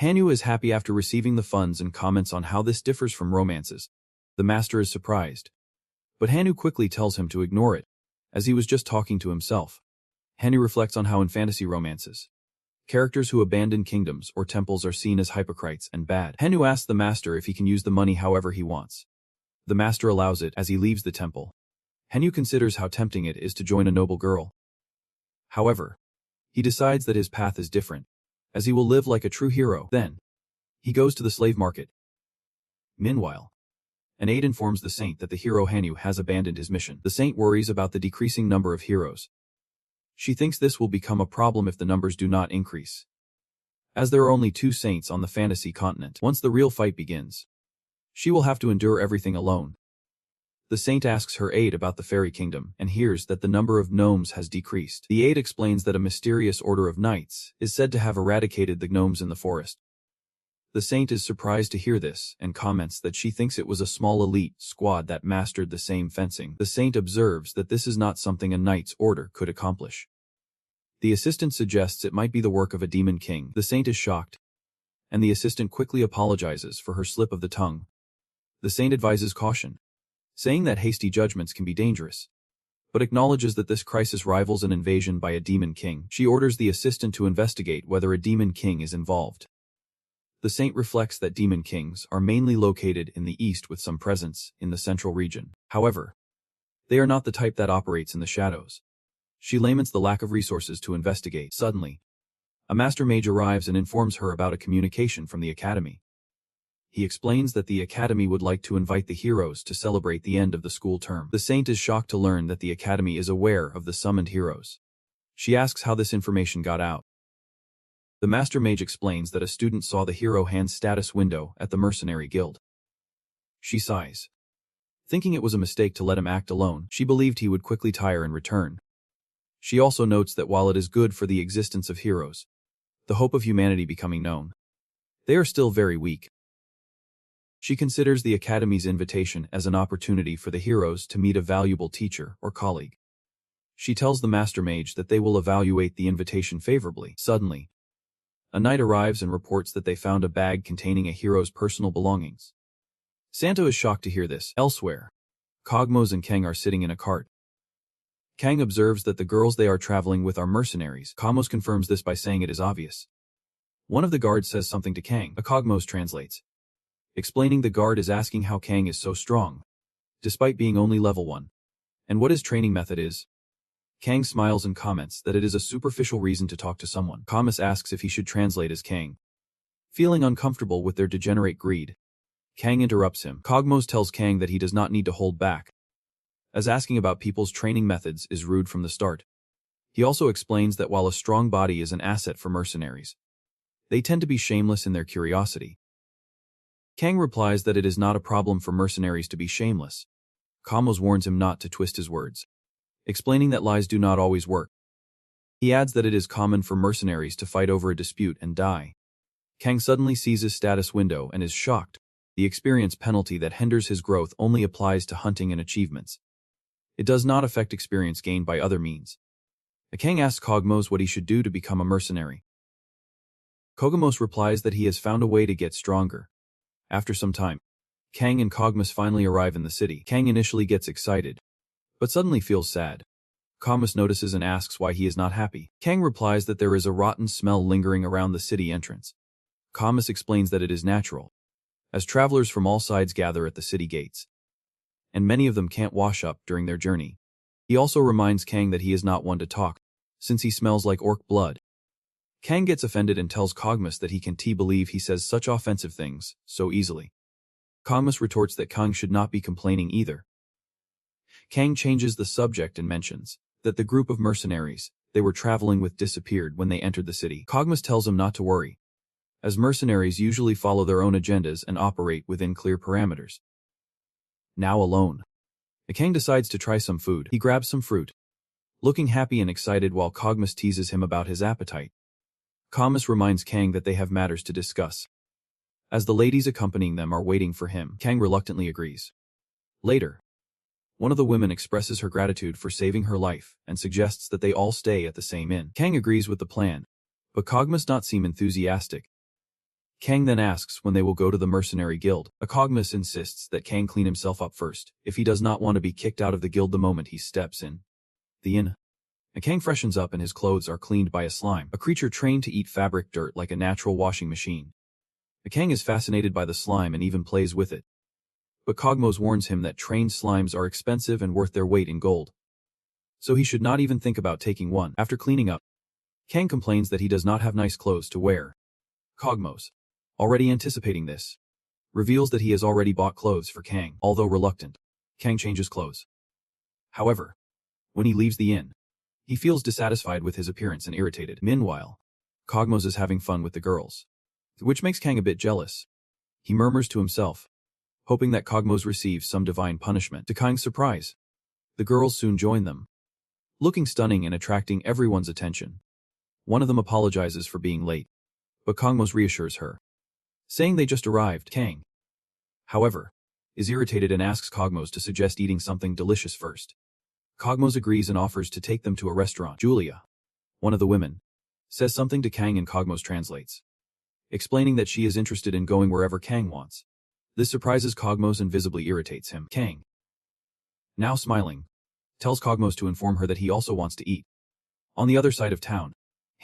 Hanyu is happy after receiving the funds and comments on how this differs from romances. The master is surprised, but Hanyu quickly tells him to ignore it, as he was just talking to himself. Hanyu reflects on how in fantasy romances, characters who abandon kingdoms or temples are seen as hypocrites and bad. Hanyu asks the master if he can use the money however he wants. The master allows it as he leaves the temple. Henyu considers how tempting it is to join a noble girl. However, he decides that his path is different, as he will live like a true hero. Then, he goes to the slave market. Meanwhile, an aide informs the saint that the hero Hanyu has abandoned his mission. The saint worries about the decreasing number of heroes. She thinks this will become a problem if the numbers do not increase, as there are only 2 saints on the fantasy continent. Once the real fight begins, she will have to endure everything alone. The saint asks her aide about the fairy kingdom and hears that the number of gnomes has decreased. The aide explains that a mysterious order of knights is said to have eradicated the gnomes in the forest. The saint is surprised to hear this and comments that she thinks it was a small elite squad that mastered the same fencing. The saint observes that this is not something a knight's order could accomplish. The assistant suggests it might be the work of a demon king. The saint is shocked, and the assistant quickly apologizes for her slip of the tongue. The saint advises caution, saying that hasty judgments can be dangerous, but acknowledges that this crisis rivals an invasion by a demon king. She orders the assistant to investigate whether a demon king is involved. The saint reflects that demon kings are mainly located in the east with some presence in the central region. However, they are not the type that operates in the shadows. She laments the lack of resources to investigate. Suddenly, a master mage arrives and informs her about a communication from the academy. He explains that the academy would like to invite the heroes to celebrate the end of the school term. The saint is shocked to learn that the academy is aware of the summoned heroes. She asks how this information got out. The master mage explains that a student saw the hero hand's status window at the mercenary guild. She sighs, thinking it was a mistake to let him act alone. She believed he would quickly tire and return. She also notes that while it is good for the existence of heroes, the hope of humanity becoming known, they are still very weak. She considers the academy's invitation as an opportunity for the heroes to meet a valuable teacher or colleague. She tells the master mage that they will evaluate the invitation favorably. Suddenly, a knight arrives and reports that they found a bag containing a hero's personal belongings. Santo is shocked to hear this. Elsewhere, Cogmos and Kang are sitting in a cart. Kang observes that the girls they are traveling with are mercenaries. Cogmos confirms this by saying it is obvious. One of the guards says something to Kang. A Cogmos translates, explaining the guard is asking how Kang is so strong, despite being only level 1, and what his training method is. Kang smiles and comments that it is a superficial reason to talk to someone. Cogmos asks if he should translate as Kang. Feeling uncomfortable with their degenerate greed, Kang interrupts him. Cogmos tells Kang that he does not need to hold back, as asking about people's training methods is rude from the start. He also explains that while a strong body is an asset for mercenaries, they tend to be shameless in their curiosity. Kang replies that it is not a problem for mercenaries to be shameless. Cogmos warns him not to twist his words, explaining that lies do not always work. He adds that it is common for mercenaries to fight over a dispute and die. Kang suddenly sees his status window and is shocked. The experience penalty that hinders his growth only applies to hunting and achievements. It does not affect experience gained by other means. Kang asks Cogmos what he should do to become a mercenary. Cogmos replies that he has found a way to get stronger. After some time, Kang and Cogmos finally arrive in the city. Kang initially gets excited, but suddenly feels sad. Cogmos notices and asks why he is not happy. Kang replies that there is a rotten smell lingering around the city entrance. Cogmos explains that it is natural, as travelers from all sides gather at the city gates, and many of them can't wash up during their journey. He also reminds Kang that he is not one to talk, since he smells like orc blood. Kang gets offended and tells Cogmos that he can't believe he says such offensive things so easily. Cogmos retorts that Kang should not be complaining either. Kang changes the subject and mentions that the group of mercenaries they were traveling with disappeared when they entered the city. Cogmos tells him not to worry, as mercenaries usually follow their own agendas and operate within clear parameters. Now alone, Kang decides to try some food. He grabs some fruit, looking happy and excited while Cogmos teases him about his appetite. Cogmos reminds Kang that they have matters to discuss. As the ladies accompanying them are waiting for him, Kang reluctantly agrees. Later, one of the women expresses her gratitude for saving her life and suggests that they all stay at the same inn. Kang agrees with the plan, but Cogmos does not seem enthusiastic. Kang then asks when they will go to the mercenary guild. Cogmos insists that Kang clean himself up first, if he does not want to be kicked out of the guild the moment he steps in the inn. Kang freshens up and his clothes are cleaned by a slime, a creature trained to eat fabric dirt like a natural washing machine. Kang is fascinated by the slime and even plays with it. But Cogmos warns him that trained slimes are expensive and worth their weight in gold. So he should not even think about taking one. After cleaning up, Kang complains that he does not have nice clothes to wear. Cogmos, already anticipating this, reveals that he has already bought clothes for Kang. Although reluctant, Kang changes clothes. However, when he leaves the inn, he feels dissatisfied with his appearance and irritated. Meanwhile, Cogmos is having fun with the girls, which makes Kang a bit jealous. He murmurs to himself, hoping that Cogmos receives some divine punishment. To Kang's surprise, the girls soon join them, looking stunning and attracting everyone's attention. One of them apologizes for being late, but Cogmos reassures her, saying they just arrived. Kang, however, is irritated and asks Cogmos to suggest eating something delicious first. Cogmos agrees and offers to take them to a restaurant. Julia, one of the women, says something to Kang and Cogmos translates, explaining that she is interested in going wherever Kang wants. This surprises Cogmos and visibly irritates him. Kang, now smiling, tells Cogmos to inform her that he also wants to eat. On the other side of town,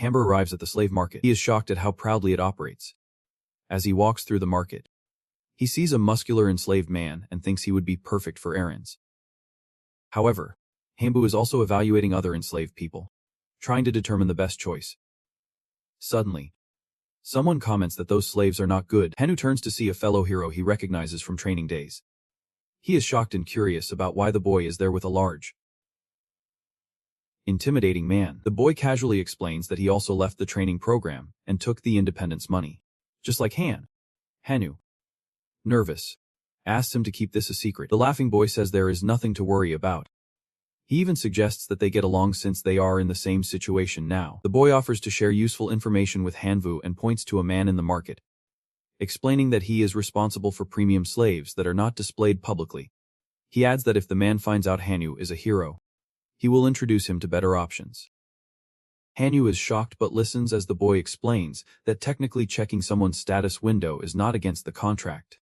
Hamber arrives at the slave market. He is shocked at how proudly it operates. As he walks through the market, he sees a muscular enslaved man and thinks he would be perfect for errands. However, Hambu is also evaluating other enslaved people, trying to determine the best choice. Suddenly, someone comments that those slaves are not good. Hanu turns to see a fellow hero he recognizes from training days. He is shocked and curious about why the boy is there with a large, intimidating man. The boy casually explains that he also left the training program and took the independence money, just like Hanu, nervous, asks him to keep this a secret. The laughing boy says there is nothing to worry about. He even suggests that they get along since they are in the same situation now. The boy offers to share useful information with Hanvu and points to a man in the market, explaining that he is responsible for premium slaves that are not displayed publicly. He adds that if the man finds out Hanu is a hero, he will introduce him to better options. Hanu is shocked but listens as the boy explains that technically checking someone's status window is not against the contract.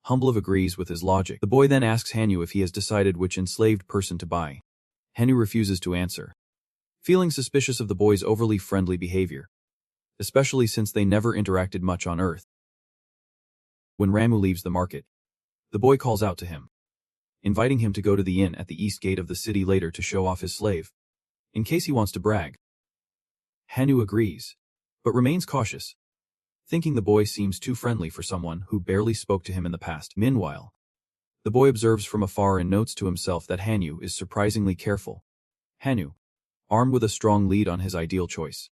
Humblove agrees with his logic. The boy then asks Hanu if he has decided which enslaved person to buy. Hanu refuses to answer, feeling suspicious of the boy's overly friendly behavior, especially since they never interacted much on Earth. When Ramu leaves the market, the boy calls out to him, inviting him to go to the inn at the east gate of the city later to show off his slave, in case he wants to brag. Hanu agrees, but remains cautious, thinking the boy seems too friendly for someone who barely spoke to him in the past. Meanwhile, the boy observes from afar and notes to himself that Hanu is surprisingly careful. Hanu, armed with a strong lead on his ideal choice,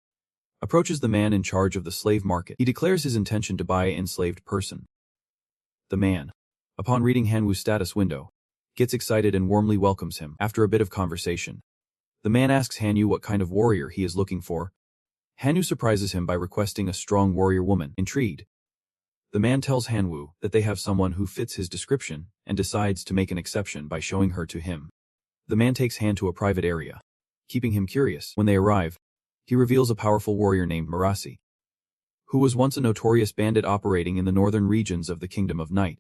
approaches the man in charge of the slave market. He declares his intention to buy an enslaved person. The man, upon reading Hanu's status window, gets excited and warmly welcomes him. After a bit of conversation, the man asks Hanu what kind of warrior he is looking for. Hanu surprises him by requesting a strong warrior woman. Intrigued, the man tells Hanwoo that they have someone who fits his description and decides to make an exception by showing her to him. The man takes Han to a private area, keeping him curious. When they arrive, he reveals a powerful warrior named Marasi, who was once a notorious bandit operating in the northern regions of the Kingdom of Night.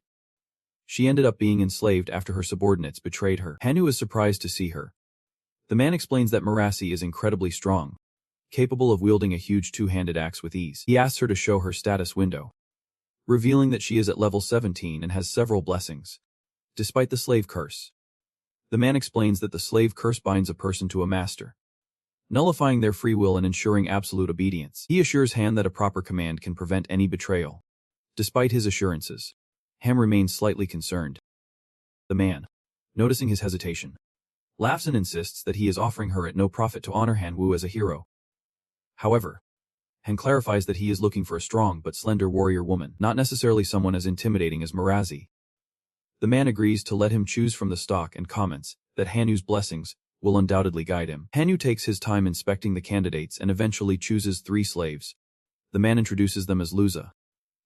She ended up being enslaved after her subordinates betrayed her. Hanu is surprised to see her. The man explains that Marasi is incredibly strong, capable of wielding a huge two-handed axe with ease. He asks her to show her status window, revealing that she is at level 17 and has several blessings, despite the slave curse. The man explains that the slave curse binds a person to a master, nullifying their free will and ensuring absolute obedience. He assures Han that a proper command can prevent any betrayal. Despite his assurances, Ham remains slightly concerned. The man, noticing his hesitation, laughs and insists that he is offering her at no profit to honor Han Wu as a hero. However, Han clarifies that he is looking for a strong but slender warrior woman, not necessarily someone as intimidating as Marazi. The man agrees to let him choose from the stock and comments that Hanu's blessings will undoubtedly guide him. Hanu takes his time inspecting the candidates and eventually chooses 3 slaves. The man introduces them as Luza,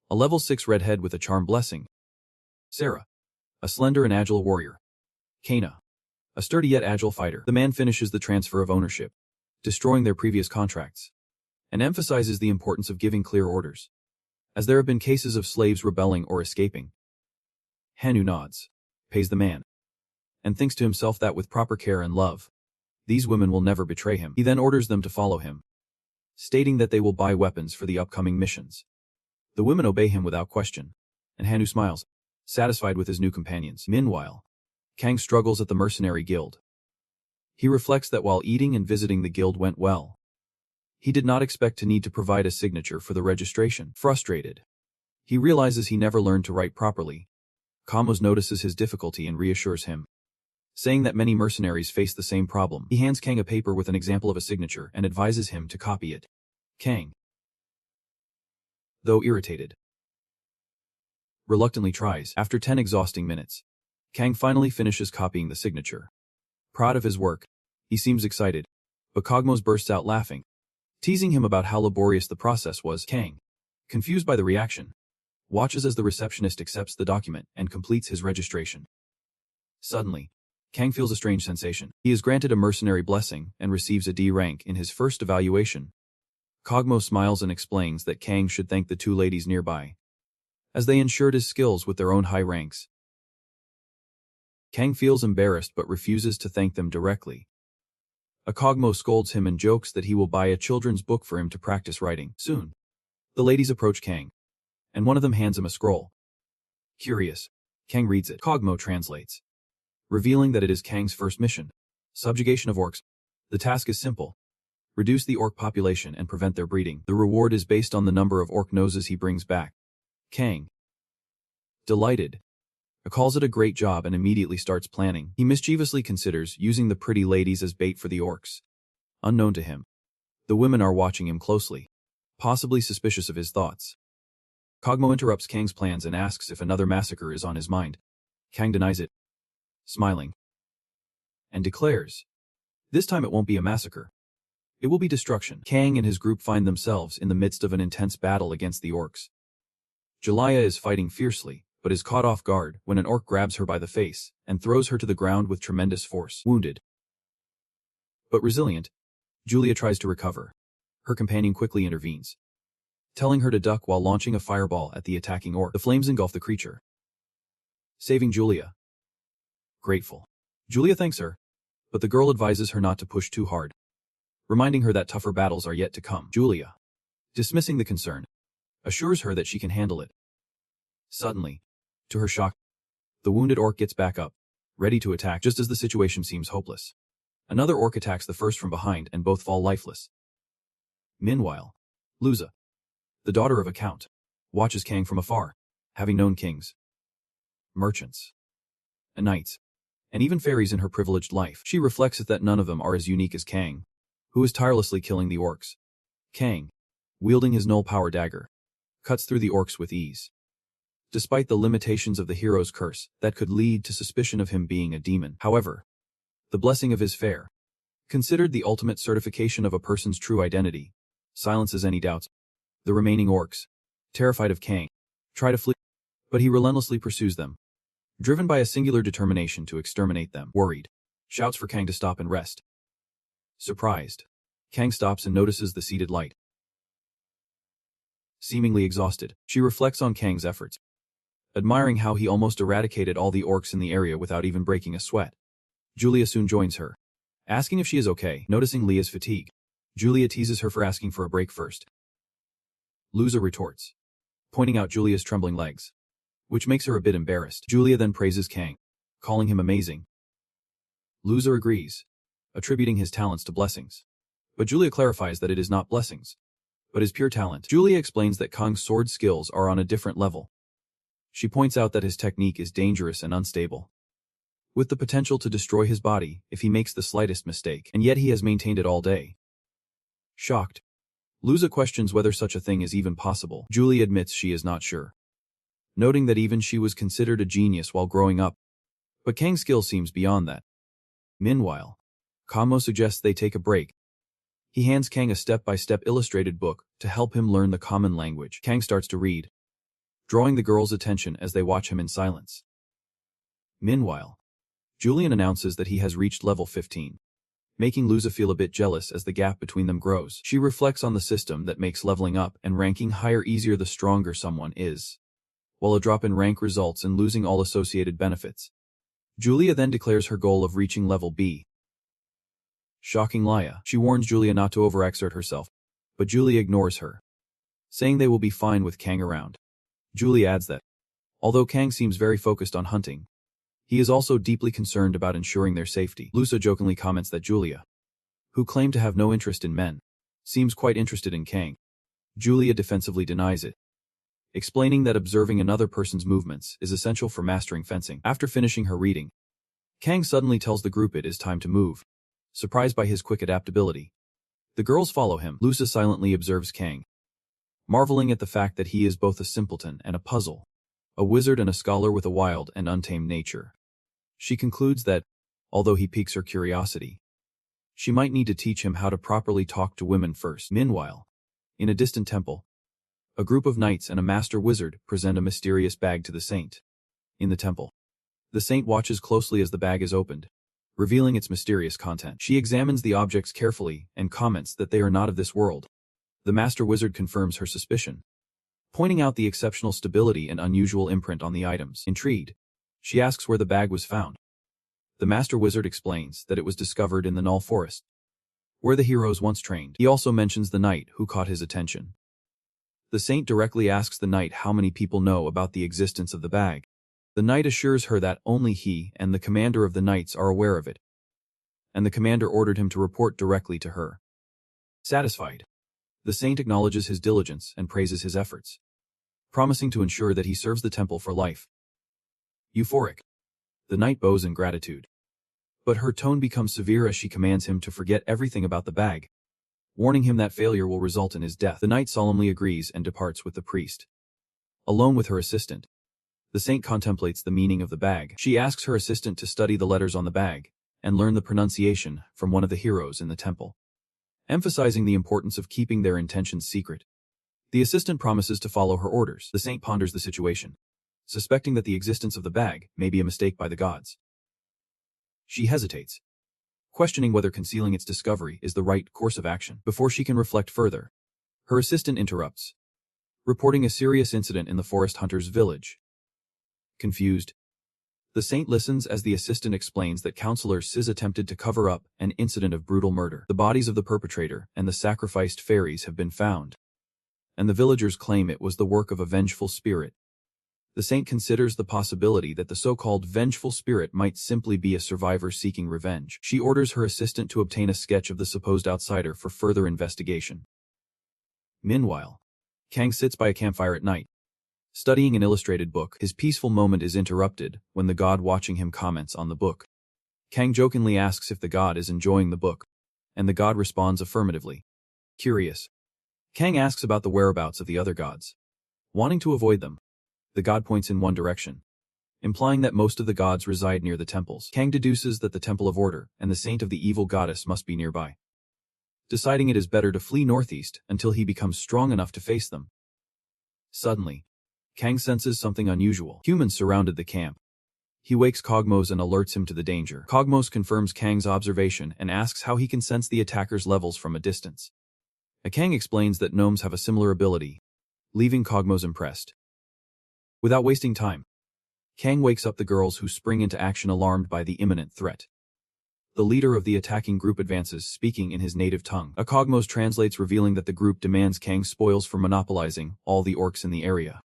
a level 6 redhead with a charm blessing; Sarah, a slender and agile warrior; Kana, a sturdy yet agile fighter. The man finishes the transfer of ownership, destroying their previous contracts, and emphasizes the importance of giving clear orders, as there have been cases of slaves rebelling or escaping. Hanu nods, pays the man, and thinks to himself that with proper care and love, these women will never betray him. He then orders them to follow him, stating that they will buy weapons for the upcoming missions. The women obey him without question, and Hanu smiles, satisfied with his new companions. Meanwhile, Kang struggles at the mercenary guild. He reflects that while eating and visiting the guild went well, he did not expect to need to provide a signature for the registration. Frustrated, he realizes he never learned to write properly. Kamos notices his difficulty and reassures him, saying that many mercenaries face the same problem. He hands Kang a paper with an example of a signature and advises him to copy it. Kang, though irritated, reluctantly tries. After 10 exhausting minutes, Kang finally finishes copying the signature. Proud of his work, he seems excited, but Cogmos bursts out laughing, teasing him about how laborious the process was. Kang, confused by the reaction, watches as the receptionist accepts the document and completes his registration. Suddenly, Kang feels a strange sensation. He is granted a mercenary blessing and receives a D rank in his first evaluation. Cogmo smiles and explains that Kang should thank the two ladies nearby, as they ensured his skills with their own high ranks. Kang feels embarrassed but refuses to thank them directly. A Cogmo scolds him and jokes that he will buy a children's book for him to practice writing. Soon, the ladies approach Kang, and one of them hands him a scroll. Curious, Kang reads it. Cogmo translates, revealing that it is Kang's first mission: subjugation of orcs. The task is simple: reduce the orc population and prevent their breeding. The reward is based on the number of orc noses he brings back. Kang, delighted, calls it a great job and immediately starts planning. He mischievously considers using the pretty ladies as bait for the orcs. Unknown to him, the women are watching him closely, possibly suspicious of his thoughts. Cogmo interrupts Kang's plans and asks if another massacre is on his mind. Kang denies it, smiling, and declares, this time it won't be a massacre. It will be destruction. Kang and his group find themselves in the midst of an intense battle against the orcs. Julia is fighting fiercely, but is caught off guard when an orc grabs her by the face and throws her to the ground with tremendous force. Wounded, but resilient, Julia tries to recover. Her companion quickly intervenes, telling her to duck while launching a fireball at the attacking orc. The flames engulf the creature, saving Julia. Grateful, Julia thanks her, but the girl advises her not to push too hard, reminding her that tougher battles are yet to come. Julia, dismissing the concern, assures her that she can handle it. Suddenly, to her shock, the wounded orc gets back up, ready to attack just as the situation seems hopeless. Another orc attacks the first from behind and both fall lifeless. Meanwhile, Luza, the daughter of a count, watches Kang from afar, having known kings, merchants, and knights, and even fairies in her privileged life. She reflects that none of them are as unique as Kang, who is tirelessly killing the orcs. Kang, wielding his null power dagger, cuts through the orcs with ease, despite the limitations of the hero's curse that could lead to suspicion of him being a demon. However, the blessing of his fair, considered the ultimate certification of a person's true identity, silences any doubts. The remaining orcs, terrified of Kang, try to flee, but he relentlessly pursues them, driven by a singular determination to exterminate them. Worried, shouts for Kang to stop and rest. Surprised, Kang stops and notices the seated light. Seemingly exhausted, she reflects on Kang's efforts, admiring how he almost eradicated all the orcs in the area without even breaking a sweat. Julia soon joins her, asking if she is okay. Noticing Leah's fatigue, Julia teases her for asking for a break first. Luza retorts, pointing out Julia's trembling legs, which makes her a bit embarrassed. Julia then praises Kang, calling him amazing. Luza agrees, attributing his talents to blessings. But Julia clarifies that it is not blessings, but his pure talent. Julia explains that Kang's sword skills are on a different level. She points out that his technique is dangerous and unstable, with the potential to destroy his body if he makes the slightest mistake, and yet he has maintained it all day. Shocked, Luza questions whether such a thing is even possible. Julia admits she is not sure, noting that even she was considered a genius while growing up, but Kang's skill seems beyond that. Meanwhile, Kamo suggests they take a break. He hands Kang a step-by-step illustrated book to help him learn the common language. Kang starts to read, drawing the girls' attention as they watch him in silence. Meanwhile, Julian announces that he has reached level 15, making Luza feel a bit jealous as the gap between them grows. She reflects on the system that makes leveling up and ranking higher easier the stronger someone is, while a drop in rank results in losing all associated benefits. Julia then declares her goal of reaching level B. Shocking Leia, she warns Julia not to overexert herself, but Julia ignores her, saying they will be fine with Kang around. Julia adds that, Although Kang seems very focused on hunting, he is also deeply concerned about ensuring their safety. Lusa jokingly comments that Julia, who claimed to have no interest in men, seems quite interested in Kang. Julia defensively denies it, explaining that observing another person's movements is essential for mastering fencing. After finishing her reading, Kang suddenly tells the group it is time to move, surprised by his quick adaptability. The girls follow him. Lusa silently observes Kang, marveling at the fact that he is both a simpleton and a puzzle, a wizard and a scholar with a wild and untamed nature. She concludes that, although he piques her curiosity, she might need to teach him how to properly talk to women first. Meanwhile, in a distant temple, a group of knights and a master wizard present a mysterious bag to the saint. In the temple, the saint watches closely as the bag is opened, revealing its mysterious content. She examines the objects carefully and comments that they are not of this world. The master wizard confirms her suspicion, pointing out the exceptional stability and unusual imprint on the items. Intrigued, she asks where the bag was found. The master wizard explains that it was discovered in the Null Forest, where the heroes once trained. He also mentions the knight who caught his attention. The saint directly asks the knight how many people know about the existence of the bag. The knight assures her that only he and the commander of the knights are aware of it, and the commander ordered him to report directly to her. Satisfied, the saint acknowledges his diligence and praises his efforts, promising to ensure that he serves the temple for life. Euphoric, the knight bows in gratitude, but her tone becomes severe as she commands him to forget everything about the bag, warning him that failure will result in his death. The knight solemnly agrees and departs with the priest. Alone with her assistant, the saint contemplates the meaning of the bag. She asks her assistant to study the letters on the bag and learn the pronunciation from one of the heroes in the temple, emphasizing the importance of keeping their intentions secret. The assistant promises to follow her orders. The saint ponders the situation, suspecting that the existence of the bag may be a mistake by the gods. She hesitates, questioning whether concealing its discovery is the right course of action. Before she can reflect further, her assistant interrupts, reporting a serious incident in the forest hunter's village. Confused, the saint listens as the assistant explains that Counselor Sis attempted to cover up an incident of brutal murder. The bodies of the perpetrator and the sacrificed fairies have been found, and the villagers claim it was the work of a vengeful spirit. The saint considers the possibility that the so-called vengeful spirit might simply be a survivor seeking revenge. She orders her assistant to obtain a sketch of the supposed outsider for further investigation. Meanwhile, Kang sits by a campfire at night, studying an illustrated book. His peaceful moment is interrupted when the god watching him comments on the book. Kang jokingly asks if the god is enjoying the book, and the god responds affirmatively. Curious, Kang asks about the whereabouts of the other gods. Wanting to avoid them, the god points in one direction, implying that most of the gods reside near the temples. Kang deduces that the Temple of Order and the saint of the evil goddess must be nearby, deciding it is better to flee northeast until he becomes strong enough to face them. Suddenly, Kang senses something unusual. Humans surrounded the camp. He wakes Cogmos and alerts him to the danger. Cogmos confirms Kang's observation and asks how he can sense the attacker's levels from a distance. Kang explains that gnomes have a similar ability, leaving Cogmos impressed. Without wasting time, Kang wakes up the girls who spring into action alarmed by the imminent threat. The leader of the attacking group advances, speaking in his native tongue. Cogmos translates, revealing that the group demands Kang's spoils for monopolizing all the orcs in the area.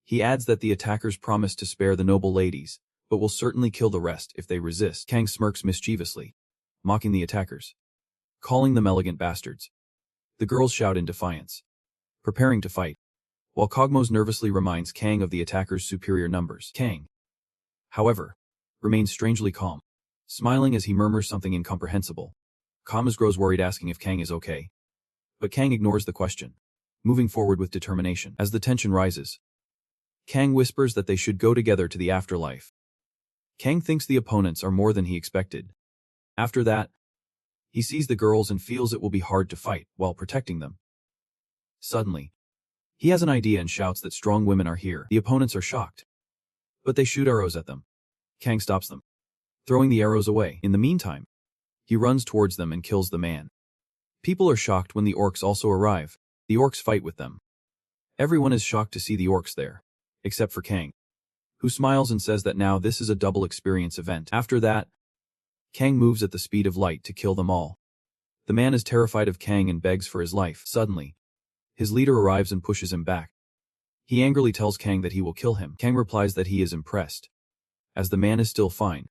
He adds that the attackers promise to spare the noble ladies, but will certainly kill the rest if they resist. Kang smirks mischievously, mocking the attackers, calling them elegant bastards. The girls shout in defiance, preparing to fight, while Cogmos nervously reminds Kang of the attackers' superior numbers. Kang, however, remains strangely calm, smiling as he murmurs something incomprehensible. Cogmos grows worried, asking if Kang is okay, but Kang ignores the question, moving forward with determination. As the tension rises, Kang whispers that they should go together to the afterlife. Kang thinks the opponents are more than he expected. After that, he sees the girls and feels it will be hard to fight while protecting them. Suddenly, he has an idea and shouts that strong women are here. The opponents are shocked, but they shoot arrows at them. Kang stops them, throwing the arrows away. In the meantime, he runs towards them and kills the man. People are shocked when the orcs also arrive. The orcs fight with them. Everyone is shocked to see the orcs there, except for Kang, who smiles and says that now this is a double experience event. After that, Kang moves at the speed of light to kill them all. The man is terrified of Kang and begs for his life. Suddenly, his leader arrives and pushes him back. He angrily tells Kang that he will kill him. Kang replies that he is impressed, as the man is still fine.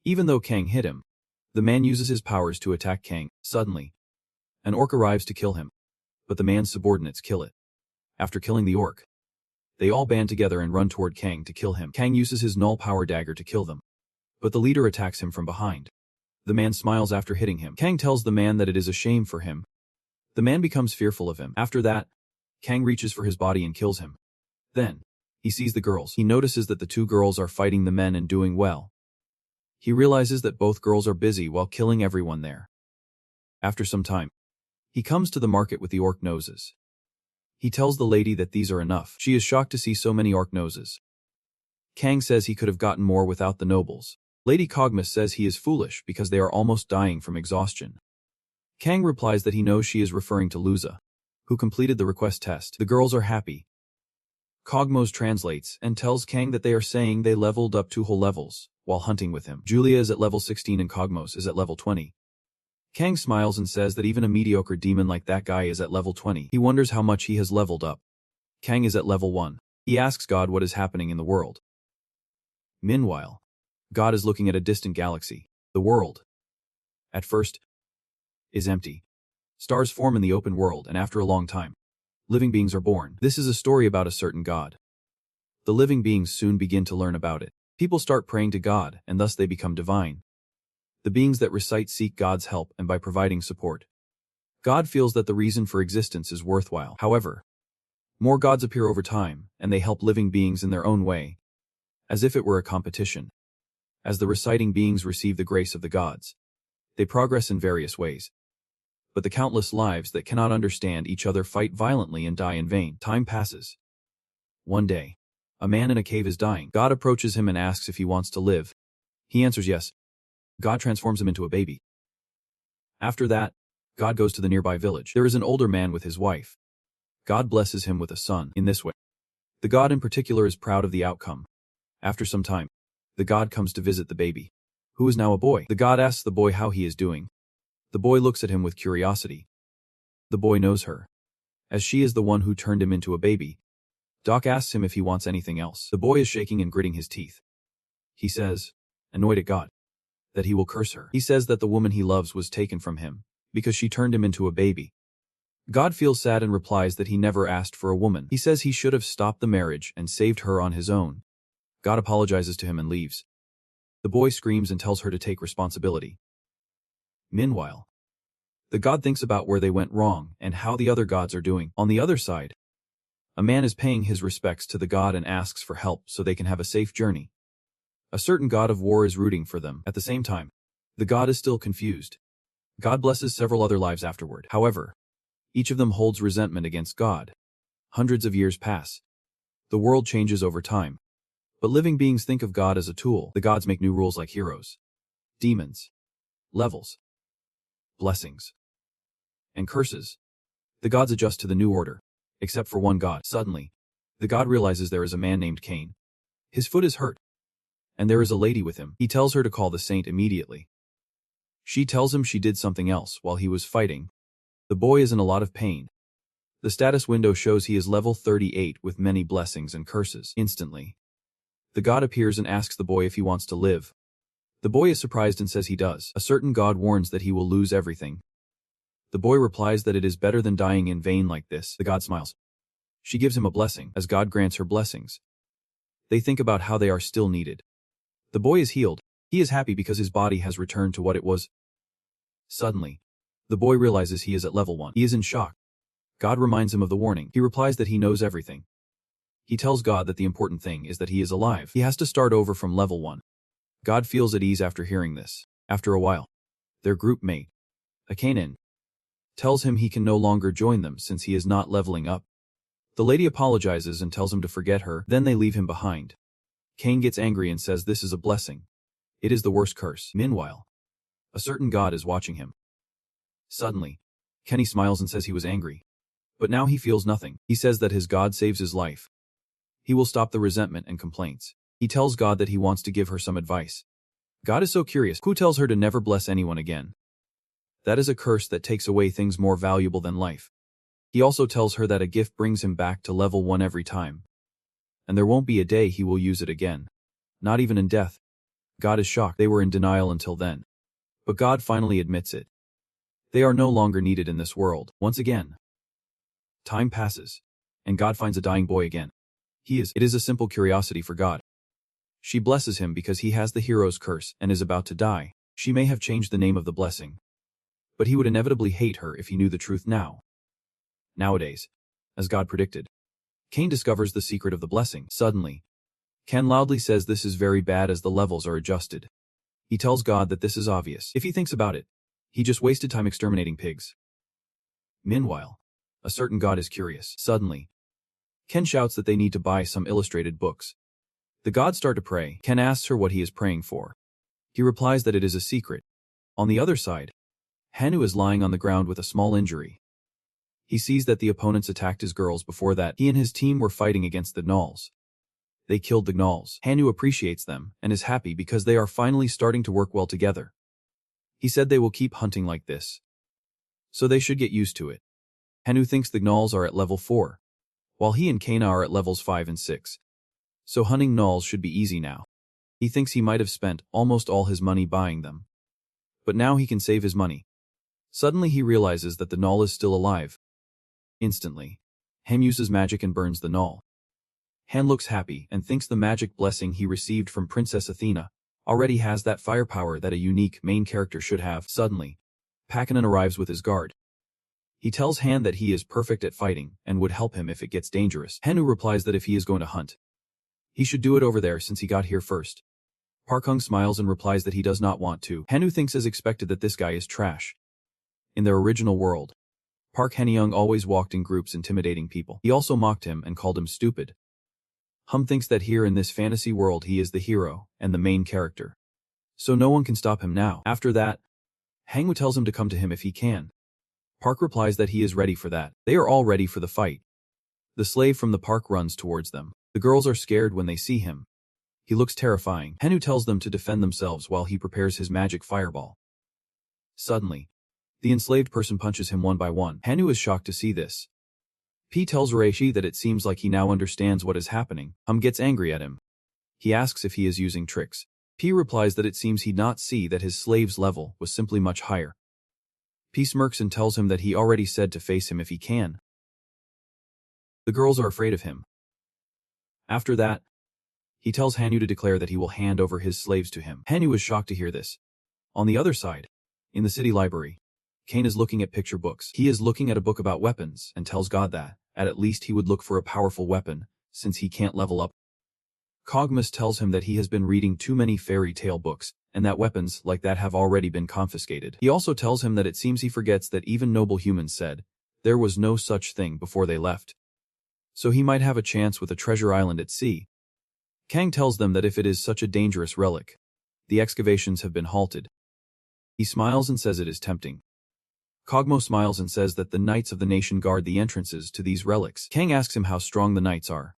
Even though Kang hit him, the man uses his powers to attack Kang. Suddenly, an orc arrives to kill him, but the man's subordinates kill it. After killing the orc, they all band together and run toward Kang to kill him. Kang uses his null power dagger to kill them, but the leader attacks him from behind. The man smiles after hitting him. Kang tells the man that it is a shame for him. The man becomes fearful of him. After that, Kang reaches for his body and kills him. Then, he sees the girls. He notices that the two girls are fighting the men and doing well. He realizes that both girls are busy while killing everyone there. After some time, he comes to the market with the orc noses. He tells the lady that these are enough. She is shocked to see so many orc noses. Kang says he could have gotten more without the nobles. Lady Kogmas says he is foolish because they are almost dying from exhaustion. Kang replies that he knows she is referring to Luza, who completed the request test. The girls are happy. Kogmos translates and tells Kang that they are saying they leveled up 2 whole levels while hunting with him. Julia is at level 16 and Kogmos is at level 20. Kang smiles and says that even a mediocre demon like that guy is at level 20. He wonders how much he has leveled up. Kang is at level 1. He asks God what is happening in the world. Meanwhile, God is looking at a distant galaxy. The world, at first, is empty. Stars form in the open world, and after a long time, living beings are born. This is a story about a certain God. The living beings soon begin to learn about it. People start praying to God, and thus they become divine. The beings that recite seek God's help, and by providing support, God feels that the reason for existence is worthwhile. However, more gods appear over time, and they help living beings in their own way, as if it were a competition. As the reciting beings receive the grace of the gods, they progress in various ways. But the countless lives that cannot understand each other fight violently and die in vain. Time passes. One day, a man in a cave is dying. God approaches him and asks if he wants to live. He answers yes. God transforms him into a baby. After that, God goes to the nearby village. There is an older man with his wife. God blesses him with a son. In this way, the god in particular is proud of the outcome. After some time, the god comes to visit the baby, who is now a boy. The god asks the boy how he is doing. The boy looks at him with curiosity. The boy knows her, as she is the one who turned him into a baby. Doc asks him if he wants anything else. The boy is shaking and gritting his teeth. He says, annoyed at God, that he will curse her. He says that the woman he loves was taken from him, because she turned him into a baby. God feels sad and replies that he never asked for a woman. He says he should have stopped the marriage and saved her on his own. God apologizes to him and leaves. The boy screams and tells her to take responsibility. Meanwhile, the god thinks about where they went wrong and how the other gods are doing. On the other side, a man is paying his respects to the god and asks for help so they can have a safe journey. A certain god of war is rooting for them. At the same time, the god is still confused. God blesses several other lives afterward. However, each of them holds resentment against God. Hundreds of years pass. The world changes over time. But living beings think of God as a tool. The gods make new rules like heroes, demons, levels, blessings, and curses. The gods adjust to the new order, except for one god. Suddenly, the god realizes there is a man named Cain. His foot is hurt, and there is a lady with him. He tells her to call the saint immediately. She tells him she did something else while he was fighting. The boy is in a lot of pain. The status window shows he is level 38 with many blessings and curses. Instantly, the god appears and asks the boy if he wants to live. The boy is surprised and says he does. A certain god warns that he will lose everything. The boy replies that it is better than dying in vain like this. The god smiles. She gives him a blessing, as God grants her blessings. They think about how they are still needed. The boy is healed. He is happy because his body has returned to what it was. Suddenly, the boy realizes he is at level 1. He is in shock. God reminds him of the warning. He replies that he knows everything. He tells God that the important thing is that he is alive. He has to start over from level 1. God feels at ease after hearing this. After a while, their group mate, a Canaan, tells him he can no longer join them since he is not leveling up. The lady apologizes and tells him to forget her, then they leave him behind. Cain gets angry and says this is a blessing. It is the worst curse. Meanwhile, a certain god is watching him. Suddenly, Kenny smiles and says he was angry. But now he feels nothing. He says that his god saves his life. He will stop the resentment and complaints. He tells God that he wants to give her some advice. God is so curious. Who tells her to never bless anyone again? That is a curse that takes away things more valuable than life. He also tells her that a gift brings him back to level 1 every time. And there won't be a day he will use it again. Not even in death. God is shocked. They were in denial until then. But God finally admits it. They are no longer needed in this world. Once again. Time passes. And God finds a dying boy again. It is a simple curiosity for God. She blesses him because he has the hero's curse and is about to die. She may have changed the name of the blessing. But he would inevitably hate her if he knew the truth now. Nowadays, as God predicted, Cain discovers the secret of the blessing. Suddenly, Ken loudly says this is very bad as the levels are adjusted. He tells God that this is obvious. If he thinks about it, he just wasted time exterminating pigs. Meanwhile, a certain god is curious. Suddenly, Ken shouts that they need to buy some illustrated books. The gods start to pray. Ken asks her what he is praying for. He replies that it is a secret. On the other side, Hanu is lying on the ground with a small injury. He sees that the opponents attacked his girls before that. He and his team were fighting against the gnolls. They killed the gnolls. Hanu appreciates them and is happy because they are finally starting to work well together. He said they will keep hunting like this. So they should get used to it. Hanu thinks the gnolls are at level 4, while he and Kana are at levels 5 and 6. So hunting gnolls should be easy now. He thinks he might have spent almost all his money buying them. But now he can save his money. Suddenly he realizes that the gnoll is still alive. Instantly, Han uses magic and burns the gnoll. Han looks happy and thinks the magic blessing he received from Princess Athena already has that firepower that a unique main character should have. Suddenly, Pakanen arrives with his guard. He tells Han that he is perfect at fighting and would help him if it gets dangerous. Hanu replies that if he is going to hunt, he should do it over there since he got here first. Park Hung smiles and replies that he does not want to. Hanu thinks as expected that this guy is trash. In their original world, Park Han-young always walked in groups intimidating people. He also mocked him and called him stupid. Hum thinks that here in this fantasy world he is the hero and the main character. So no one can stop him now. After that, Hangwoo tells him to come to him if he can. Park replies that he is ready for that. They are all ready for the fight. The slave from the park runs towards them. The girls are scared when they see him. He looks terrifying. Hanu tells them to defend themselves while he prepares his magic fireball. Suddenly, the enslaved person punches him one by one. Hanu is shocked to see this. P tells Reishi that it seems like he now understands what is happening. Hum gets angry at him. He asks if he is using tricks. P replies that it seems he'd not see that his slave's level was simply much higher. P smirks and tells him that he already said to face him if he can. The girls are afraid of him. After that, he tells Hanu to declare that he will hand over his slaves to him. Hanu is shocked to hear this. On the other side, in the city library, Cain is looking at picture books. He is looking at a book about weapons and tells God that, at least he would look for a powerful weapon, since he can't level up. Cogmus tells him that he has been reading too many fairy tale books, and that weapons like that have already been confiscated. He also tells him that it seems he forgets that even noble humans said, there was no such thing before they left. So he might have a chance with a treasure island at sea. Kang tells them that if it is such a dangerous relic, the excavations have been halted. He smiles and says it is tempting. Kogmo smiles and says that the knights of the nation guard the entrances to these relics. Kang asks him how strong the knights are.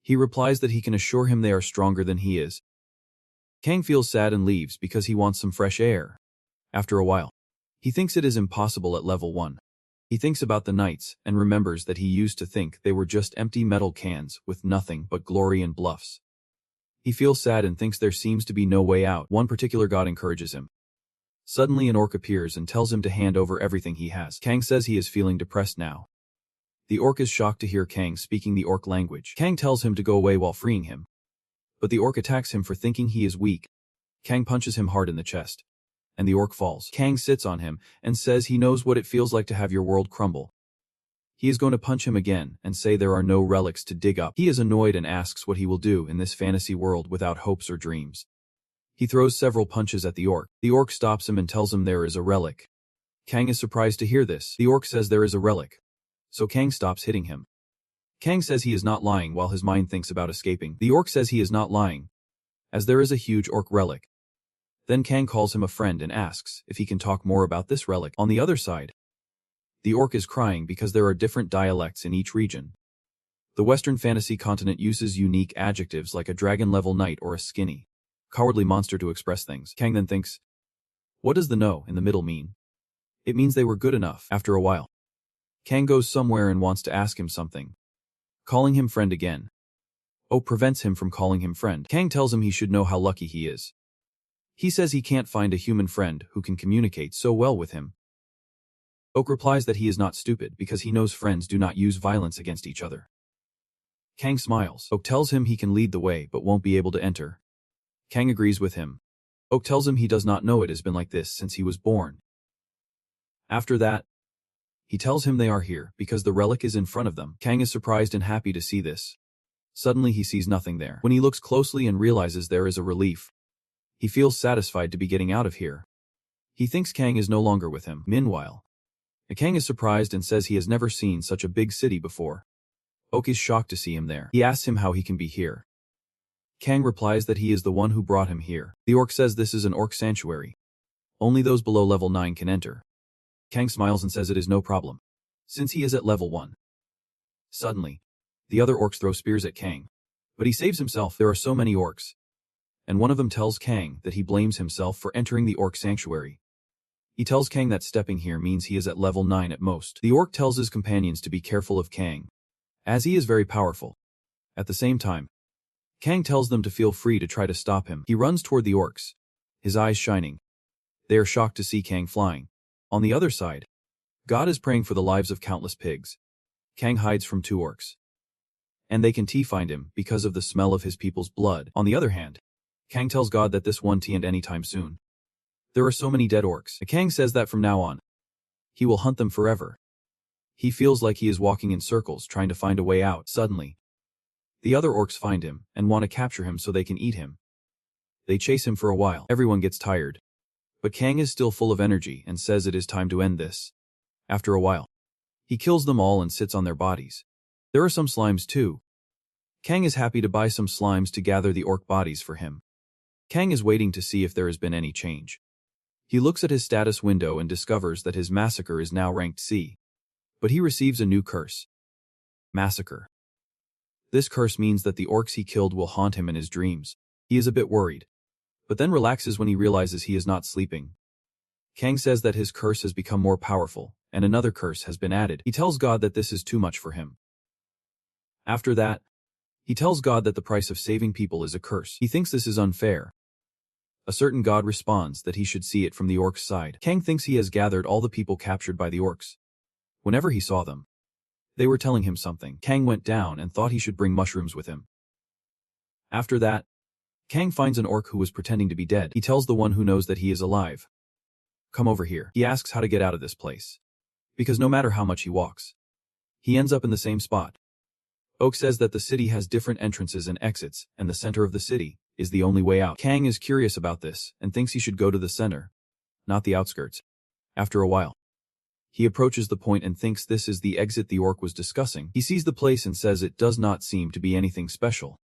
He replies that he can assure him they are stronger than he is. Kang feels sad and leaves because he wants some fresh air. After a while, he thinks it is impossible at level 1. He thinks about the knights and remembers that he used to think they were just empty metal cans with nothing but glory and bluffs. He feels sad and thinks there seems to be no way out. One particular god encourages him. Suddenly an orc appears and tells him to hand over everything he has. Kang says he is feeling depressed now. The orc is shocked to hear Kang speaking the orc language. Kang tells him to go away while freeing him. But the orc attacks him for thinking he is weak. Kang punches him hard in the chest. And the orc falls. Kang sits on him and says he knows what it feels like to have your world crumble. He is going to punch him again and say there are no relics to dig up. He is annoyed and asks what he will do in this fantasy world without hopes or dreams. He throws several punches at the orc. The orc stops him and tells him there is a relic. Kang is surprised to hear this. The orc says there is a relic. So Kang stops hitting him. Kang says he is not lying while his mind thinks about escaping. The orc says he is not lying, as there is a huge orc relic. Then Kang calls him a friend and asks if he can talk more about this relic. On the other side, the orc is crying because there are different dialects in each region. The Western fantasy continent uses unique adjectives like a dragon-level knight or a skinny, cowardly monster to express things. Kang then thinks, what does the no in the middle mean? It means they were good enough. After a while, Kang goes somewhere and wants to ask him something, calling him friend again. Oh prevents him from calling him friend. Kang tells him he should know how lucky he is. He says he can't find a human friend who can communicate so well with him. Oak replies that he is not stupid because he knows friends do not use violence against each other. Kang smiles. Oak tells him he can lead the way but won't be able to enter. Kang agrees with him. Oak tells him he does not know it has been like this since he was born. After that, he tells him they are here because the relic is in front of them. Kang is surprised and happy to see this. Suddenly he sees nothing there. When he looks closely and realizes there is a relief, he feels satisfied to be getting out of here. He thinks Kang is no longer with him. Meanwhile, Kang is surprised and says he has never seen such a big city before. Oak is shocked to see him there. He asks him how he can be here. Kang replies that he is the one who brought him here. The orc says this is an orc sanctuary. Only those below level 9 can enter. Kang smiles and says it is no problem, since he is at level 1. Suddenly, the other orcs throw spears at Kang, but he saves himself. There are so many orcs, and one of them tells Kang that he blames himself for entering the orc sanctuary. He tells Kang that stepping here means he is at level 9 at most. The orc tells his companions to be careful of Kang, as he is very powerful. At the same time, Kang tells them to feel free to try to stop him. He runs toward the orcs, his eyes shining. They are shocked to see Kang flying. On the other side, God is praying for the lives of countless pigs. Kang hides from 2 orcs, and they can find him because of the smell of his people's blood. On the other hand, Kang tells God that this won't end anytime soon. There are so many dead orcs. Kang says that from now on, he will hunt them forever. He feels like he is walking in circles trying to find a way out. Suddenly, the other orcs find him and want to capture him so they can eat him. They chase him for a while. Everyone gets tired, but Kang is still full of energy and says it is time to end this. After a while, he kills them all and sits on their bodies. There are some slimes too. Kang is happy to buy some slimes to gather the orc bodies for him. Kang is waiting to see if there has been any change. He looks at his status window and discovers that his massacre is now ranked C. But he receives a new curse. Massacre. This curse means that the orcs he killed will haunt him in his dreams. He is a bit worried, but then relaxes when he realizes he is not sleeping. Kang says that his curse has become more powerful, and another curse has been added. He tells God that this is too much for him. After that, he tells God that the price of saving people is a curse. He thinks this is unfair. A certain god responds that he should see it from the orcs' side. Kang thinks he has gathered all the people captured by the orcs. Whenever he saw them, they were telling him something. Kang went down and thought he should bring mushrooms with him. After that, Kang finds an orc who was pretending to be dead. He tells the one who knows that he is alive, "Come over here." He asks how to get out of this place, because no matter how much he walks, he ends up in the same spot. Oak says that the city has different entrances and exits, and the center of the city is the only way out. Kang is curious about this and thinks he should go to the center, not the outskirts. After a while, he approaches the point and thinks this is the exit the orc was discussing. He sees the place and says it does not seem to be anything special.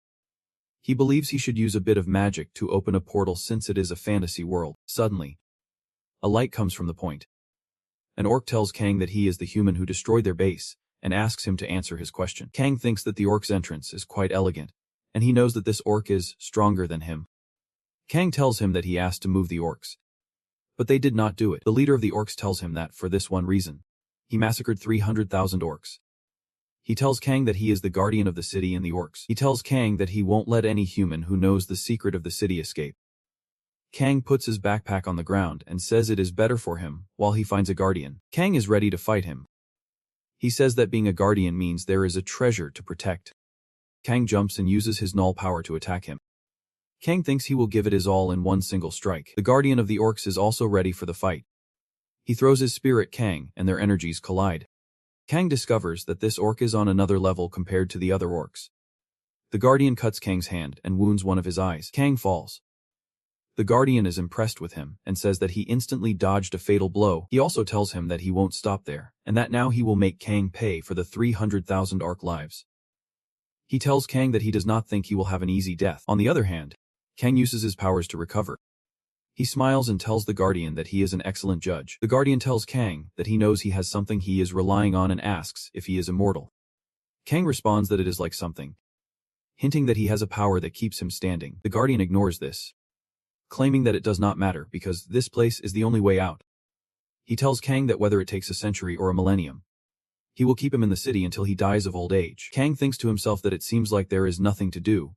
He believes he should use a bit of magic to open a portal since it is a fantasy world. Suddenly, a light comes from the point. An orc tells Kang that he is the human who destroyed their base and asks him to answer his question. Kang thinks that the orc's entrance is quite elegant, and he knows that this orc is stronger than him. Kang tells him that he asked to move the orcs, but they did not do it. The leader of the orcs tells him that for this one reason, he massacred 300,000 orcs. He tells Kang that he is the guardian of the city and the orcs. He tells Kang that he won't let any human who knows the secret of the city escape. Kang puts his backpack on the ground and says it is better for him while he finds a guardian. Kang is ready to fight him. He says that being a guardian means there is a treasure to protect. Kang jumps and uses his null power to attack him. Kang thinks he will give it his all in one single strike. The guardian of the orcs is also ready for the fight. He throws his spear at Kang and their energies collide. Kang discovers that this orc is on another level compared to the other orcs. The guardian cuts Kang's hand and wounds one of his eyes. Kang falls. The guardian is impressed with him and says that he instantly dodged a fatal blow. He also tells him that he won't stop there, and that now he will make Kang pay for the 300,000 orc lives. He tells Kang that he does not think he will have an easy death. On the other hand, Kang uses his powers to recover. He smiles and tells the guardian that he is an excellent judge. The guardian tells Kang that he knows he has something he is relying on and asks if he is immortal. Kang responds that it is like something, hinting that he has a power that keeps him standing. The guardian ignores this, claiming that it does not matter because this place is the only way out. He tells Kang that whether it takes a century or a millennium, He will keep him in the city until he dies of old age. Kang thinks to himself that it seems like there is nothing to do,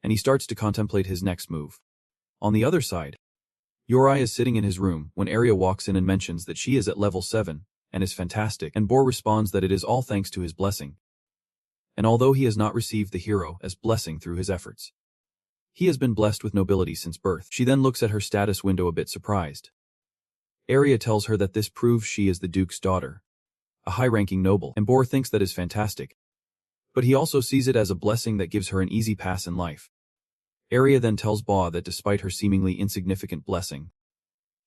and he starts to contemplate his next move. On the other side, Yuri is sitting in his room when Arya walks in and mentions that she is at level 7 and is fantastic, and Bor responds that it is all thanks to his blessing. And although he has not received the hero as blessing through his efforts, he has been blessed with nobility since birth. She then looks at her status window a bit surprised. Arya tells her that this proves she is the Duke's daughter, a high-ranking noble, and Bor thinks that is fantastic. But he also sees it as a blessing that gives her an easy pass in life. Arya then tells Ba that despite her seemingly insignificant blessing,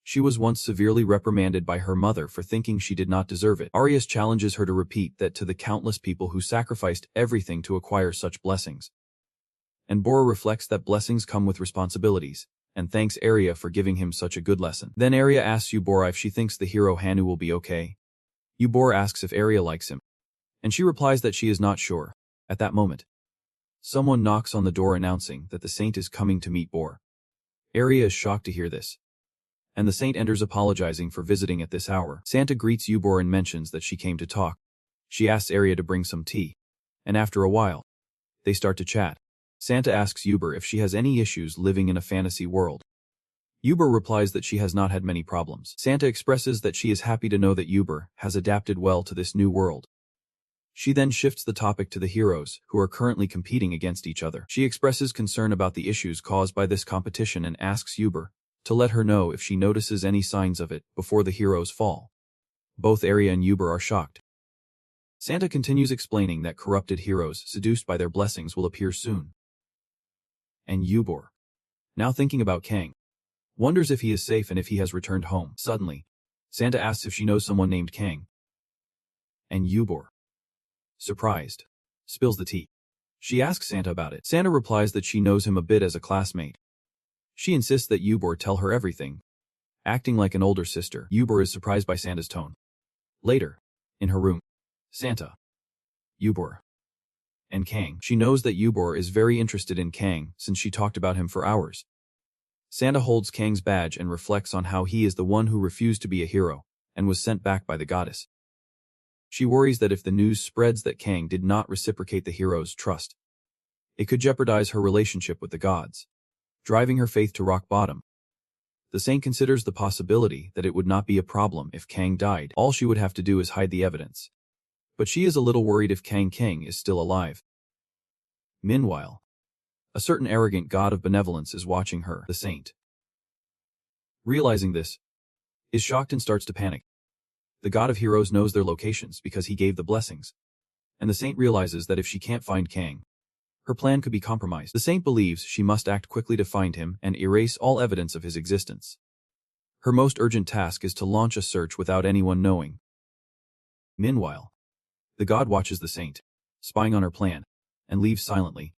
she was once severely reprimanded by her mother for thinking she did not deserve it. Arya challenges her to repeat that to the countless people who sacrificed everything to acquire such blessings. And Bor reflects that blessings come with responsibilities, and thanks Arya for giving him such a good lesson. Then Arya asks Yubora if she thinks the hero Hanu will be okay. Yubora asks if Arya likes him, and she replies that she is not sure. At that moment, someone knocks on the door announcing that the saint is coming to meet Bor. Arya is shocked to hear this, and the saint enters apologizing for visiting at this hour. Santa greets Yubor and mentions that she came to talk. She asks Arya to bring some tea, and after a while, they start to chat. Santa asks Yubor if she has any issues living in a fantasy world. Yubor replies that she has not had many problems. Santa expresses that she is happy to know that Yubor has adapted well to this new world. She then shifts the topic to the heroes, who are currently competing against each other. She expresses concern about the issues caused by this competition and asks Yubor to let her know if she notices any signs of it before the heroes fall. Both Arya and Yubor are shocked. Santa continues explaining that corrupted heroes seduced by their blessings will appear soon. And Yubor, now thinking about Kang, wonders if he is safe and if he has returned home. Suddenly, Santa asks if she knows someone named Kang. And Yubor, surprised, spills the tea. She asks Santa about it. Santa replies that she knows him a bit as a classmate. She insists that Yubor tell her everything. Acting like an older sister, Yubor is surprised by Santa's tone. Later, in her room, Santa, Yubor, and Kang. She knows that Yubor is very interested in Kang since she talked about him for hours. Santa holds Kang's badge and reflects on how he is the one who refused to be a hero and was sent back by the goddess. She worries that if the news spreads that Kang did not reciprocate the hero's trust, it could jeopardize her relationship with the gods, driving her faith to rock bottom. The saint considers the possibility that it would not be a problem if Kang died. All she would have to do is hide the evidence. But she is a little worried if Kang is still alive. Meanwhile, a certain arrogant god of benevolence is watching her, the saint. Realizing this, is shocked and starts to panic. The god of heroes knows their locations because he gave the blessings, and the saint realizes that if she can't find Kang, her plan could be compromised. The saint believes she must act quickly to find him and erase all evidence of his existence. Her most urgent task is to launch a search without anyone knowing. Meanwhile, the god watches the saint, spying on her plan, and leaves silently.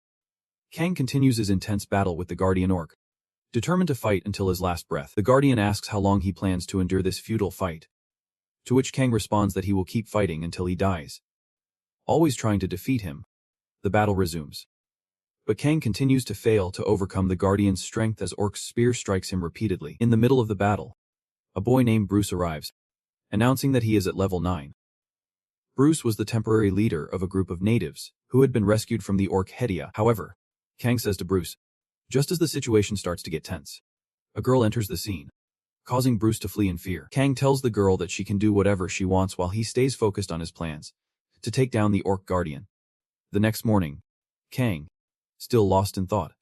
Kang continues his intense battle with the guardian orc, determined to fight until his last breath. The guardian asks how long he plans to endure this futile fight, to which Kang responds that he will keep fighting until he dies. Always trying to defeat him, the battle resumes. But Kang continues to fail to overcome the guardian's strength as Orc's spear strikes him repeatedly. In the middle of the battle, a boy named Bruce arrives, announcing that he is at level 9. Bruce was the temporary leader of a group of natives who had been rescued from the orc Hedia. However, Kang says to Bruce, just as the situation starts to get tense, a girl enters the scene, causing Bruce to flee in fear. Kang tells the girl that she can do whatever she wants while he stays focused on his plans to take down the orc guardian. The next morning, Kang, still lost in thought,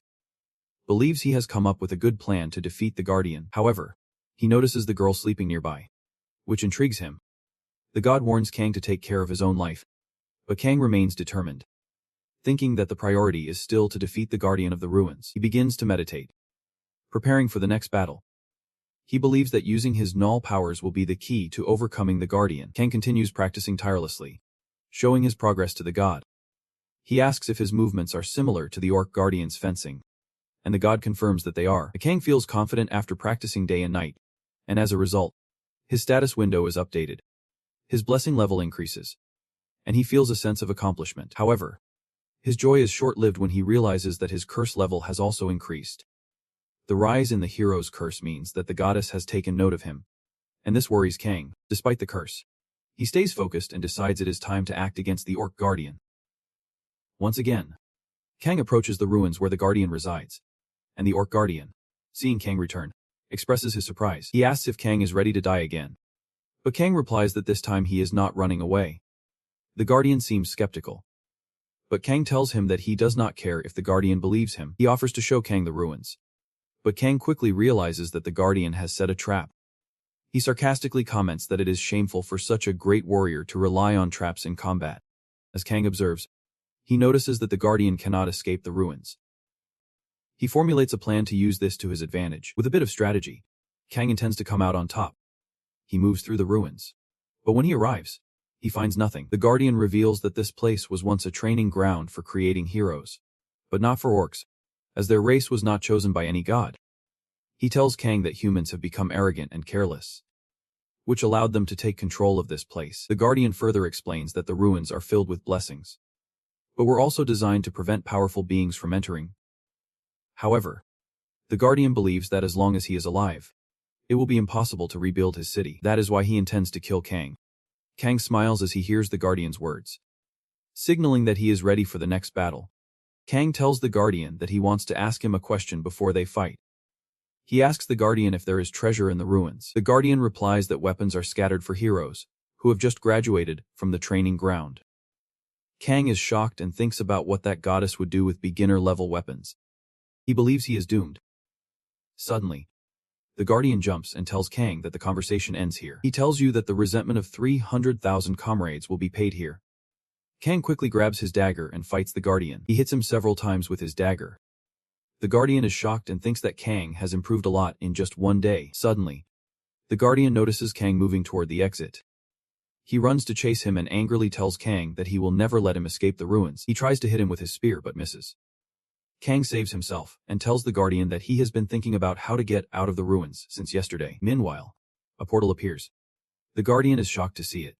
believes he has come up with a good plan to defeat the guardian. However, he notices the girl sleeping nearby, which intrigues him. The god warns Kang to take care of his own life, but Kang remains determined. Thinking that the priority is still to defeat the guardian of the ruins, he begins to meditate, preparing for the next battle. He believes that using his null powers will be the key to overcoming the guardian. Kang continues practicing tirelessly, showing his progress to the god. He asks if his movements are similar to the orc guardian's fencing, and the god confirms that they are. Kang feels confident after practicing day and night, and as a result, his status window is updated. His blessing level increases, and he feels a sense of accomplishment. However, his joy is short-lived when he realizes that his curse level has also increased. The rise in the hero's curse means that the goddess has taken note of him, and this worries Kang. Despite the curse, He stays focused and decides it is time to act against the Orc Guardian. Once again, Kang approaches the ruins where the Guardian resides, and the Orc Guardian, seeing Kang return, expresses his surprise. He asks if Kang is ready to die again, but Kang replies that this time he is not running away. The Guardian seems skeptical, but Kang tells him that he does not care if the Guardian believes him. He offers to show Kang the ruins, but Kang quickly realizes that the Guardian has set a trap. He sarcastically comments that it is shameful for such a great warrior to rely on traps in combat. As Kang observes, he notices that the Guardian cannot escape the ruins. He formulates a plan to use this to his advantage. With a bit of strategy, Kang intends to come out on top. He moves through the ruins, but when he arrives, he finds nothing. The Guardian reveals that this place was once a training ground for creating heroes, but not for orcs, as their race was not chosen by any god. He tells Kang that humans have become arrogant and careless, which allowed them to take control of this place. The Guardian further explains that the ruins are filled with blessings, but were also designed to prevent powerful beings from entering. However, the Guardian believes that as long as he is alive, it will be impossible to rebuild his city. That is why he intends to kill Kang. Kang smiles as he hears the Guardian's words, signaling that he is ready for the next battle. Kang tells the Guardian that he wants to ask him a question before they fight. He asks the Guardian if there is treasure in the ruins. The Guardian replies that weapons are scattered for heroes who have just graduated from the training ground. Kang is shocked and thinks about what that goddess would do with beginner-level weapons. He believes he is doomed. Suddenly, the Guardian jumps and tells Kang that the conversation ends here. He tells you that the resentment of 300,000 comrades will be paid here. Kang quickly grabs his dagger and fights the Guardian. He hits him several times with his dagger. The Guardian is shocked and thinks that Kang has improved a lot in just one day. Suddenly, the Guardian notices Kang moving toward the exit. He runs to chase him and angrily tells Kang that he will never let him escape the ruins. He tries to hit him with his spear but misses. Kang saves himself and tells the Guardian that he has been thinking about how to get out of the ruins since yesterday. Meanwhile, a portal appears. The Guardian is shocked to see it,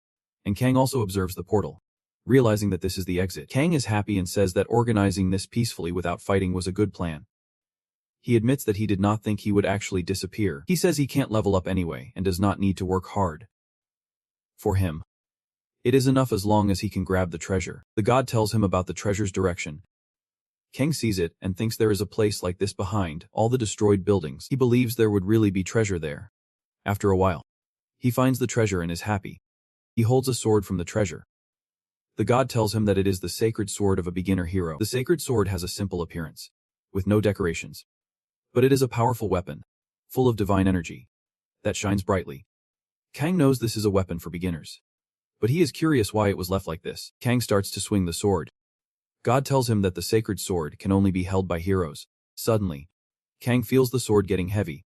and Kang also observes the portal, realizing that this is the exit. Kang is happy and says that organizing this peacefully without fighting was a good plan. He admits that he did not think he would actually disappear. He says he can't level up anyway and does not need to work hard. For him, it is enough as long as he can grab the treasure. The god tells him about the treasure's direction. Kang sees it and thinks there is a place like this behind all the destroyed buildings. He believes there would really be treasure there. After a while, he finds the treasure and is happy. He holds a sword from the treasure. The god tells him that it is the sacred sword of a beginner hero. The sacred sword has a simple appearance, with no decorations. But it is a powerful weapon, full of divine energy, that shines brightly. Kang knows this is a weapon for beginners, but he is curious why it was left like this. Kang starts to swing the sword. God tells him that the sacred sword can only be held by heroes. Suddenly, Kang feels the sword getting heavy.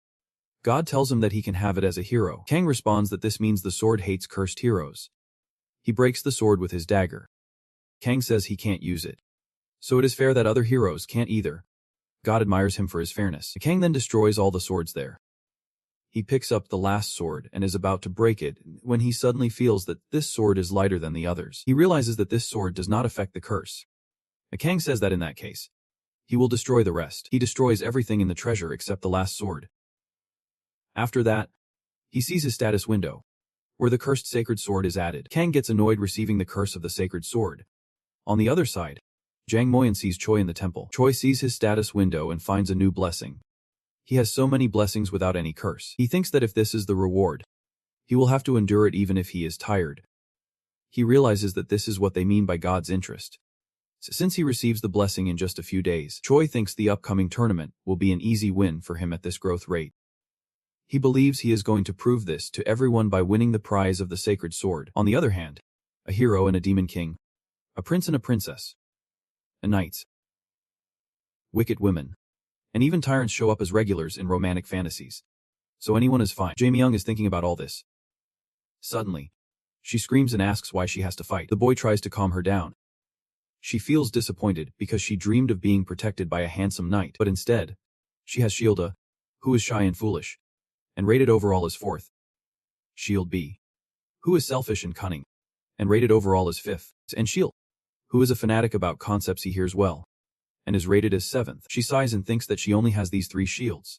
God tells him that he can have it as a hero. Kang responds that this means the sword hates cursed heroes. He breaks the sword with his dagger. Kang says he can't use it, so it is fair that other heroes can't either. God admires him for his fairness. Kang then destroys all the swords there. He picks up the last sword and is about to break it when he suddenly feels that this sword is lighter than the others. He realizes that this sword does not affect the curse. Kang says that in that case, he will destroy the rest. He destroys everything in the treasure except the last sword. After that, he sees his status window, where the cursed sacred sword is added. Kang gets annoyed receiving the curse of the sacred sword. On the other side, Jang Moyan sees Choi in the temple. Choi sees his status window and finds a new blessing. He has so many blessings without any curse. He thinks that if this is the reward, he will have to endure it even if he is tired. He realizes that this is what they mean by God's interest. Since he receives the blessing in just a few days, Choi thinks the upcoming tournament will be an easy win for him at this growth rate. He believes he is going to prove this to everyone by winning the prize of the sacred sword. On the other hand, a hero and a demon king, a prince and a princess, and knights, wicked women, and even tyrants show up as regulars in romantic fantasies. So anyone is fine. Jae Myung is thinking about all this. Suddenly, she screams and asks why she has to fight. The boy tries to calm her down. She feels disappointed because she dreamed of being protected by a handsome knight, but instead, she has Shielda, who is shy and foolish, and rated overall as 4th. Shield B, who is selfish and cunning, and rated overall as 5th. And Shield, who is a fanatic about concepts he hears well, and is rated as 7th. She sighs and thinks that she only has these 3 shields.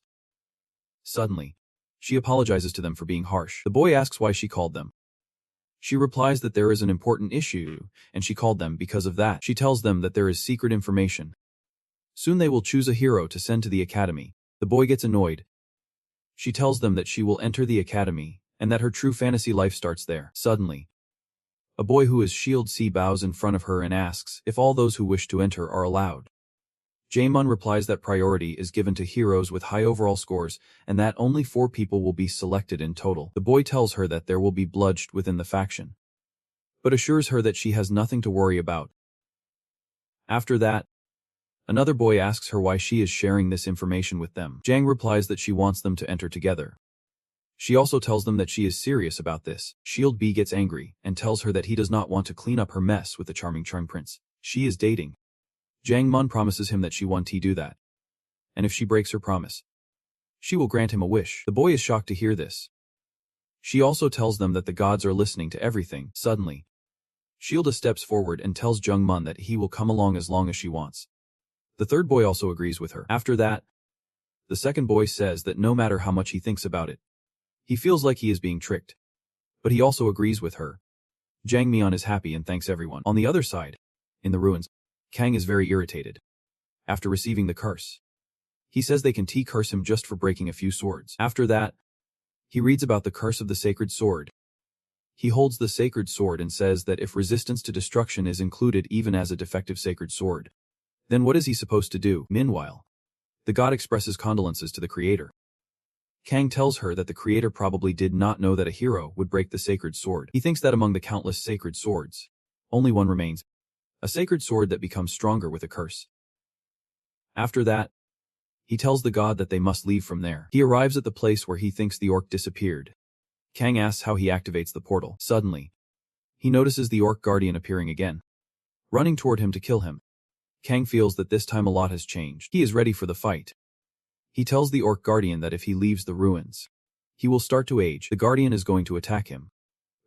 Suddenly, she apologizes to them for being harsh. The boy asks why she called them. She replies that there is an important issue, and she called them because of that. She tells them that there is secret information. Soon they will choose a hero to send to the academy. The boy gets annoyed. She tells them that she will enter the academy, and that her true fantasy life starts there. Suddenly, a boy who is Shield C bows in front of her and asks if all those who wish to enter are allowed. Jaemun replies that priority is given to heroes with high overall scores, and that only 4 people will be selected in total. The boy tells her that there will be bloodshed within the faction, but assures her that she has nothing to worry about. After that, another boy asks her why she is sharing this information with them. Jang replies that she wants them to enter together. She also tells them that she is serious about this. Shield B gets angry and tells her that he does not want to clean up her mess with the charming prince she is dating. Jang Mun promises him that she won't do that, and if she breaks her promise, she will grant him a wish. The boy is shocked to hear this. She also tells them that the gods are listening to everything. Suddenly, Shielda steps forward and tells Jung Mun that he will come along as long as she wants. The third boy also agrees with her. After that, the second boy says that no matter how much he thinks about it, he feels like he is being tricked. But he also agrees with her. Jang Mian is happy and thanks everyone. On the other side, in the ruins, Kang is very irritated. After receiving the curse, he says they can curse him just for breaking a few swords. After that, he reads about the curse of the sacred sword. He holds the sacred sword and says that if resistance to destruction is included even as a defective sacred sword, then what is he supposed to do? Meanwhile, the god expresses condolences to the creator. Kang tells her that the creator probably did not know that a hero would break the sacred sword. He thinks that among the countless sacred swords, only one remains, a sacred sword that becomes stronger with a curse. After that, he tells the god that they must leave from there. He arrives at the place where he thinks the orc disappeared. Kang asks how he activates the portal. Suddenly, he notices the orc guardian appearing again, running toward him to kill him. Kang feels that this time a lot has changed. He is ready for the fight. He tells the orc guardian that if he leaves the ruins, he will start to age. The guardian is going to attack him.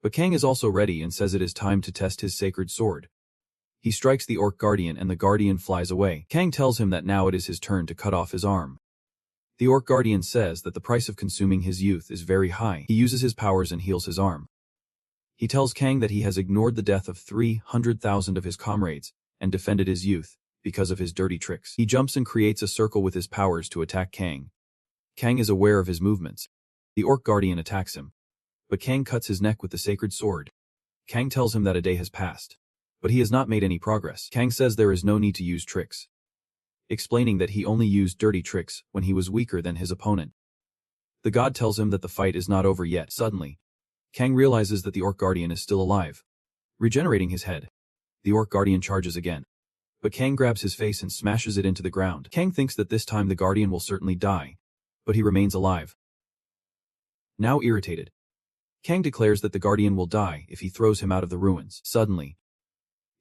But Kang is also ready and says it is time to test his sacred sword. He strikes the orc guardian and the guardian flies away. Kang tells him that now it is his turn to cut off his arm. The orc guardian says that the price of consuming his youth is very high. He uses his powers and heals his arm. He tells Kang that he has ignored the death of 300,000 of his comrades and defended his youth because of his dirty tricks. He jumps and creates a circle with his powers to attack Kang. Kang is aware of his movements. The orc guardian attacks him, but Kang cuts his neck with the sacred sword. Kang tells him that a day has passed, but he has not made any progress. Kang says there is no need to use tricks, explaining that he only used dirty tricks when he was weaker than his opponent. The god tells him that the fight is not over yet. Suddenly, Kang realizes that the orc guardian is still alive. Regenerating his head, the orc guardian charges again, but Kang grabs his face and smashes it into the ground. Kang thinks that this time the guardian will certainly die, but he remains alive. Now irritated, Kang declares that the guardian will die if he throws him out of the ruins. Suddenly,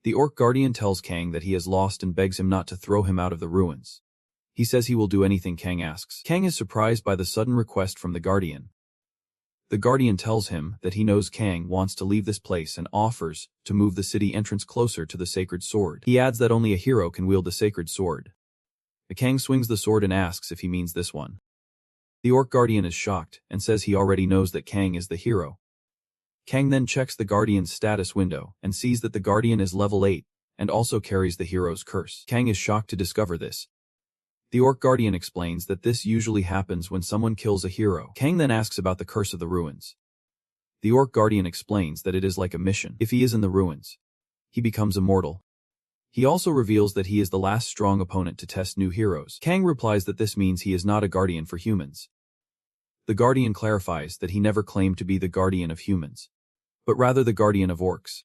the orc guardian tells Kang that he has lost and begs him not to throw him out of the ruins. He says he will do anything Kang asks. Kang is surprised by the sudden request from the guardian. The guardian tells him that he knows Kang wants to leave this place and offers to move the city entrance closer to the sacred sword. He adds that only a hero can wield the sacred sword. Kang swings the sword and asks if he means this one. The orc guardian is shocked and says he already knows that Kang is the hero. Kang then checks the guardian's status window and sees that the guardian is level 8 and also carries the hero's curse. Kang is shocked to discover this. The orc guardian explains that this usually happens when someone kills a hero. Kang then asks about the curse of the ruins. The orc guardian explains that it is like a mission. If he is in the ruins, he becomes immortal. He also reveals that he is the last strong opponent to test new heroes. Kang replies that this means he is not a guardian for humans. The guardian clarifies that he never claimed to be the guardian of humans, but rather the guardian of orcs,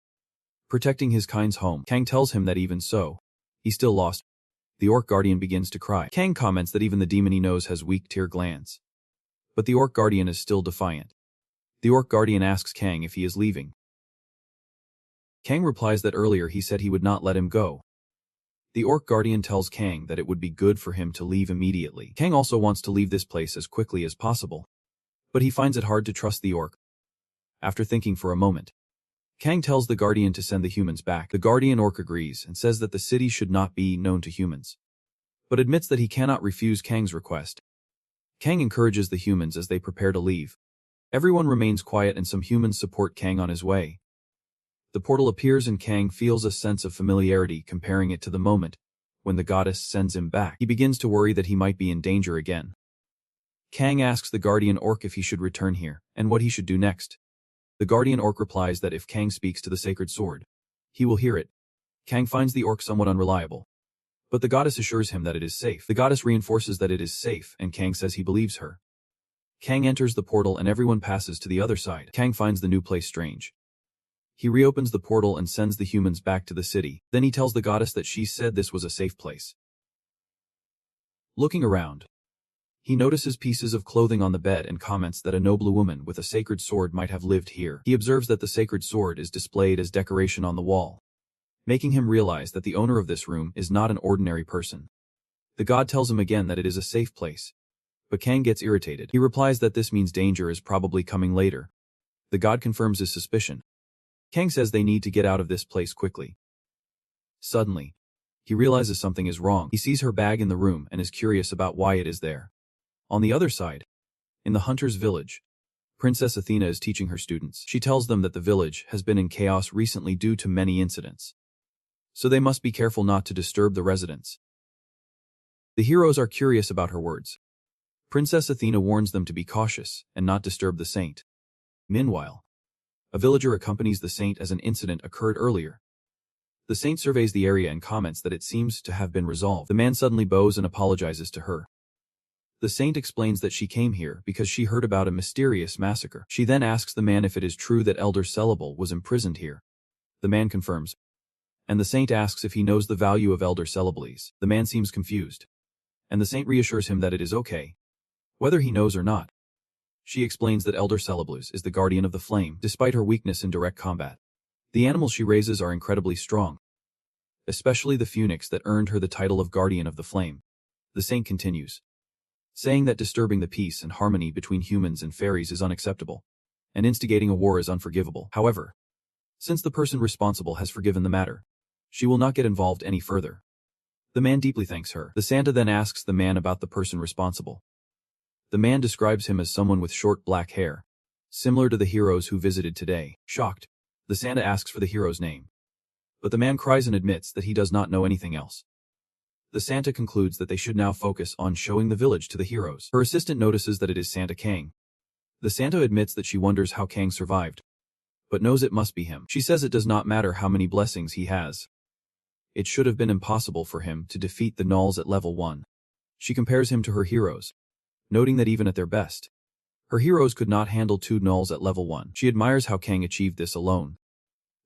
protecting his kind's home. Kang tells him that even so, he still lost. The orc guardian begins to cry. Kang comments that even the demon he knows has weak tear glands. But the orc guardian is still defiant. The orc guardian asks Kang if he is leaving. Kang replies that earlier he said he would not let him go. The orc guardian tells Kang that it would be good for him to leave immediately. Kang also wants to leave this place as quickly as possible, but he finds it hard to trust the orc. After thinking for a moment, Kang tells the guardian to send the humans back. The guardian orc agrees and says that the city should not be known to humans, but admits that he cannot refuse Kang's request. Kang encourages the humans as they prepare to leave. Everyone remains quiet and some humans support Kang on his way. The portal appears and Kang feels a sense of familiarity comparing it to the moment when the goddess sends him back. He begins to worry that he might be in danger again. Kang asks the guardian orc if he should return here, and what he should do next. The guardian orc replies that if Kang speaks to the sacred sword, he will hear it. Kang finds the orc somewhat unreliable, but the goddess assures him that it is safe. The goddess reinforces that it is safe, and Kang says he believes her. Kang enters the portal and everyone passes to the other side. Kang finds the new place strange. He reopens the portal and sends the humans back to the city. Then he tells the goddess that she said this was a safe place. Looking around, he notices pieces of clothing on the bed and comments that a noble woman with a sacred sword might have lived here. He observes that the sacred sword is displayed as decoration on the wall, making him realize that the owner of this room is not an ordinary person. The god tells him again that it is a safe place, but Kang gets irritated. He replies that this means danger is probably coming later. The god confirms his suspicion. Kang says they need to get out of this place quickly. Suddenly, he realizes something is wrong. He sees her bag in the room and is curious about why it is there. On the other side, in the hunter's village, Princess Athena is teaching her students. She tells them that the village has been in chaos recently due to many incidents, so they must be careful not to disturb the residents. The heroes are curious about her words. Princess Athena warns them to be cautious and not disturb the saint. Meanwhile, a villager accompanies the saint as an incident occurred earlier. The saint surveys the area and comments that it seems to have been resolved. The man suddenly bows and apologizes to her. The saint explains that she came here because she heard about a mysterious massacre. She then asks the man if it is true that Elder Celebel was imprisoned here. The man confirms, and the saint asks if he knows the value of Elder Celebeles. The man seems confused, and the saint reassures him that it is okay, whether he knows or not. She explains that Elder Celebeles is the guardian of the flame, despite her weakness in direct combat. The animals she raises are incredibly strong, especially the phoenix that earned her the title of guardian of the flame. The saint continues, saying that disturbing the peace and harmony between humans and fairies is unacceptable, and instigating a war is unforgivable. However, since the person responsible has forgiven the matter, she will not get involved any further. The man deeply thanks her. The Santa then asks the man about the person responsible. The man describes him as someone with short black hair, similar to the heroes who visited today. Shocked, the Santa asks for the hero's name, but the man cries and admits that he does not know anything else. The Santa concludes that they should now focus on showing the village to the heroes. Her assistant notices that it is Santa Kang. The Santa admits that she wonders how Kang survived, but knows it must be him. She says it does not matter how many blessings he has. It should have been impossible for him to defeat the Gnolls at level 1. She compares him to her heroes, noting that even at their best, her heroes could not handle 2 Gnolls at level 1. She admires how Kang achieved this alone.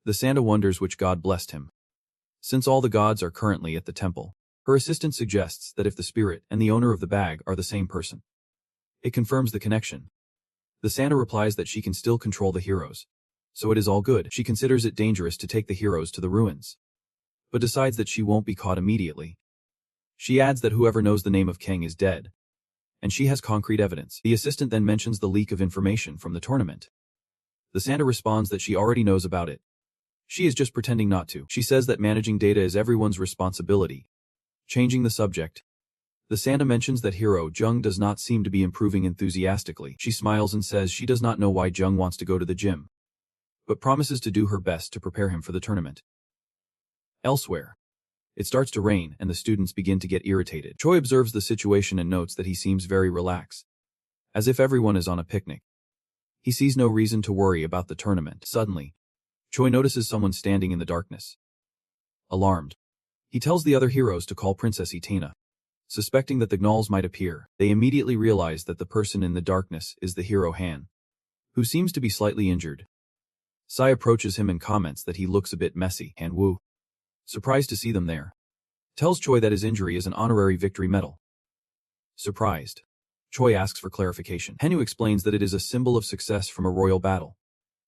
The Santa wonders which god blessed him. Since all the gods are currently at the temple, her assistant suggests that if the spirit and the owner of the bag are the same person, it confirms the connection. The Santa replies that she can still control the heroes, so it is all good. She considers it dangerous to take the heroes to the ruins, but decides that she won't be caught immediately. She adds that whoever knows the name of Kang is dead, and she has concrete evidence. The assistant then mentions the leak of information from the tournament. The Santa responds that she already knows about it. She is just pretending not to. She says that managing data is everyone's responsibility. Changing the subject, the Santa mentions that hero Jung does not seem to be improving enthusiastically. She smiles and says she does not know why Jung wants to go to the gym, but promises to do her best to prepare him for the tournament. Elsewhere, it starts to rain and the students begin to get irritated. Choi observes the situation and notes that he seems very relaxed, as if everyone is on a picnic. He sees no reason to worry about the tournament. Suddenly, Choi notices someone standing in the darkness. Alarmed, he tells the other heroes to call Princess Athena. Suspecting that the Gnolls might appear, they immediately realize that the person in the darkness is the hero Han, who seems to be slightly injured. Sai approaches him and comments that he looks a bit messy. Han Wu, surprised to see them there, tells Choi that his injury is an honorary victory medal. Surprised, Choi asks for clarification. Henu explains that it is a symbol of success from a royal battle,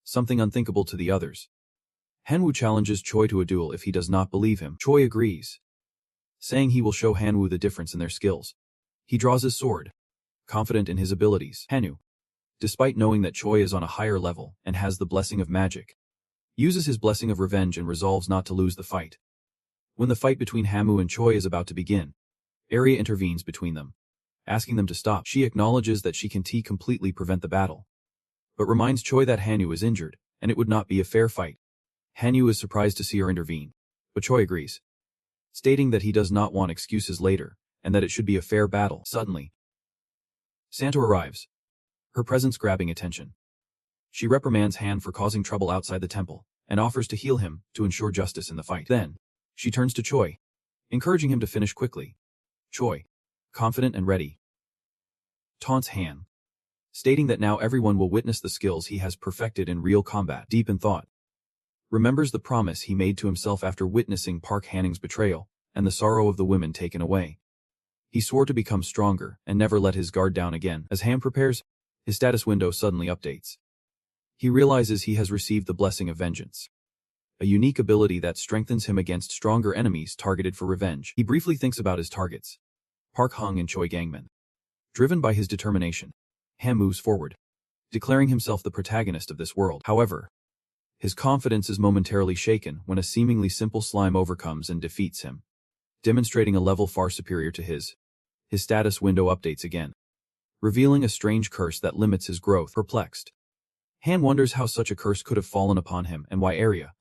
something unthinkable to the others. Hanwoo challenges Choi to a duel if he does not believe him. Choi agrees, saying he will show Hanwoo the difference in their skills. He draws his sword, confident in his abilities. Hanwoo, despite knowing that Choi is on a higher level and has the blessing of magic, uses his blessing of revenge and resolves not to lose the fight. When the fight between Hanwoo and Choi is about to begin, Arya intervenes between them, asking them to stop. She acknowledges that she can completely prevent the battle, but reminds Choi that Hanwoo is injured, and it would not be a fair fight. Hanyu is surprised to see her intervene, but Choi agrees, stating that he does not want excuses later, and that it should be a fair battle. Suddenly, Santo arrives, her presence grabbing attention. She reprimands Han for causing trouble outside the temple, and offers to heal him to ensure justice in the fight. Then, she turns to Choi, encouraging him to finish quickly. Choi, confident and ready, taunts Han, stating that now everyone will witness the skills he has perfected in real combat. Deep in thought, remembers the promise he made to himself after witnessing Park Hanning's betrayal and the sorrow of the women taken away. He swore to become stronger and never let his guard down again. As Han prepares, his status window suddenly updates. He realizes he has received the blessing of vengeance, a unique ability that strengthens him against stronger enemies targeted for revenge. He briefly thinks about his targets, Park Hung and Choi Gangmin. Driven by his determination, Han moves forward, declaring himself the protagonist of this world. However, his confidence is momentarily shaken when a seemingly simple slime overcomes and defeats him, demonstrating a level far superior to his. His status window updates again, revealing a strange curse that limits his growth. Perplexed, Han wonders how such a curse could have fallen upon him and why Arya,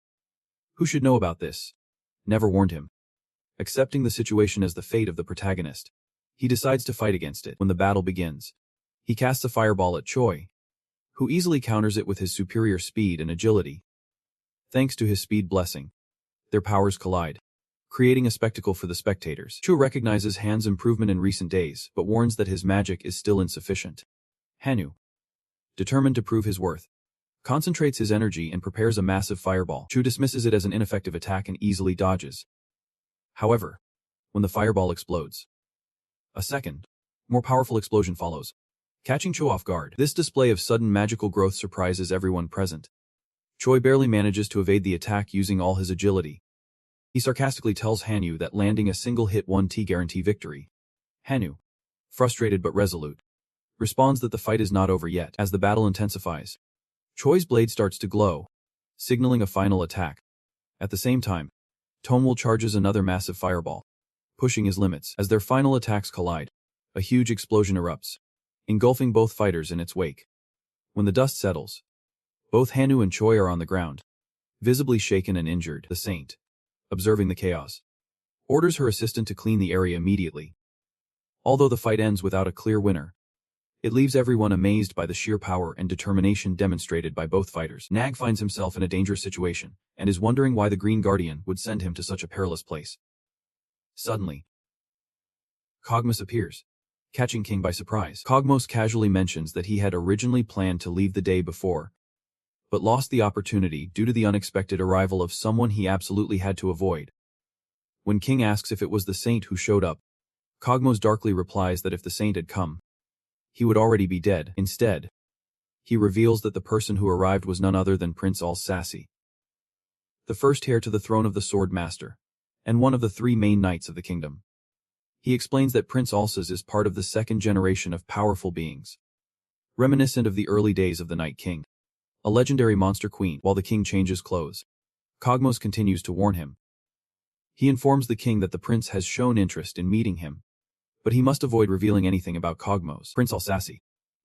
who should know about this, never warned him. Accepting the situation as the fate of the protagonist, he decides to fight against it. When the battle begins, he casts a fireball at Choi, who easily counters it with his superior speed and agility. Thanks to his speed blessing, their powers collide, creating a spectacle for the spectators. Choi recognizes Han's improvement in recent days, but warns that his magic is still insufficient. Hanyu, determined to prove his worth, concentrates his energy and prepares a massive fireball. Choi dismisses it as an ineffective attack and easily dodges. However, when the fireball explodes, a second, more powerful explosion follows, catching Choi off guard. This display of sudden magical growth surprises everyone present. Choi barely manages to evade the attack using all his agility. He sarcastically tells Hanyu that landing a single hit won't guarantee victory. Hanyu, frustrated but resolute, responds that the fight is not over yet. As the battle intensifies, Choi's blade starts to glow, signaling a final attack. At the same time, Tomwell charges another massive fireball, pushing his limits. As their final attacks collide, a huge explosion erupts, engulfing both fighters in its wake. When the dust settles, both Hanyu and Choi are on the ground, visibly shaken and injured. The saint, observing the chaos, orders her assistant to clean the area immediately. Although the fight ends without a clear winner, it leaves everyone amazed by the sheer power and determination demonstrated by both fighters. Nag finds himself in a dangerous situation and is wondering why the Green Guardian would send him to such a perilous place. Suddenly, Cogmos appears, catching King by surprise. Cogmos casually mentions that he had originally planned to leave the day before, but lost the opportunity due to the unexpected arrival of someone he absolutely had to avoid. When King asks if it was the saint who showed up, Cogmos darkly replies that if the saint had come, he would already be dead. Instead, he reveals that the person who arrived was none other than Prince Al-Sassy, the first heir to the throne of the Sword Master, and one of the 3 main knights of the kingdom. He explains that Prince Alsas is part of the second generation of powerful beings, reminiscent of the early days of the Night King, a legendary monster queen. While the king changes clothes, Cogmos continues to warn him. He informs the king that the prince has shown interest in meeting him, but he must avoid revealing anything about Cogmos. Prince Al-Sassy,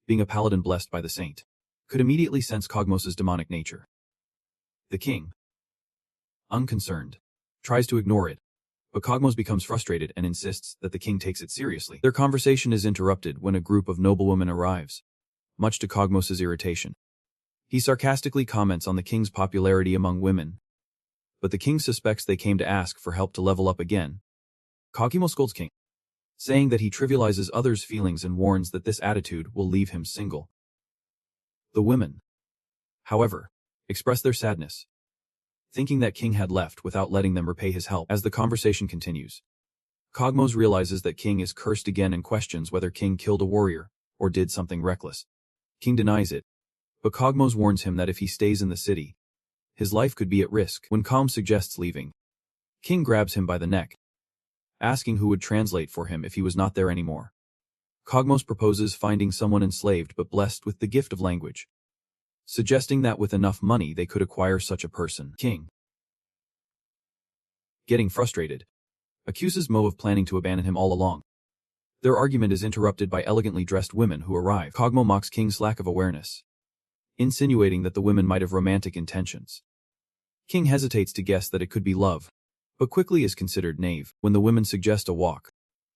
being a paladin blessed by the saint, could immediately sense Cogmos's demonic nature. The king, unconcerned, tries to ignore it, but Cogmos becomes frustrated and insists that the king takes it seriously. Their conversation is interrupted when a group of noblewomen arrives, much to Cogmos's irritation. He sarcastically comments on the king's popularity among women, but the king suspects they came to ask for help to level up again. Cogmos scolds King, saying that he trivializes others' feelings and warns that this attitude will leave him single. The women, however, express their sadness, thinking that King had left without letting them repay his help. As the conversation continues, Cogmos realizes that King is cursed again and questions whether King killed a warrior or did something reckless. King denies it, but Cogmos warns him that if he stays in the city, his life could be at risk. When Calm suggests leaving, King grabs him by the neck, asking who would translate for him if he was not there anymore. Cogmos proposes finding someone enslaved but blessed with the gift of language, suggesting that with enough money they could acquire such a person. King, getting frustrated, accuses Mo of planning to abandon him all along. Their argument is interrupted by elegantly dressed women who arrive. Cogmo mocks King's lack of awareness, insinuating that the women might have romantic intentions. King hesitates to guess that it could be love, but quickly is considered naive. When the women suggest a walk,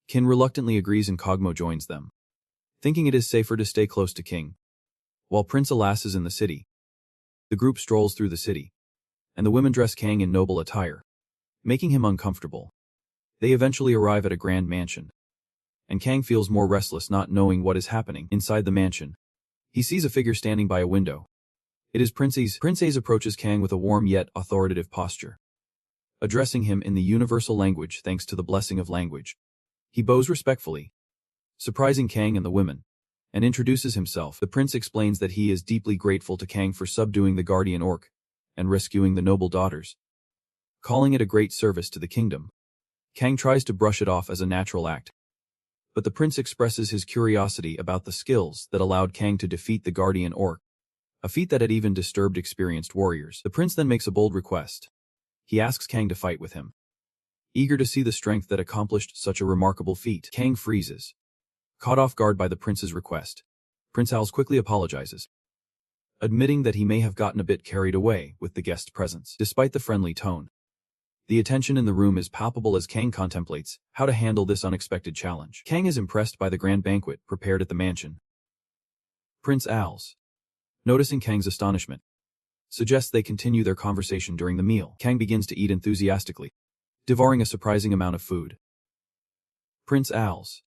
Kin reluctantly agrees and Kogmo joins them, thinking it is safer to stay close to King. While Prince Alas is in the city, the group strolls through the city, and the women dress Kang in noble attire, making him uncomfortable. They eventually arrive at a grand mansion, and Kang feels more restless not knowing what is happening inside the mansion. He sees a figure standing by a window. It is Prince Ace. Prince Ace approaches Kang with a warm yet authoritative posture, addressing him in the universal language thanks to the blessing of language. He bows respectfully, surprising Kang and the women, and introduces himself. The prince explains that he is deeply grateful to Kang for subduing the guardian orc and rescuing the noble daughters, calling it a great service to the kingdom. Kang tries to brush it off as a natural act, but the prince expresses his curiosity about the skills that allowed Kang to defeat the guardian orc, a feat that had even disturbed experienced warriors. The prince then makes a bold request. He asks Kang to fight with him. Eager to see the strength that accomplished such a remarkable feat, Kang freezes, caught off guard by the prince's request. Prince Owls quickly apologizes, admitting that he may have gotten a bit carried away with the guest's presence. Despite the friendly tone, the attention in the room is palpable as Kang contemplates how to handle this unexpected challenge. Kang is impressed by the grand banquet prepared at the mansion. Prince Owls, noticing Kang's astonishment, suggests they continue their conversation during the meal. Kang begins to eat enthusiastically, devouring a surprising amount of food. Prince Owls,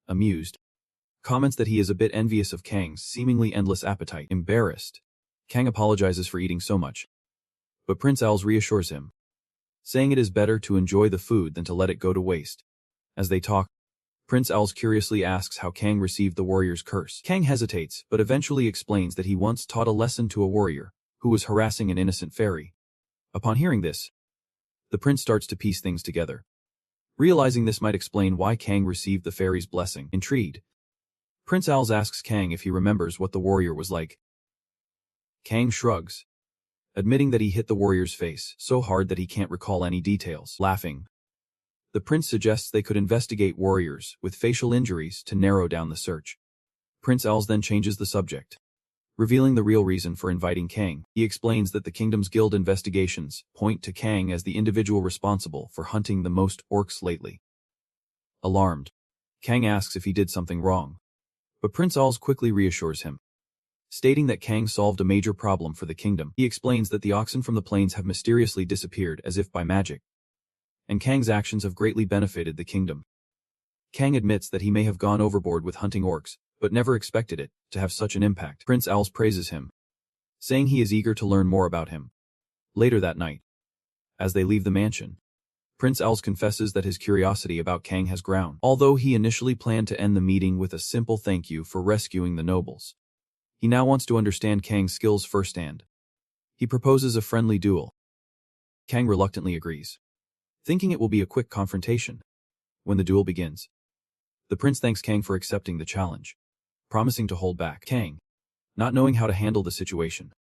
amused, comments that he is a bit envious of Kang's seemingly endless appetite. Embarrassed, Kang apologizes for eating so much, but Prince Owls reassures him, saying it is better to enjoy the food than to let it go to waste. As they talk, Prince Owls curiously asks how Kang received the warrior's curse. Kang hesitates, but eventually explains that he once taught a lesson to a warrior who was harassing an innocent fairy. Upon hearing this, the prince starts to piece things together, realizing this might explain why Kang received the fairy's blessing. Intrigued, Prince Owls asks Kang if he remembers what the warrior was like. Kang shrugs, admitting that he hit the warrior's face so hard that he can't recall any details. Laughing, the prince suggests they could investigate warriors with facial injuries to narrow down the search. Prince Owls then changes the subject, revealing the real reason for inviting Kang. He explains that the kingdom's guild investigations point to Kang as the individual responsible for hunting the most orcs lately. Alarmed, Kang asks if he did something wrong, but Prince Owls quickly reassures him, stating that Kang solved a major problem for the kingdom. He explains that the oxen from the plains have mysteriously disappeared as if by magic, and Kang's actions have greatly benefited the kingdom. Kang admits that he may have gone overboard with hunting orcs, but never expected it to have such an impact. Prince Owls praises him, saying he is eager to learn more about him. Later that night, as they leave the mansion, Prince Owls confesses that his curiosity about Kang has grown. Although he initially planned to end the meeting with a simple thank you for rescuing the nobles, he now wants to understand Kang's skills firsthand. He proposes a friendly duel. Kang reluctantly agrees, thinking it will be a quick confrontation. When the duel begins, the prince thanks Kang for accepting the challenge, promising to hold back. Kang, not knowing how to handle the situation,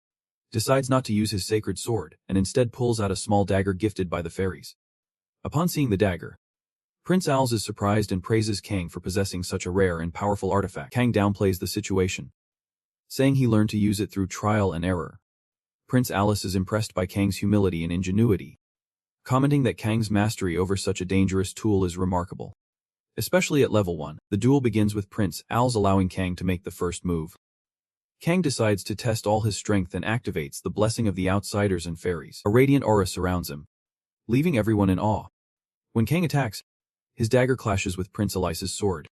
decides not to use his sacred sword and instead pulls out a small dagger gifted by the fairies. Upon seeing the dagger, Prince Owls is surprised and praises Kang for possessing such a rare and powerful artifact. Kang downplays the situation, saying he learned to use it through trial and error. Prince Alice is impressed by Kang's humility and ingenuity, commenting that Kang's mastery over such a dangerous tool is remarkable, especially at level 1. The duel begins with Prince Owls allowing Kang to make the first move. Kang decides to test all his strength and activates the blessing of the outsiders and fairies. A radiant aura surrounds him, leaving everyone in awe. When Kang attacks, his dagger clashes with Prince Alice's sword,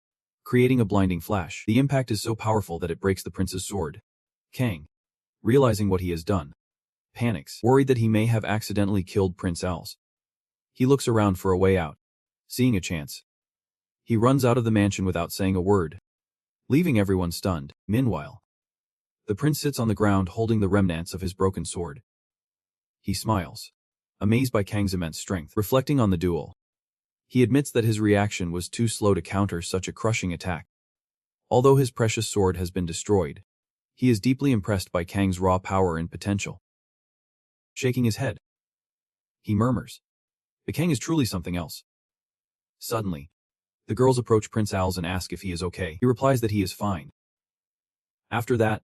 creating a blinding flash. The impact is so powerful that it breaks the prince's sword. Kang, realizing what he has done, panics, worried that he may have accidentally killed Prince Owls. He looks around for a way out. Seeing a chance, he runs out of the mansion without saying a word, leaving everyone stunned. Meanwhile, the prince sits on the ground holding the remnants of his broken sword. He smiles, amazed by Kang's immense strength. Reflecting on the duel, he admits that his reaction was too slow to counter such a crushing attack. Although his precious sword has been destroyed, he is deeply impressed by Kang's raw power and potential. Shaking his head, he murmurs, "The Kang is truly something else." Suddenly, the girls approach Prince Owls and ask if he is okay. He replies that he is fine. After that,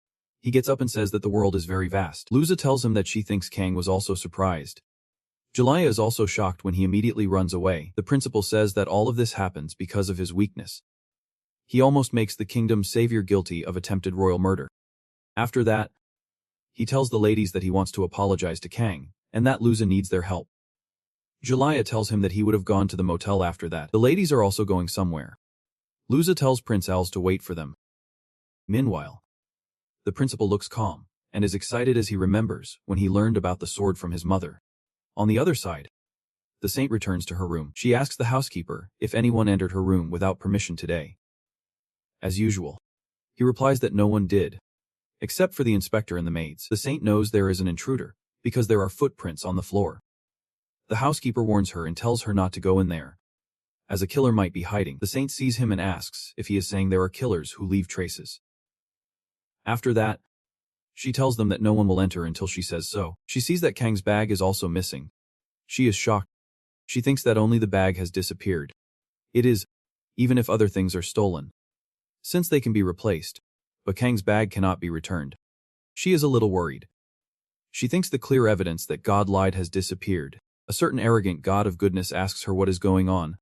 He gets up and says that the world is very vast. Luza tells him that she thinks Kang was also surprised. Jalaya is also shocked when he immediately runs away. The principal says that all of this happens because of his weakness. He almost makes the kingdom's savior guilty of attempted royal murder. After that, he tells the ladies that he wants to apologize to Kang, and that Luza needs their help. Jalaya tells him that he would have gone to the motel after that. The ladies are also going somewhere. Luza tells Prince Els to wait for them. Meanwhile, the principal looks calm, and is excited as he remembers when he learned about the sword from his mother. On the other side, the saint returns to her room. She asks the housekeeper if anyone entered her room without permission today. As usual, he replies that no one did, except for the inspector and the maids. The saint knows there is an intruder, because there are footprints on the floor. The housekeeper warns her and tells her not to go in there, as a killer might be hiding. The saint sees him and asks if he is saying there are killers who leave traces. After that, she tells them that no one will enter until she says so. She sees that Kang's bag is also missing. She is shocked. She thinks that only the bag has disappeared. It is, even if other things are stolen, since they can be replaced, but Kang's bag cannot be returned. She is a little worried. She thinks the clear evidence that God lied has disappeared. A certain arrogant god of goodness asks her what is going on.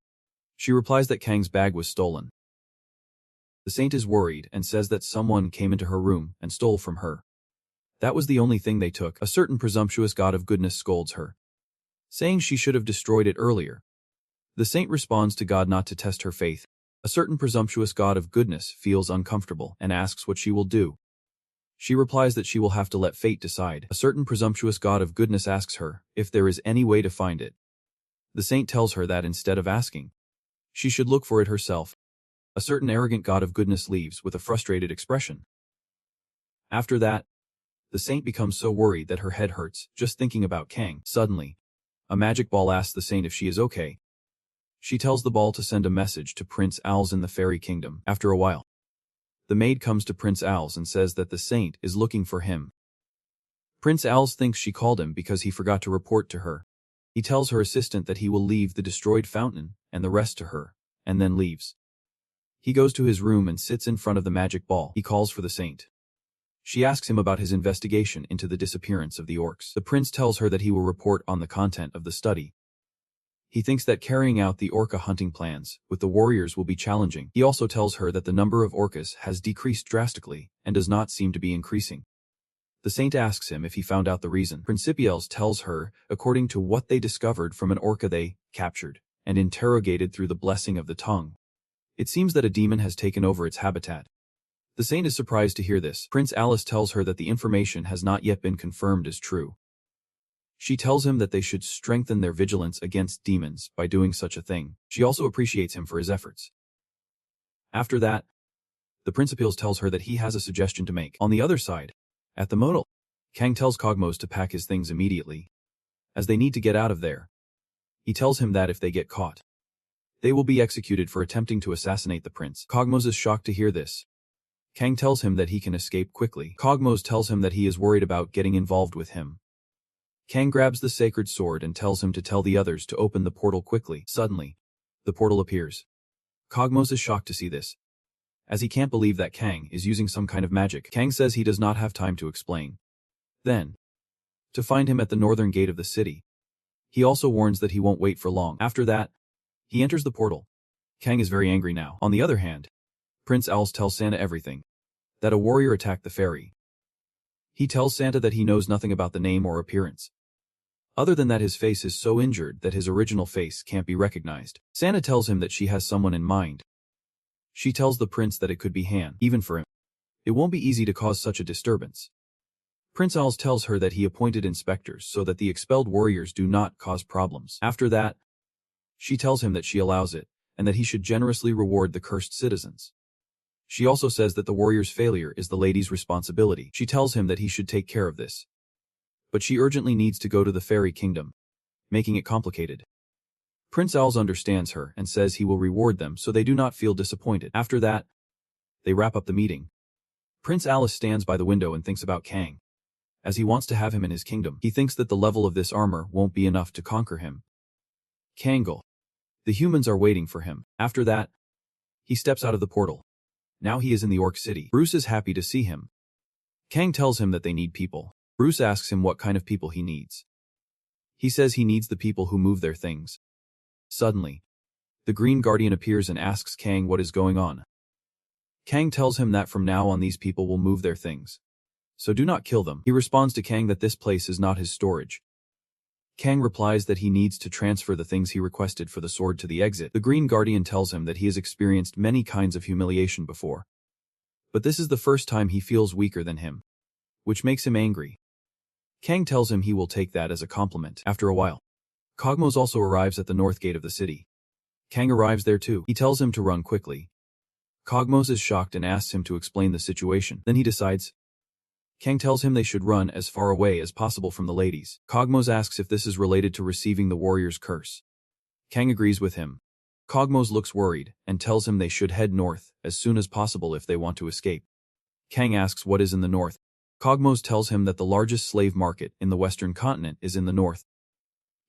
She replies that Kang's bag was stolen. The saint is worried and says that someone came into her room and stole from her. That was the only thing they took. A certain presumptuous god of goodness scolds her, saying she should have destroyed it earlier. The saint responds to God not to test her faith. A certain presumptuous god of goodness feels uncomfortable and asks what she will do. She replies that she will have to let fate decide. A certain presumptuous god of goodness asks her if there is any way to find it. The saint tells her that instead of asking, she should look for it herself. A certain arrogant god of goodness leaves with a frustrated expression. After that, the saint becomes so worried that her head hurts just thinking about Kang. Suddenly, a magic ball asks the saint if she is okay. She tells the ball to send a message to Prince Els in the fairy kingdom. After a while, the maid comes to Prince Els and says that the saint is looking for him. Prince Els thinks she called him because he forgot to report to her. He tells her assistant that he will leave the destroyed fountain and the rest to her, and then leaves. He goes to his room and sits in front of the magic ball. He calls for the saint. She asks him about his investigation into the disappearance of the orcs. The prince tells her that he will report on the content of the study. He thinks that carrying out the orca hunting plans with the warriors will be challenging. He also tells her that the number of orcas has decreased drastically and does not seem to be increasing. The saint asks him if he found out the reason. Principiels tells her, according to what they discovered from an orca they captured and interrogated through the blessing of the tongue, it seems that a demon has taken over its habitat. The saint is surprised to hear this. Prince Alice tells her that the information has not yet been confirmed as true. She tells him that they should strengthen their vigilance against demons by doing such a thing. She also appreciates him for his efforts. After that, the Principals tells her that he has a suggestion to make. On the other side, at the motel, Kang tells Cogmos to pack his things immediately, as they need to get out of there. He tells him that if they get caught, they will be executed for attempting to assassinate the prince. Cogmos is shocked to hear this. Kang tells him that he can escape quickly. Cogmos tells him that he is worried about getting involved with him. Kang grabs the sacred sword and tells him to tell the others to open the portal quickly. Suddenly, the portal appears. Cogmos is shocked to see this, as he can't believe that Kang is using some kind of magic. Kang says he does not have time to explain. Then, to find him at the northern gate of the city. He also warns that he won't wait for long. After that, he enters the portal. Kang is very angry now. On the other hand, Prince Owls tells Santa everything, that a warrior attacked the ferry. He tells Santa that he knows nothing about the name or appearance, other than that his face is so injured that his original face can't be recognized. Santa tells him that she has someone in mind. She tells the prince that it could be Han. Even for him, it won't be easy to cause such a disturbance. Prince Owls tells her that he appointed inspectors so that the expelled warriors do not cause problems. After that, she tells him that she allows it, and that he should generously reward the cursed citizens. She also says that the warrior's failure is the lady's responsibility. She tells him that he should take care of this. But she urgently needs to go to the fairy kingdom, making it complicated. Prince Owls understands her and says he will reward them so they do not feel disappointed. After that, they wrap up the meeting. Prince Alice stands by the window and thinks about Kang, as he wants to have him in his kingdom. He thinks that the level of this armor won't be enough to conquer him. Kangol. The humans are waiting for him. After that, he steps out of the portal. Now he is in the Orc City. Bruce is happy to see him. Kang tells him that they need people. Bruce asks him what kind of people he needs. He says he needs the people who move their things. Suddenly, the Green Guardian appears and asks Kang what is going on. Kang tells him that from now on these people will move their things. So do not kill them. He responds to Kang that this place is not his storage. Kang replies that he needs to transfer the things he requested for the sword to the exit. The Green Guardian tells him that he has experienced many kinds of humiliation before. But this is the first time he feels weaker than him, which makes him angry. Kang tells him he will take that as a compliment. After a while, Cogmos also arrives at the north gate of the city. Kang arrives there too. He tells him to run quickly. Cogmos is shocked and asks him to explain the situation. Then he decides. Kang tells him they should run as far away as possible from the ladies. Cogmos asks if this is related to receiving the warrior's curse. Kang agrees with him. Cogmos looks worried and tells him they should head north as soon as possible if they want to escape. Kang asks what is in the north. Cogmos tells him that the largest slave market in the western continent is in the north.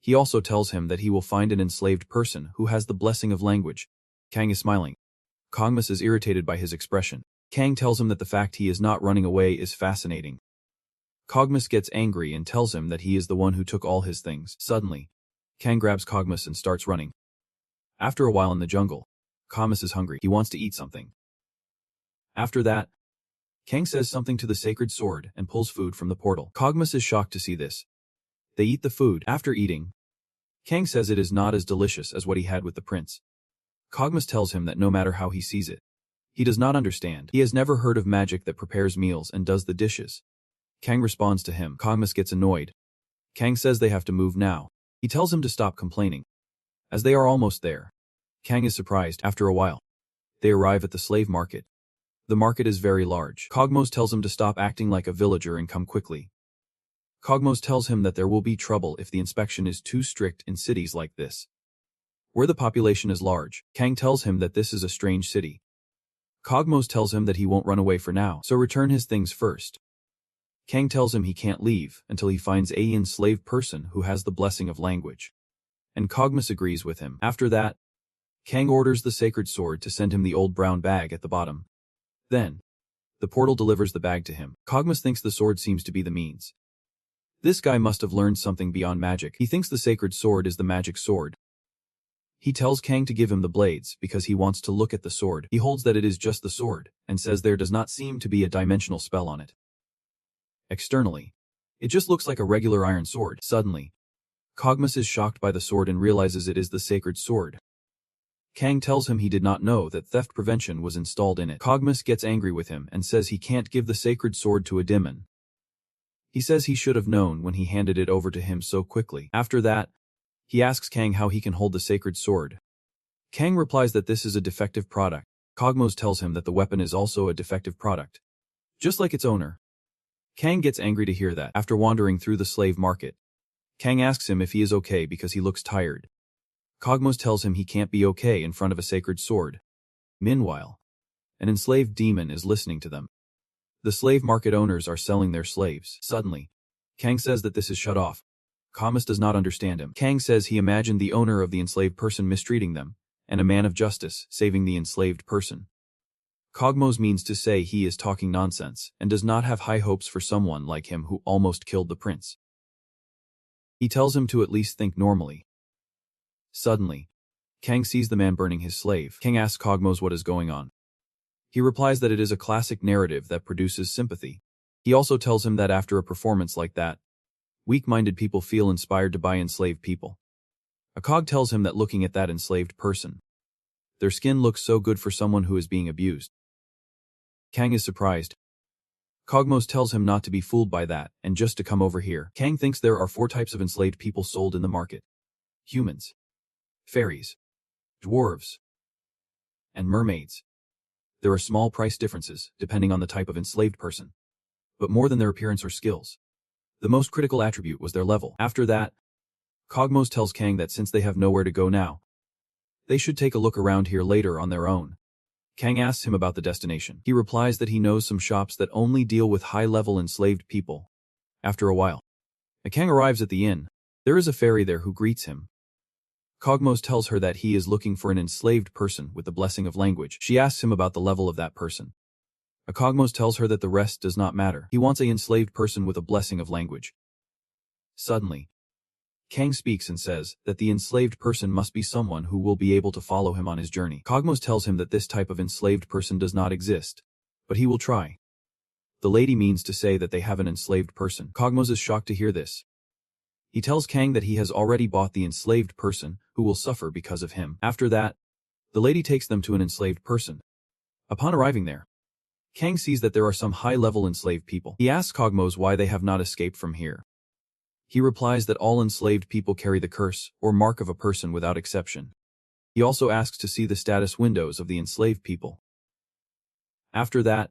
He also tells him that he will find an enslaved person who has the blessing of language. Kang is smiling. Cogmos is irritated by his expression. Kang tells him that the fact he is not running away is fascinating. Cogmos gets angry and tells him that he is the one who took all his things. Suddenly, Kang grabs Cogmos and starts running. After a while in the jungle, Cogmos is hungry. He wants to eat something. After that, Kang says something to the sacred sword and pulls food from the portal. Cogmos is shocked to see this. They eat the food. After eating, Kang says it is not as delicious as what he had with the prince. Cogmos tells him that no matter how he sees it, he does not understand. He has never heard of magic that prepares meals and does the dishes. Kang responds to him. Cogmos gets annoyed. Kang says they have to move now. He tells him to stop complaining. As they are almost there, Kang is surprised. After a while, they arrive at the slave market. The market is very large. Cogmos tells him to stop acting like a villager and come quickly. Cogmos tells him that there will be trouble if the inspection is too strict in cities like this, where the population is large. Kang tells him that this is a strange city. Cogmos tells him that he won't run away for now, so return his things first. Kang tells him he can't leave until he finds a enslaved person who has the blessing of language. And Cogmos agrees with him. After that, Kang orders the sacred sword to send him the old brown bag at the bottom. Then, the portal delivers the bag to him. Cogmos thinks the sword seems to be the means. This guy must have learned something beyond magic. He thinks the sacred sword is the magic sword. He tells Kang to give him the blades because he wants to look at the sword. He holds that it is just the sword and says there does not seem to be a dimensional spell on it. Externally, it just looks like a regular iron sword. Suddenly, Cogmos is shocked by the sword and realizes it is the sacred sword. Kang tells him he did not know that theft prevention was installed in it. Cogmos gets angry with him and says he can't give the sacred sword to a demon. He says he should have known when he handed it over to him so quickly. After that, he asks Kang how he can hold the sacred sword. Kang replies that this is a defective product. Cogmos tells him that the weapon is also a defective product, just like its owner. Kang gets angry to hear that. After wandering through the slave market, Kang asks him if he is okay because he looks tired. Cogmos tells him he can't be okay in front of a sacred sword. Meanwhile, an enslaved demon is listening to them. The slave market owners are selling their slaves. Suddenly, Kang says that this is shut off. Cogmos does not understand him. Kang says he imagined the owner of the enslaved person mistreating them, and a man of justice saving the enslaved person. Cogmos means to say he is talking nonsense and does not have high hopes for someone like him who almost killed the prince. He tells him to at least think normally. Suddenly, Kang sees the man burning his slave. Kang asks Cogmos what is going on. He replies that it is a classic narrative that produces sympathy. He also tells him that after a performance like that, weak-minded people feel inspired to buy enslaved people. A Cog tells him that looking at that enslaved person, their skin looks so good for someone who is being abused. Kang is surprised. Cogmos tells him not to be fooled by that and just to come over here. Kang thinks there are 4 types of enslaved people sold in the market: humans, fairies, dwarves, and mermaids. There are small price differences depending on the type of enslaved person, but more than their appearance or skills. The most critical attribute was their level. After that, Cogmos tells Kang that since they have nowhere to go now, they should take a look around here later on their own. Kang asks him about the destination. He replies that he knows some shops that only deal with high-level enslaved people. After a while, Kang arrives at the inn. There is a fairy there who greets him. Cogmos tells her that he is looking for an enslaved person with the blessing of language. She asks him about the level of that person. Cogmos tells her that the rest does not matter. He wants an enslaved person with a blessing of language. Suddenly, Kang speaks and says that the enslaved person must be someone who will be able to follow him on his journey. Cogmos tells him that this type of enslaved person does not exist, but he will try. The lady means to say that they have an enslaved person. Cogmos is shocked to hear this. He tells Kang that he has already bought the enslaved person, who will suffer because of him. After that, the lady takes them to an enslaved person. Upon arriving there, Kang sees that there are some high-level enslaved people. He asks Cogmos why they have not escaped from here. He replies that all enslaved people carry the curse, or mark of a person without exception. He also asks to see the status windows of the enslaved people. After that,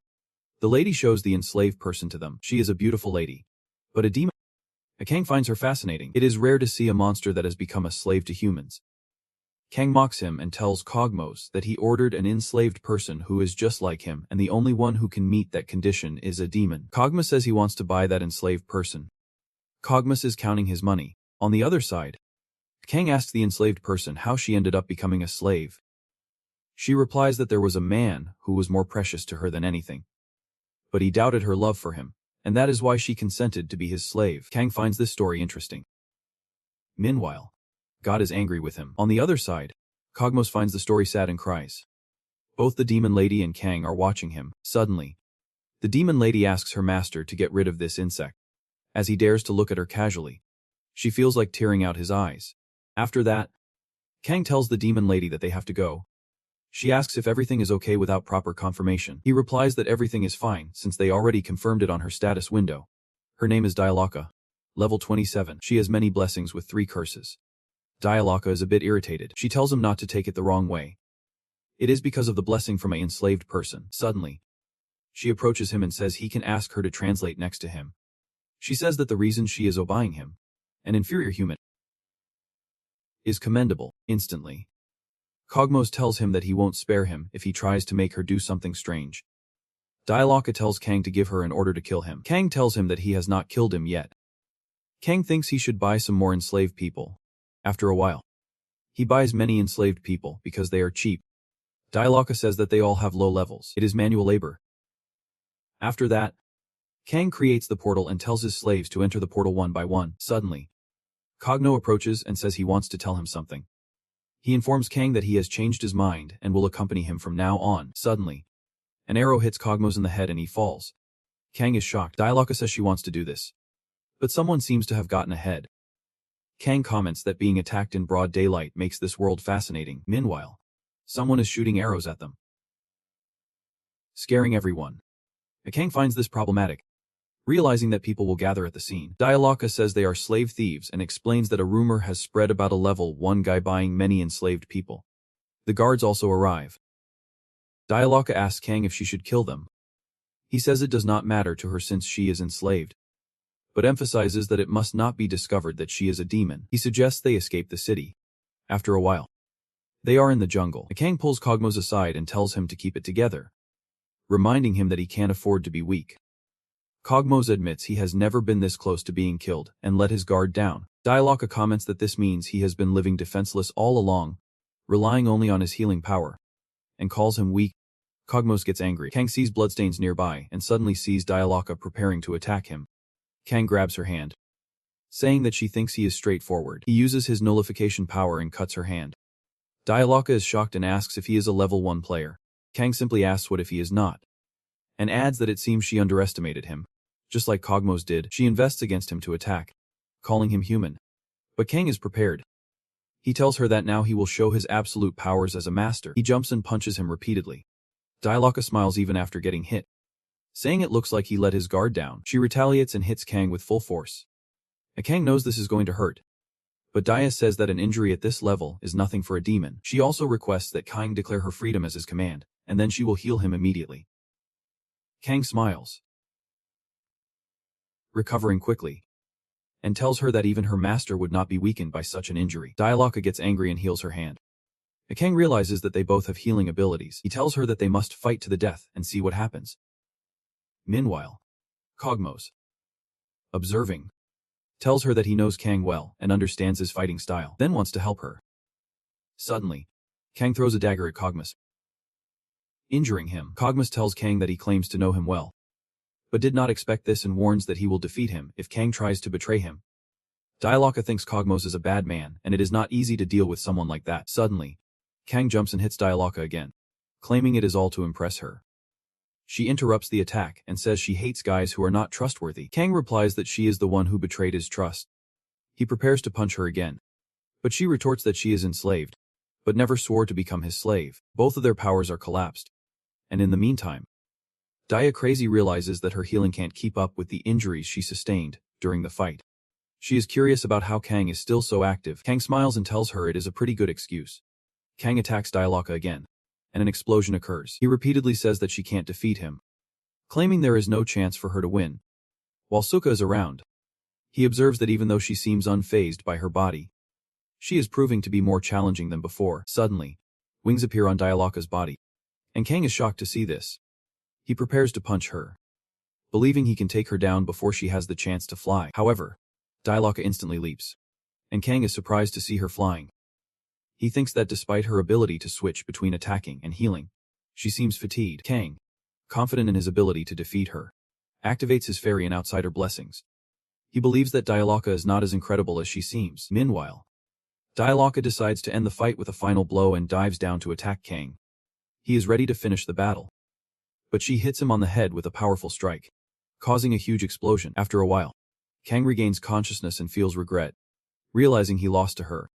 the lady shows the enslaved person to them. She is a beautiful lady, but a demon. Kang finds her fascinating. It is rare to see a monster that has become a slave to humans. Kang mocks him and tells Cogmos that he ordered an enslaved person who is just like him, and the only one who can meet that condition is a demon. Cogmos says he wants to buy that enslaved person. Cogmos is counting his money. On the other side, Kang asks the enslaved person how she ended up becoming a slave. She replies that there was a man who was more precious to her than anything, but he doubted her love for him, and that is why she consented to be his slave. Kang finds this story interesting. Meanwhile, God is angry with him. On the other side, Cogmos finds the story sad and cries. Both the demon lady and Kang are watching him. Suddenly, the demon lady asks her master to get rid of this insect. As he dares to look at her casually, she feels like tearing out his eyes. After that, Kang tells the demon lady that they have to go. She asks if everything is okay without proper confirmation. He replies that everything is fine since they already confirmed it on her status window. Her name is Dialoka, level 27. She has many blessings with 3 curses. Dialoka is a bit irritated. She tells him not to take it the wrong way. It is because of the blessing from an enslaved person. Suddenly, she approaches him and says he can ask her to translate next to him. She says that the reason she is obeying him, an inferior human, is commendable. Instantly, Cogmos tells him that he won't spare him if he tries to make her do something strange. Dialoka tells Kang to give her an order to kill him. Kang tells him that he has not killed him yet. Kang thinks he should buy some more enslaved people. After a while, he buys many enslaved people because they are cheap. Dialoka says that they all have low levels. It is manual labor. After that, Kang creates the portal and tells his slaves to enter the portal one by one. Suddenly, Cogno approaches and says he wants to tell him something. He informs Kang that he has changed his mind and will accompany him from now on. Suddenly, an arrow hits Cogmos in the head and he falls. Kang is shocked. Dialoka says she wants to do this, but someone seems to have gotten ahead. Kang comments that being attacked in broad daylight makes this world fascinating. Meanwhile, someone is shooting arrows at them, scaring everyone. Kang finds this problematic. Realizing that people will gather at the scene, Dialoka says they are slave thieves and explains that a rumor has spread about a level 1 guy buying many enslaved people. The guards also arrive. Dialoka asks Kang if she should kill them. He says it does not matter to her since she is enslaved, but emphasizes that it must not be discovered that she is a demon. He suggests they escape the city. After a while, they are in the jungle. Kang pulls Cogmos aside and tells him to keep it together, reminding him that he can't afford to be weak. Cogmos admits he has never been this close to being killed and let his guard down. Dialoka comments that this means he has been living defenseless all along, relying only on his healing power, and calls him weak. Cogmos gets angry. Kang sees bloodstains nearby and suddenly sees Dialoka preparing to attack him. Kang grabs her hand, saying that she thinks he is straightforward. He uses his nullification power and cuts her hand. Dialoka is shocked and asks if he is a level 1 player. Kang simply asks what if he is not, and adds that it seems she underestimated him. Just like Cogmos did, she invests against him to attack, calling him human. But Kang is prepared. He tells her that now he will show his absolute powers as a master. He jumps and punches him repeatedly. Dialoka smiles even after getting hit, saying it looks like he let his guard down. She retaliates and hits Kang with full force. Kang knows this is going to hurt, but Dia says that an injury at this level is nothing for a demon. She also requests that Kang declare her freedom as his command, and then she will heal him immediately. Kang smiles, recovering quickly, and tells her that even her master would not be weakened by such an injury. Dialoka gets angry and heals her hand. Kang realizes that they both have healing abilities. He tells her that they must fight to the death and see what happens. Meanwhile, Cogmos, observing, tells her that he knows Kang well and understands his fighting style, then wants to help her. Suddenly, Kang throws a dagger at Cogmos. injuring him. Kogmas tells Kang that he claims to know him well, but did not expect this and warns that he will defeat him if Kang tries to betray him. Dialaka thinks Kogmas is a bad man, and it is not easy to deal with someone like that. Suddenly, Kang jumps and hits Dialaka again, claiming it is all to impress her. She interrupts the attack and says she hates guys who are not trustworthy. Kang replies that she is the one who betrayed his trust. He prepares to punch her again, but she retorts that she is enslaved, but never swore to become his slave. Both of their powers are collapsed, and in the meantime, Crazy realizes that her healing can't keep up with the injuries she sustained during the fight. She is curious about how Kang is still so active. Kang smiles and tells her it is a pretty good excuse. Kang attacks Dialaka again, and an explosion occurs. He repeatedly says that she can't defeat him, claiming there is no chance for her to win. While Suka is around, he observes that even though she seems unfazed by her body, she is proving to be more challenging than before. Suddenly, wings appear on Dialaka's body, and Kang is shocked to see this. He prepares to punch her, believing he can take her down before she has the chance to fly. However, Dialaka instantly leaps, and Kang is surprised to see her flying. He thinks that despite her ability to switch between attacking and healing, she seems fatigued. Kang, confident in his ability to defeat her, activates his fairy and outsider blessings. He believes that Dialaka is not as incredible as she seems. Meanwhile, Dialaka decides to end the fight with a final blow and dives down to attack Kang. He is ready to finish the battle, but she hits him on the head with a powerful strike, causing a huge explosion. After a while, Kang regains consciousness and feels regret, realizing he lost to her.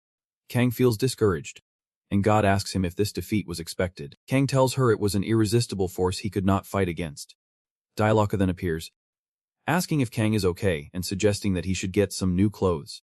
Kang feels discouraged, and God asks him if this defeat was expected. Kang tells her it was an irresistible force he could not fight against. Dialaka then appears, asking if Kang is okay and suggesting that he should get some new clothes.